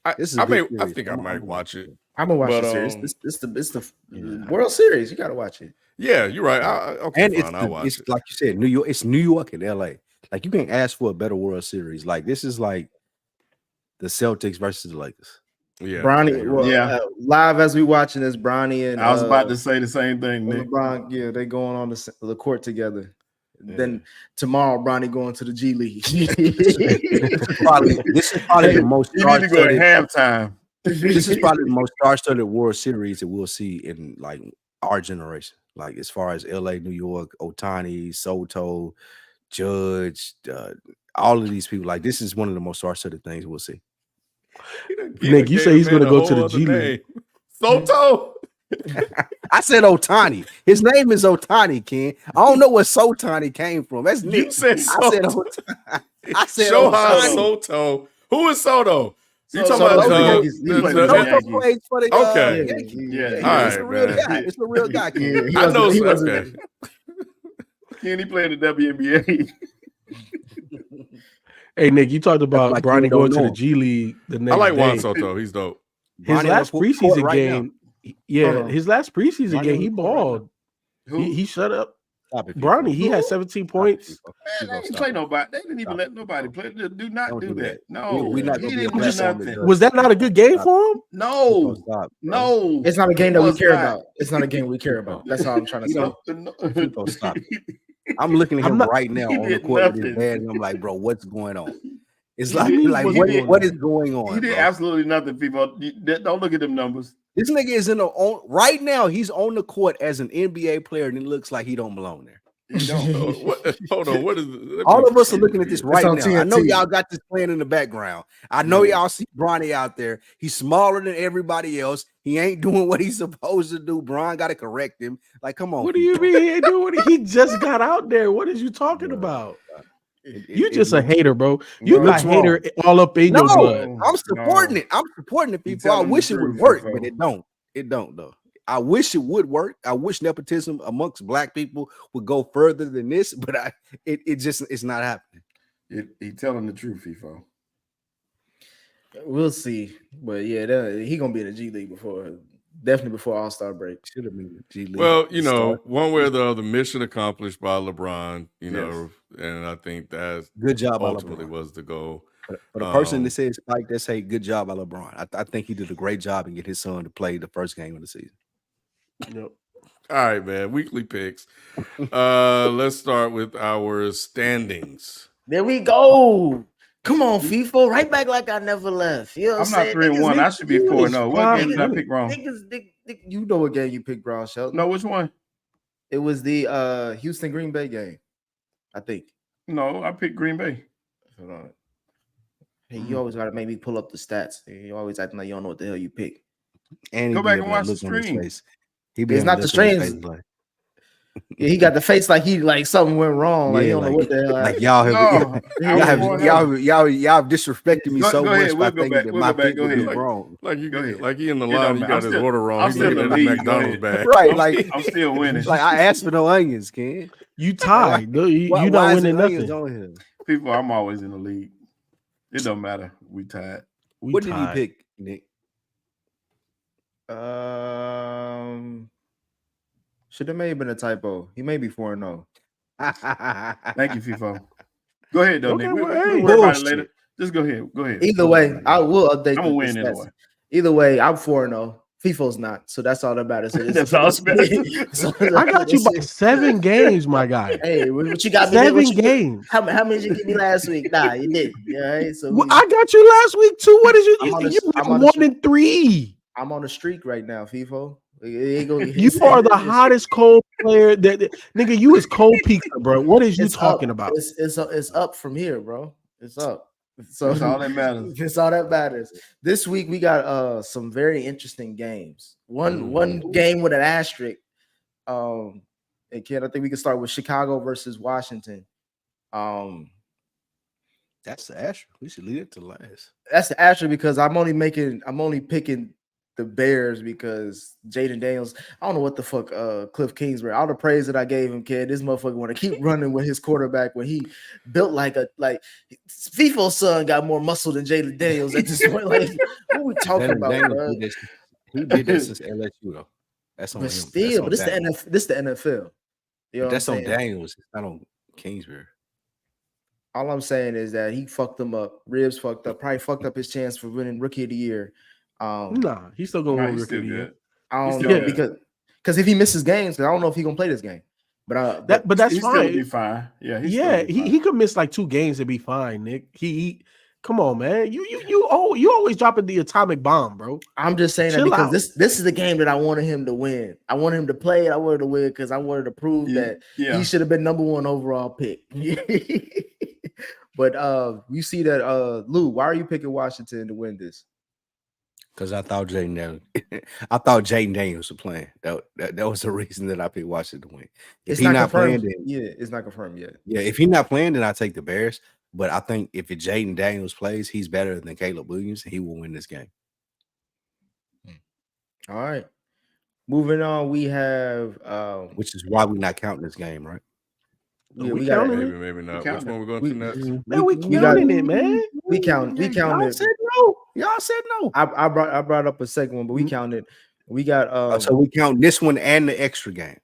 I think I might watch it. I'm gonna watch the series. It's the World Series. You gotta watch it. Yeah, you're right. I'll watch it. Like you said, New York. It's New York and LA. Like you can't ask for a better World Series. Like this is like the Celtics versus the Lakers. Yeah, Bronny. Live as we watching this, Bronny and I was about to say the same thing. Nick. LeBron, they going on the court together. Yeah. Then tomorrow, Bronny going to the G League. This is probably the most. You need to go at halftime. This is probably the most star-studded World Series that we'll see in like our generation. Like as far as LA, New York, Ohtani, Soto, Judge, all of these people. Like this is one of the most star-studded things we'll see. Nick, you say he's going to go to the G League. Soto. I said Ohtani. His name is Ohtani, Ken. I don't know where Sotani came from. That's Nick. You said Soto. I said Shohei Soto. Who is Soto? You talking about Soto plays for the okay? Yeah, it's a real guy. It's a real guy. Ken. I know. Okay. Can he play in the WNBA? Hey Nick, you talked about like Bronny going to the G League the next day. I like Juan Soto. He's dope. His last preseason game, his last preseason game, he balled. He shut up. Bronny, he had 17 points. Man, they didn't play nobody. They didn't even let nobody play. Do not do that. No, we not he didn't do nothing. Was that not a good game for him? No, it's not a game that we care about. It's not a game we care about. That's all I'm trying to say. Stop. I'm looking at him right now on the court with his dad, and I'm like, bro, what's going on? It's He like, did- like he did- what is going on? He did bro? absolutely nothing, people. Don't look at them numbers. This nigga is right now. He's on the court as an NBA player, and it looks like he don't belong there. He don't. Hold on. What is it? All of us are looking at this right on now. I know TNT. y'all got this playing in the background. I know y'all see Bronny out there. He's smaller than everybody else. He ain't doing what he's supposed to do. Bron got to correct him. Like, come on. What do you mean he ain't doing it? He just got out there. What is you talking about? You just a hater, bro. You got hater all up in your blood. I'm supporting it. I'm supporting the people. I wish it would work, but it don't. It don't though. I wish it would work. I wish nepotism amongst black people would go further than this, but it's not happening. He telling the truth, FIFO. We'll see, but yeah, he gonna be in the G League definitely before All-Star break. Should have been the G League. Well, one way or the other, mission accomplished by LeBron. And I think that's good job. Ultimately, was the goal. For the person that says Spike, that say good job by LeBron. I think he did a great job in getting his son to play the first game of the season. Yep. All right, man. Weekly picks. Let's start with our standings. There we go. Come on, FIFA. Right back like I never left. You know what I'm not 3-1. I should be 4-0. What game did I pick wrong? You know what game you picked wrong, Shelton. No, which one? It was the Houston Green Bay game, I think. No, I picked Green Bay. Hold on. Hey, you always gotta make me pull up the stats. You always acting like you don't know what the hell you pick. And go back and watch the stream. It's not the streams. Yeah, he got the face like something went wrong. Like, you don't know what the hell. Like y'all have disrespected me so much by thinking that my pick was wrong. Like he in the line, you got his order wrong. He's looking at the McDonald's bag. Right, like I'm still winning. Like I asked for no onions, Ken. You tied. You not winning nothing. People, I'm always in the lead. It don't matter. We tied. What did he pick, Nick? Should have maybe been a typo. He may be 4-0. Thank you, FIFO. Go ahead, though, Nick. We'll worry about it later. Just go ahead. Go ahead. Either way, I will update. I'm gonna win anyway. Either way, I'm 4-0. FIFO's not, so that's all that matters. That's all that matters. I got you by 7 games, my guy. Hey, what you got? 7 games. How many did you give me last week? Nah, you didn't. Yeah, right? So I got you last week too. What is you? You 1-3. I'm on a streak right now, FIFO. You are the hottest cold player. Nigga, you is cold pizza, bro. What is you talking about? It's up from here, bro. It's up. So that's all that matters. That's all that matters. This week we got some very interesting games. One game with an asterisk. And Ken, I think we can start with Chicago versus Washington. That's the asterisk. We should leave it to last. That's the asterisk because I'm only picking the Bears because Jaden Daniels, I don't know what the fuck Cliff Kingsbury, all the praise that I gave him, kid, this motherfucker want to keep running with his quarterback when he built like FIFO's son got more muscle than Jaden Daniels at this point. Like, what are we talking about, bro? He did this since LSU though. That's on him. Still, but this the NFL. You know that's on Daniels. It's not on Kingsbury. All I'm saying is that he fucked them up. Ribs fucked up. Probably fucked up his chance for winning Rookie of the Year. Nah, he's still gonna win Rookie of the Year. I don't know because if he misses games, I don't know if he's gonna play this game. But that's fine. Be fine. Yeah, he could miss like 2 games and be fine, Nick. He come on, man. You always dropping the atomic bomb, bro. I'm just saying that because this is the game that I wanted him to win. I wanted him to play it. I wanted to win because I wanted to prove that he should have been #1 overall pick. But you see that Lou, why are you picking Washington to win this? Because I thought Jaden Daniels was playing. That was the reason that I picked Washington to win. If he's not confirmed, it's not confirmed yet. Yeah, if he's not playing, then I take the Bears. But I think if Jaden Daniels plays, he's better than Caleb Williams, and he will win this game. All right. Moving on, we have which is why we're not counting this game, right? Yeah, we got it. Maybe not. Which one we're going to next? Man, we counting it, man. We count it. Y'all said no. Y'all said no. I brought up a second one, but we counted. We got so we count this one and the extra game.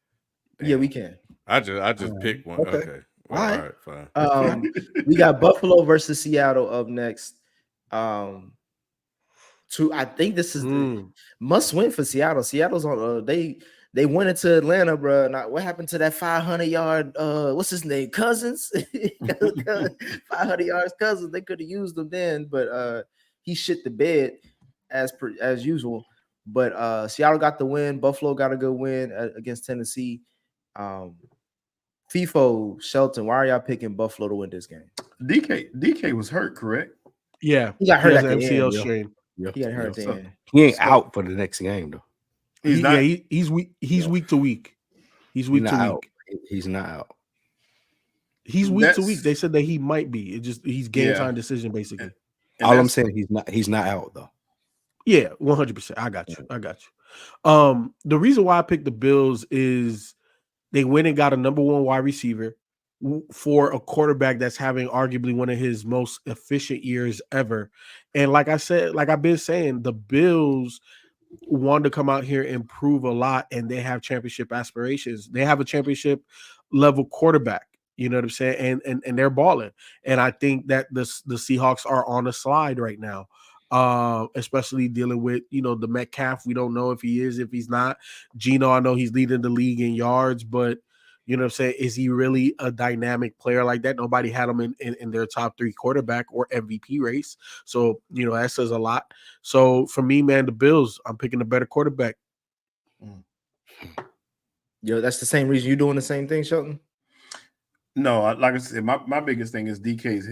Damn. Yeah, we can. I just picked one. Okay. Well, all right, fine. We got Buffalo versus Seattle up next. I think this is the must win for Seattle. Seattle's on They went into Atlanta, bro. Now, what happened to that 500-yard? What's his name? Cousins. 500 yards, Cousins. They could have used them then, but he shit the bed as usual. But Seattle got the win. Buffalo got a good win against Tennessee. FIFO, Shelton, why are y'all picking Buffalo to win this game? DK was hurt, correct? Yeah, he got hurt at the the MCL end. strain. He got hurt at the end. He ain't out for the next game though. He's not. Yeah, he's week. He's week to week. He's week to out. week. He's not out. He's week to week. They said that he might be. It just he's game time decision basically. And All I'm saying, he's not out though. Yeah, 100%. I got you. The reason why I picked the Bills is they went and got a number one wide receiver for a quarterback that's having arguably one of his most efficient years ever. And like I said, like I've been saying, the Bills wanted to come out here and prove a lot, and they have championship aspirations. They have a championship level quarterback. You know what I'm saying? And they're balling. And I think that the Seahawks are on a slide right now. Especially dealing with, the Metcalf. We don't know if he is, if he's not. Geno, I know he's leading the league in yards, but you know what I'm saying? Is he really a dynamic player like that? Nobody had him in their top 3 quarterback or MVP race. So, that says a lot. So for me, man, the Bills, I'm picking a better quarterback. Yo, that's the same reason you doing the same thing, Shelton? No, like I said, my biggest thing is DK's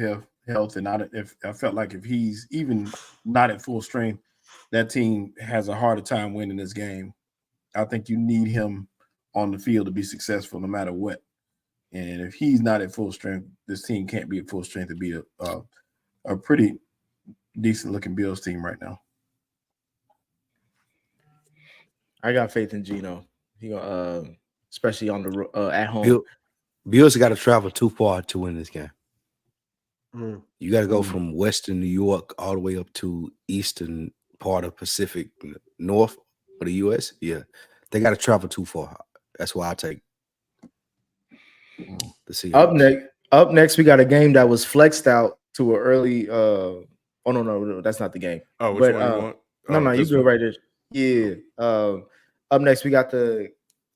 health, and I felt like if he's even not at full strength, that team has a harder time winning this game. I think you need him on the field to be successful no matter what. And if he's not at full strength, this team can't be at full strength to be a pretty decent looking Bills team right now. I got faith in Geno. He especially on the at home. Bills got to travel too far to win this game. You got to go from Western New York all the way up to Eastern part of Pacific North of the U.S. Yeah, they got to travel too far. That's why I take the Seahawks. Up next, we got a game that was flexed out to an early. No, that's not the game. Oh, which one you want? No, you do it right there. Yeah. Up next, we got the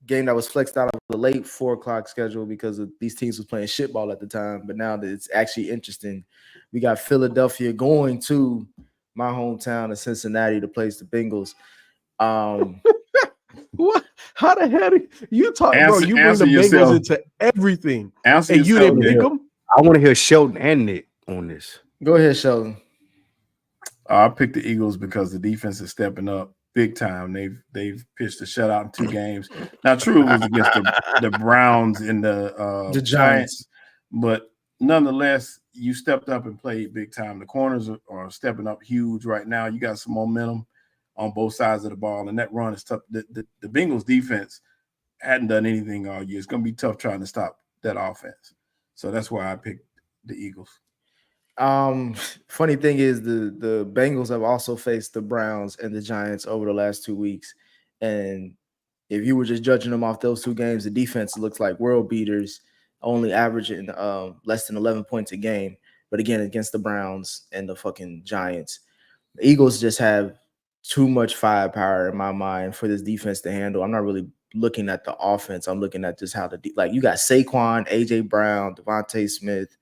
game that was flexed out of the late 4:00 schedule because of these teams was playing shitball at the time. But now that it's actually interesting, we got Philadelphia going to my hometown of Cincinnati to place the Bengals. What? How the hell you talk, bro? You bring the yourself. Bengals into everything, Answer and you yourself, didn't pick them. I want to hear Sheldon and Nick on this. Go ahead, Sheldon. I picked the Eagles because the defense is stepping up big time. They've pitched a shutout in 2 games. Now, true, it was against the Browns and the Giants, but nonetheless, you stepped up and played big time. The corners are stepping up huge right now. You got some momentum on both sides of the ball, and that run is tough. The Bengals defense hadn't done anything all year. It's going to be tough trying to stop that offense. So that's why I picked the Eagles. Funny thing is the Bengals have also faced the Browns and the Giants over the last 2 weeks, and if you were just judging them off those 2 games, the defense looks like world beaters, only averaging less than 11 points a game. But again, against the Browns and the fucking Giants, the Eagles just have too much firepower in my mind for this defense to handle. I'm not really looking at the offense. I'm looking at just how you got Saquon, AJ Brown, Devontae Smith,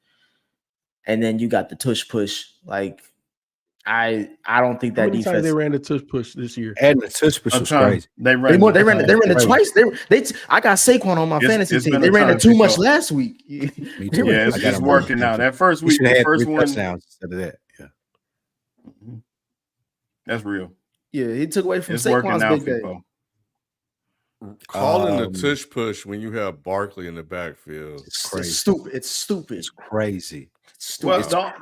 and then you got the tush push. Like I don't think that defense. They ran the tush push this year. And the tush push was crazy. They ran it twice. I got Saquon on my fantasy team. They ran it too much last week. Me too. Yeah, it's just working now. That first week, the first one touchdowns instead of that. Yeah, that's real. Yeah, he took away from Saquon's big day. Calling the tush push when you have Barkley in the backfield. It's crazy. It's stupid. It's crazy. Well,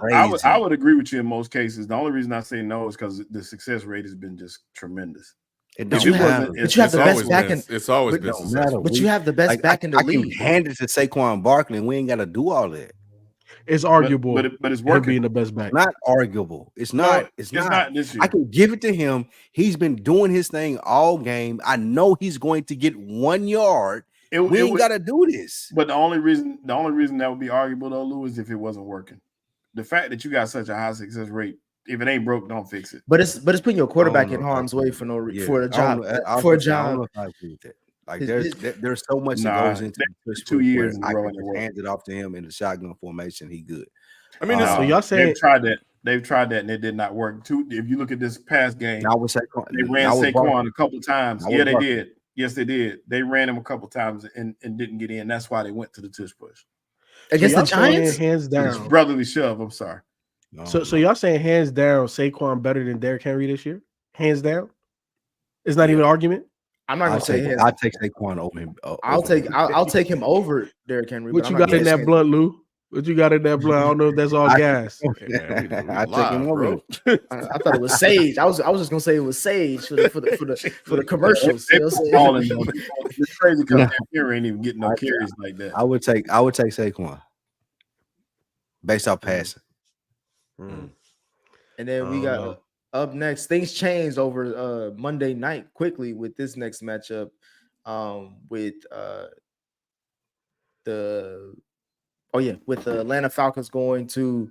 I would agree with you in most cases. The only reason I say no is because the success rate has been just tremendous. But you have the best back end. It's always been successful. But you have the best back in the league. I can hand it to Saquon Barkley, and we ain't got to do all that. It's arguable, but it's working. Being the best back. Not arguable. It's not. No, it's not this year. I can give it to him. He's been doing his thing all game. I know he's going to get 1 yard. We ain't got to do this. But the only reason that would be arguable though, Lou, is if it wasn't working. The fact that you got such a high success rate, if it ain't broke, don't fix it. But it's putting your quarterback in harm's way for a job. I don't know if I agree with that. Like there's so much that goes into the push 2 push years where in a I row can in the just world. hand it off to him in the shotgun formation. He good. I mean, So y'all saying they've tried that. They've tried that and it did not work. If you look at this past game, Now with Saquon, they ran Saquon a couple times. Now Yeah, with they Barkley. did. Yes, they did. They ran him a couple times and didn't get in. That's why they went to the tush push. Against y'all the Giants? saying hands It's down. brotherly shove. I'm sorry. So y'all saying hands down, Saquon better than Derrick Henry this year? Hands down. It's not even an argument. I'm not gonna say hands. I'll take Saquon over him. I'll take him over Derrick Henry. What but you I'm not got in gonna that say- blunt, Lou? What you got in that blunt? I don't know if that's all gas. Hey, man, we I take live, him over bro. him. I thought it was Sage. I was just gonna say it was Sage for the commercials. They You know what I'm balling, saying? though. It's crazy because Henry ain't even getting no carries like that. I would take Saquon based off passing. And then we got up next. Things changed over Monday night quickly with this next matchup with the Atlanta Falcons going to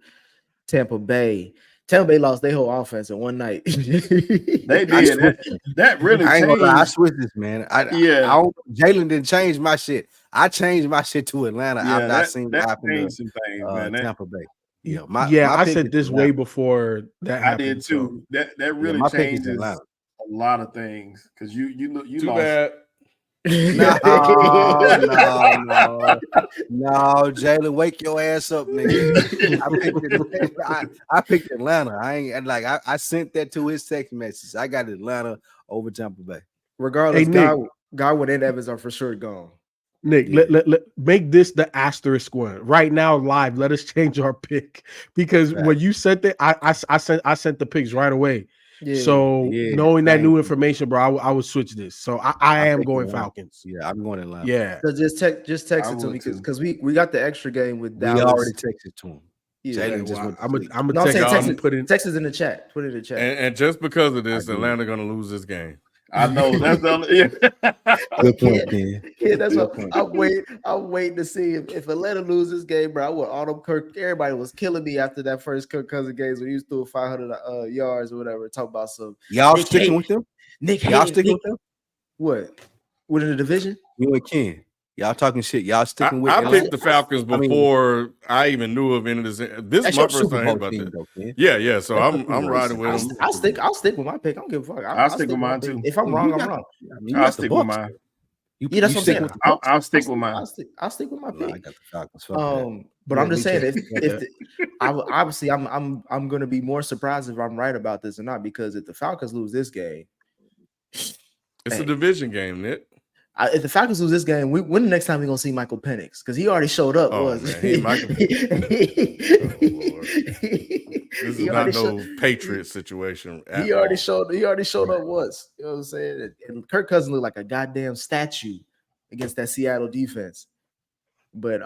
Tampa Bay. Tampa Bay lost their whole offense in one night. They did. That really I ain't changed. gonna lie, I switched this, man. Jalen didn't change my shit. I changed my shit to Atlanta after I seen what happened changed to some things, man. Tampa Bay. Yeah, I pick said is this Atlanta. way before that I happened. did too. That really my pick is changes Atlanta. a lot of things because you Too lost. bad. No, Jalen, wake your ass up, nigga. I picked Atlanta. I sent that to his text message. I got Atlanta over Tampa Bay. Regardless, Hey, Nick. Godwin and Evans are for sure gone. Nick, let make this the asterisk one right now live. Let us change our pick because when you sent it, I sent the picks right away. Yeah. So knowing that new information, bro, I would switch this. So I am going Atlanta. Falcons. Yeah, I'm going Atlanta. Yeah. So just text it to me because we got the extra game with Dallas. We already texted to him. Yeah, Jalen just went to sleep. I'm no, gonna text it in the chat. Put it in the chat. And just because of this, Atlanta gonna lose this game. I know that's the only. Good point, Ken. Yeah, that's what I'm waiting to see if Atlanta loses this game, bro. I want all them Kirk. Everybody was killing me after that first Kirk Cousins games when he was threw 500 yards or whatever. Talk about some y'all sticking with them. Y'all sticking with them. What? Within the division? You and Ken. Y'all talking shit. Y'all sticking with. I Atlanta? picked the Falcons before I even knew of any of this. This is my first time about this. Yeah. So I'm riding with them. I'll stick with my pick. I don't give a fuck. I'll stick with mine too. If I'm wrong, I'm wrong. I'll stick with mine. Yeah, that's what I'm saying. I'll stick with mine. I'll stick with my pick. I got the Falcons. But I'm just saying, obviously I'm going to be more surprised if I'm right about this or not, because if the Falcons lose this game, it's a division game, Nick. If the Falcons lose this game, when the next time we gonna see Michael Penix? Because he already showed up. This is not no Patriot situation. He already showed up once. You know what I'm saying? And Kirk Cousins looked like a goddamn statue against that Seattle defense. But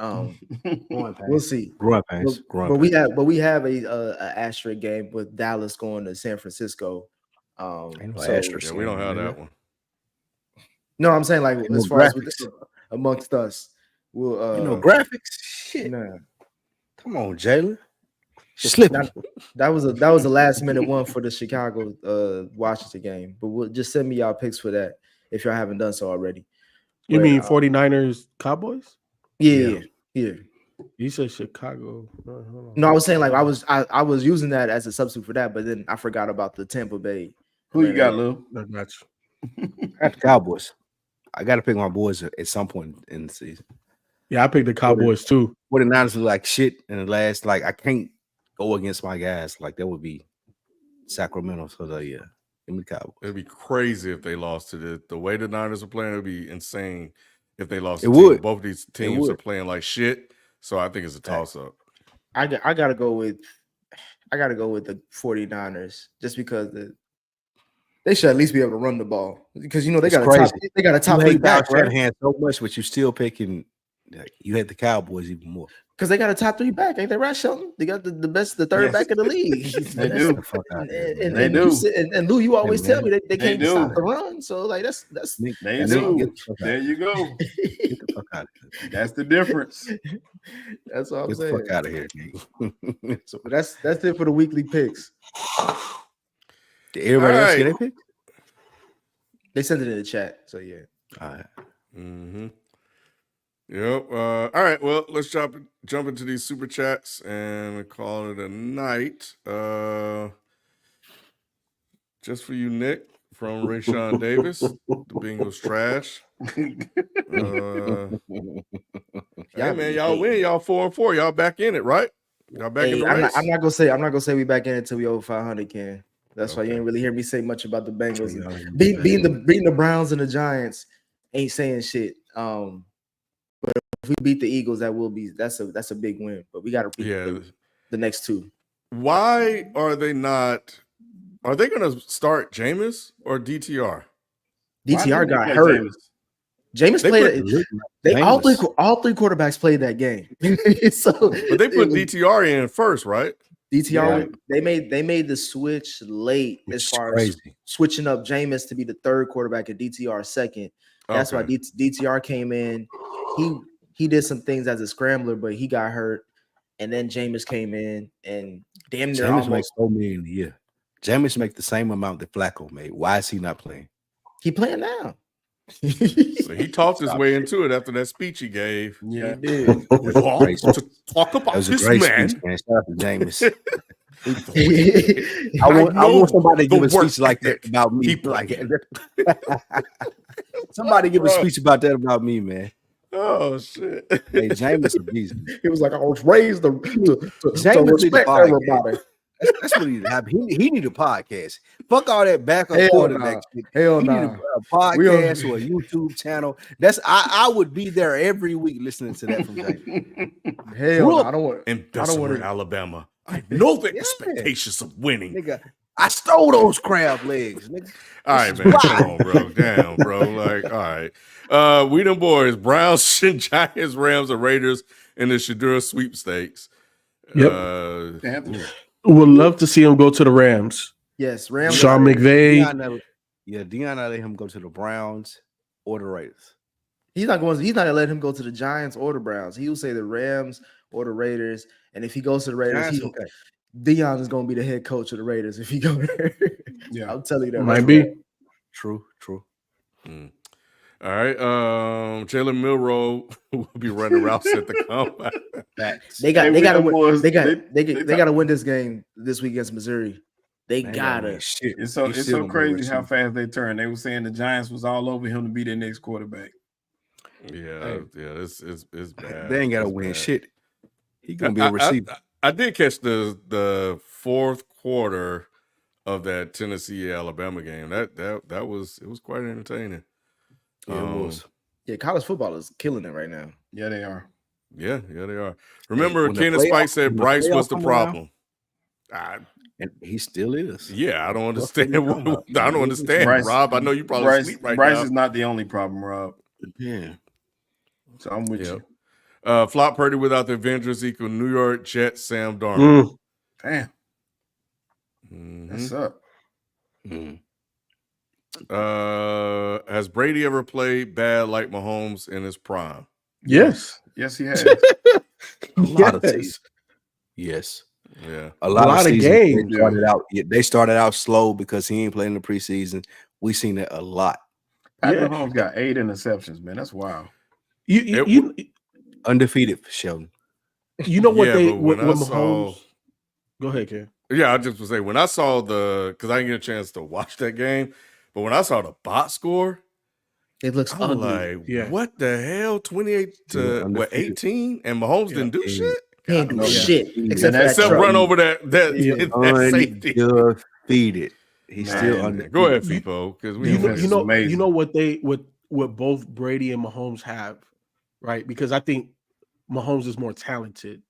we'll see. But we have a asterisk game with Dallas going to San Francisco. We don't have that one. No, I'm saying like as far as amongst us, we'll graphics. Shit. Nah. Come on, Jalen. Slipping. That was a last minute one for the Chicago Washington game. But we'll just send me y'all picks for that if y'all haven't done so already. You mean 49ers Cowboys? Yeah. You said Chicago. No, I was saying like I was using that as a substitute for that, but then I forgot about the Tampa Bay. Who you got, Lou? I got you. I got the Cowboys. I got to pick my boys at some point in the season. Yeah, I picked the Cowboys too. 49ers look like shit in the last. Like I can't go against my guys. Like that would be Sacramento. So give me the Cowboys. It'd be crazy if they lost to the way the Niners are playing. It'd be insane if they lost. It would. Both these teams are playing like shit. So I think it's a toss up. I gotta go with the 49ers just because they should at least be able to run the ball, because they got a top three back, right? Hand so much, but you still picking. You had the Cowboys even more because they got a top three back, ain't they, right, Shelton? They got the third back in the league. They do. They do. And Lou, you always tell me they can't stop the run. So like that's they do. There you go. Get the fuck out of here. That's the difference. That's all I'm saying. Get the fuck out of here. So that's it for the weekly picks. Did everybody else get a pick? They sent it in the chat. So yeah. All right. Mm-hmm. Yep. All right. Well, let's jump into these super chats and call it a night. Just for you, Nick, from Rayshawn Davis. The Bengals trash. Hey man, y'all win. Y'all 4-4. Y'all back in it, right? Y'all back in the race. I'm not gonna say we back in it until we over 500. Ken. That's why you ain't really hear me say much about the Bengals. Beating the Browns and the Giants ain't saying shit. But if we beat the Eagles, that's a big win. But we got to beat the next two. Why are they not? Are they going to start Jameis or DTR? DTR got hurt. Jameis played. All three quarterbacks played that game. But they put DTR in first, right? DTR, they made the switch late as far as switching up Jameis to be the third quarterback and DTR second. That's why DTR came in. He did some things as a scrambler, but he got hurt. And then Jameis came in and damn near Jameis makes so many in a year. Jameis make the same amount that Flacco made. Why is he not playing? He playing now. So he talked his way into it after that speech he gave. Yeah, he did. To talk about this man. Speech, man. Shout out to Jameis. I want somebody to give a speech like that about me. Somebody give a speech about that about me, man. Oh shit! Hey, Jameis a beast. He was like, I was raised to respect everybody. That's what he need to happen. He need a podcast. Fuck all that backup quarterback shit. Hell he need a podcast or a YouTube channel. I would be there every week listening to that from Jameis. Hell no, I don't want. In Bessemer, Alabama. I know the expectations of winning. Nigga, I stole those crab legs. Nigga. All right, man. Come on, bro. Damn, bro. Like, all right. We them boys, Browns, Giants, Rams, and Raiders in the Shadeur sweepstakes. Yep. Would love to see him go to the Rams. Yes, Rams. Sean McVay. Dion not let him go to the Browns or the Raiders. He's not gonna let him go to the Giants or the Browns. He will say the Rams or the Raiders. And if he goes to the Raiders, Dion is gonna be the head coach of the Raiders if he go there. Yeah, I'll tell you that. Might be. True. All right. Jalen Milroe will be running routes at the combine. They gotta win this game this week against Missouri. They gotta. It's so crazy how fast they turn. They were saying the Giants was all over him to be their next quarterback. Yeah, it's bad. They ain't gotta win shit. He gonna be a receiver. I did catch the fourth quarter of that Tennessee Alabama game. That was quite entertaining. Yeah, it was. Yeah, college football is killing it right now. Yeah, they are. Yeah, they are. Remember, Kenneth Spike said Bryce was the problem. And he still is. Yeah, I don't understand. I don't understand, Bryce, Rob. I know you probably sleep right Bryce now. is not the only problem, Rob. Yeah. So I'm with you. Flop Purdy without the Avengers equal New York Jets Sam Darnold. Damn. That's up. Has Brady ever played bad like Mahomes in his prime? Yes. Yes, he has. A lot of seasons. Yes. Yeah. A lot of games. They started out slow because he ain't playing in the preseason. We seen that a lot. Patrick Mahomes got 8 interceptions, man. That's wild. You undefeated for Sheldon. You know what when Mahomes. Go ahead, Ken. Yeah, I just would say when I saw because I didn't get a chance to watch that game, but when I saw the box score, it looks ugly. Like, what the hell? 28 to 18, and Mahomes didn't do shit. He ain't do shit except run over that safety. Undefeated. He's still undefeated. Go ahead, FIFO, because you know what both Brady and Mahomes have, right? Because I think Mahomes is more talented,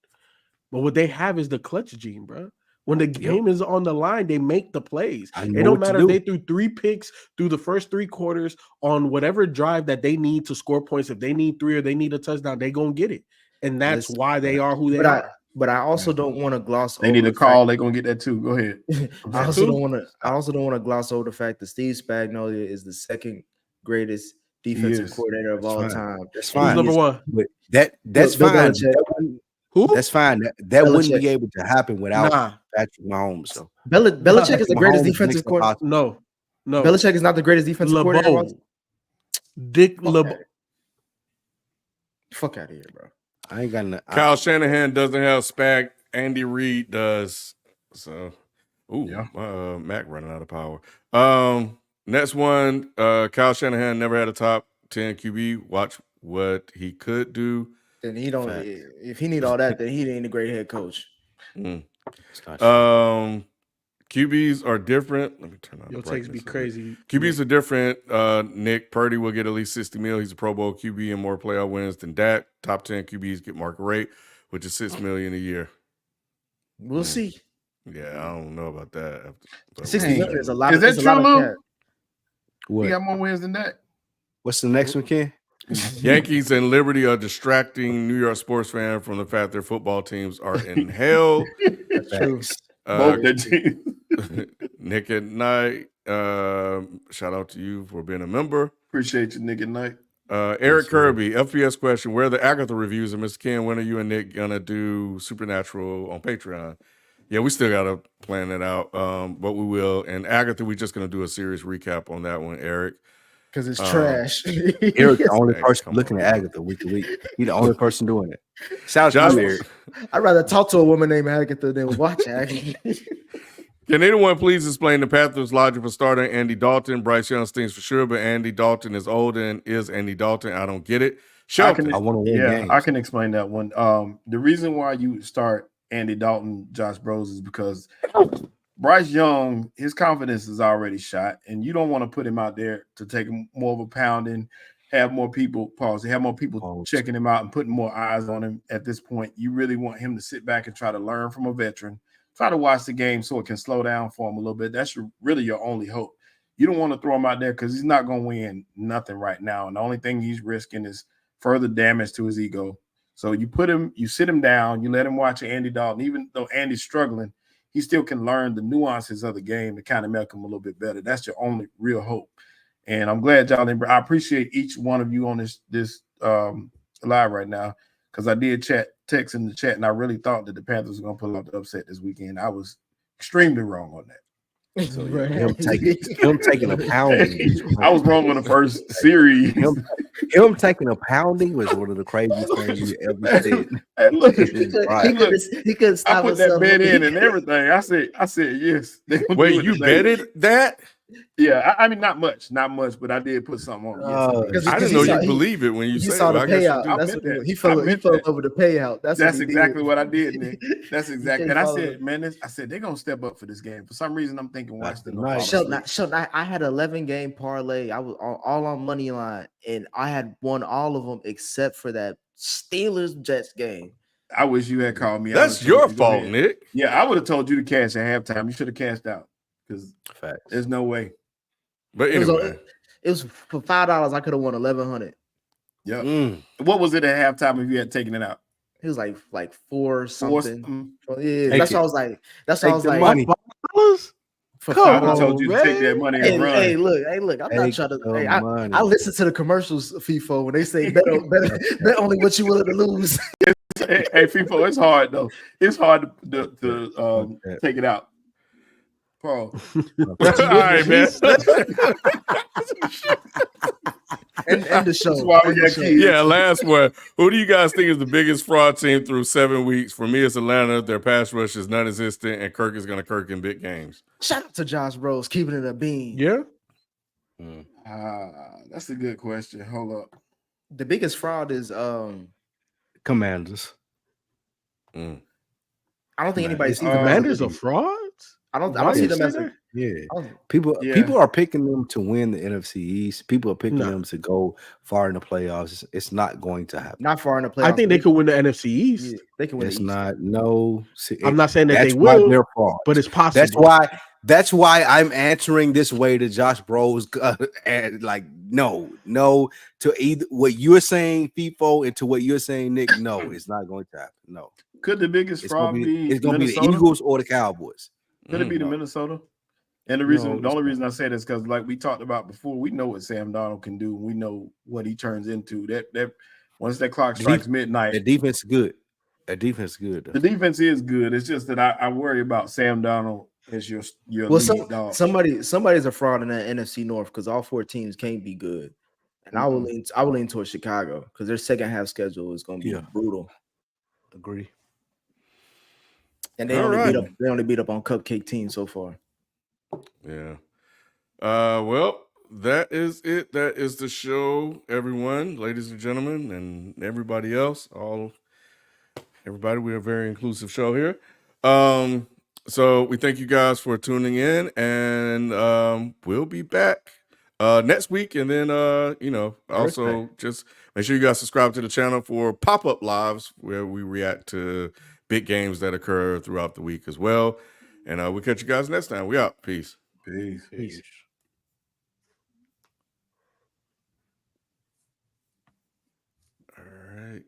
but what they have is the clutch gene, bro. When the game is on the line, they make the plays. It don't matter if they threw 3 picks through the first 3 quarters on whatever drive that they need to score points. If they need 3 or they need a touchdown, they gonna get it, and that's why they are who they are. But I also don't want to gloss over. They need a call. They're gonna get that too. Go ahead. I also don't want to gloss over the fact that Steve Spagnuolo is the second greatest defensive coordinator of all time. That's fine. Who's number 1? But that's fine. Who? That's fine. That wouldn't be able to happen without Patrick Mahomes. So Belichick is the greatest defensive coordinator. No. Belichick is not the greatest defensive coordinator. Dick LeBeau. Fuck out of here, bro. I ain't got no. Kyle Shanahan doesn't have SPAC. Andy Reid does. So, Mac running out of power. Next one, Kyle Shanahan never had a top 10 QB. Watch what he could do. Then he don't. If he need all that, then he ain't a great head coach. QBs are different. Let me turn on. Your takes be crazy. QBs are different. Nick Purdy will get at least 60 mil. He's a Pro Bowl QB and more playoff wins than Dak. Top 10 QBs get market rate, which is $6 million a year. We'll see. Yeah, I don't know about that. 60 million is a lot. Is that true, Lou? What? He got more wins than that. What's the next one, Ken? Yankees and Liberty are distracting New York sports fans from the fact their football teams are in hell. That's true. Both their teams. Nick at Night, shout out to you for being a member. Appreciate you, Nick at Night. Eric Kirby, FPS question: where are the Agatha reviews? And Mr. Ken, when are you and Nick gonna do Supernatural on Patreon? Yeah, we still gotta plan it out, but we will. And Agatha, we're just gonna do a serious recap on that one, Eric. Because it's trash. Eric's the only person looking at Agatha week to week. He's the only person doing it. Sounds Josh, weird. I'd rather talk to a woman named Agatha than watch Agatha. Can anyone please explain the Panthers' logic for starting Andy Dalton? Bryce Young stings for sure, but Andy Dalton is old and is Andy Dalton. I don't get it. I want to win games. I can explain that one. The reason why you start Andy Dalton, Josh Bros, is because Bryce Young, his confidence is already shot, and you don't want to put him out there to take more of a pounding, have more people checking him out and putting more eyes on him at this point. You really want him to sit back and try to learn from a veteran. Try to watch the game so it can slow down for him a little bit. That's really your only hope. You don't want to throw him out there because he's not going to win nothing right now. And the only thing he's risking is further damage to his ego. So you sit him down, you let him watch Andy Dalton. Even though Andy's struggling, he still can learn the nuances of the game to kind of make him a little bit better. That's your only real hope. And I'm glad y'all didn't. I appreciate each one of you on this live right now, because I did text in the chat, and I really thought that the Panthers were going to pull out the upset this weekend. I was extremely wrong on that. So, Right. Him taking a pounding. I was wrong on the first series. Him taking a pounding was one of the craziest things you ever did. Hey, look, He couldn't stop I put that bet in and everything. I said yes. Wait, you betted that? Yeah, I mean not much, but I did put something on. Yes, I didn't know you believe it when you said saw the it. I guess you payout. do. That's what he fell over the payout. That's exactly what I did, Nick. That's exactly. And I said, man, I said they're gonna step up for this game. For some reason, I'm thinking Washington. Shelton, I had an 11-game parlay. I was all on money line, and I had won all of them except for that Steelers Jets game. I wish you had called me. That's your fault, Nick. Yeah, I would have told you to cash at halftime. You should have cashed out because there's no way. But anyway, it was for $5. I could have won 1,100. Yeah. What was it at halftime if you had taken it out? It was like 4 something. Yeah, Take that's it. what I was like. That's Take what I was the like. money. For I would have $5. told you to take that money and run. Hey, look. I'm not trying to. I listen to the commercials, FIFO, when they say bet only what you willing to lose. Hey, FIFO, it's hard though. It's hard to take it out. Paul. all right, man. and the show. That's why we got kids. Yeah, last one. Who do you guys think is the biggest fraud team through 7 weeks? For me, it's Atlanta. Their pass rush is non-existent, and Kirk is going to Kirk in big games. Shout out to Josh Bros keeping it a bean. Yeah. That's a good question. Hold up. The biggest fraud is Commanders. I don't think anybody sees the Commanders are frauds. I don't see them as People are picking them to win the NFC East. People are picking them to go far in the playoffs. It's not going to happen. Not far in the playoffs. I think they could win the NFC East. Yeah, they can win. It's not. No, I'm not saying that they will, but it's possible. That's why I'm answering this way to Josh Bros. And like, no, to either what you're saying, FIFO, and to what you're saying, Nick. No, it's not going to happen. No. Could the biggest fraud be? It's going to be the Eagles or the Cowboys. Could it be the Minnesota? And the only reason I say this because, like we talked about before, we know what Sam Darnold can do. We know what he turns into. That once that clock strikes midnight, the defense is good. The defense is good. The defense is good. It's just that I worry about Sam Darnold as your lead dog. Somebody's a fraud in that NFC North because all 4 teams can't be good. And I would lean towards Chicago because their second half schedule is going to be brutal. Agree. And they only beat up on cupcake teams so far. Yeah. Well, that is it. That is the show, everyone, ladies and gentlemen, and everybody else. Everybody, we're a very inclusive show here. So we thank you guys for tuning in, and we'll be back next week. And then also just make sure you guys subscribe to the channel for pop-up lives where we react to big games that occur throughout the week as well. And we'll catch you guys next time. We out. Peace. Peace. All right.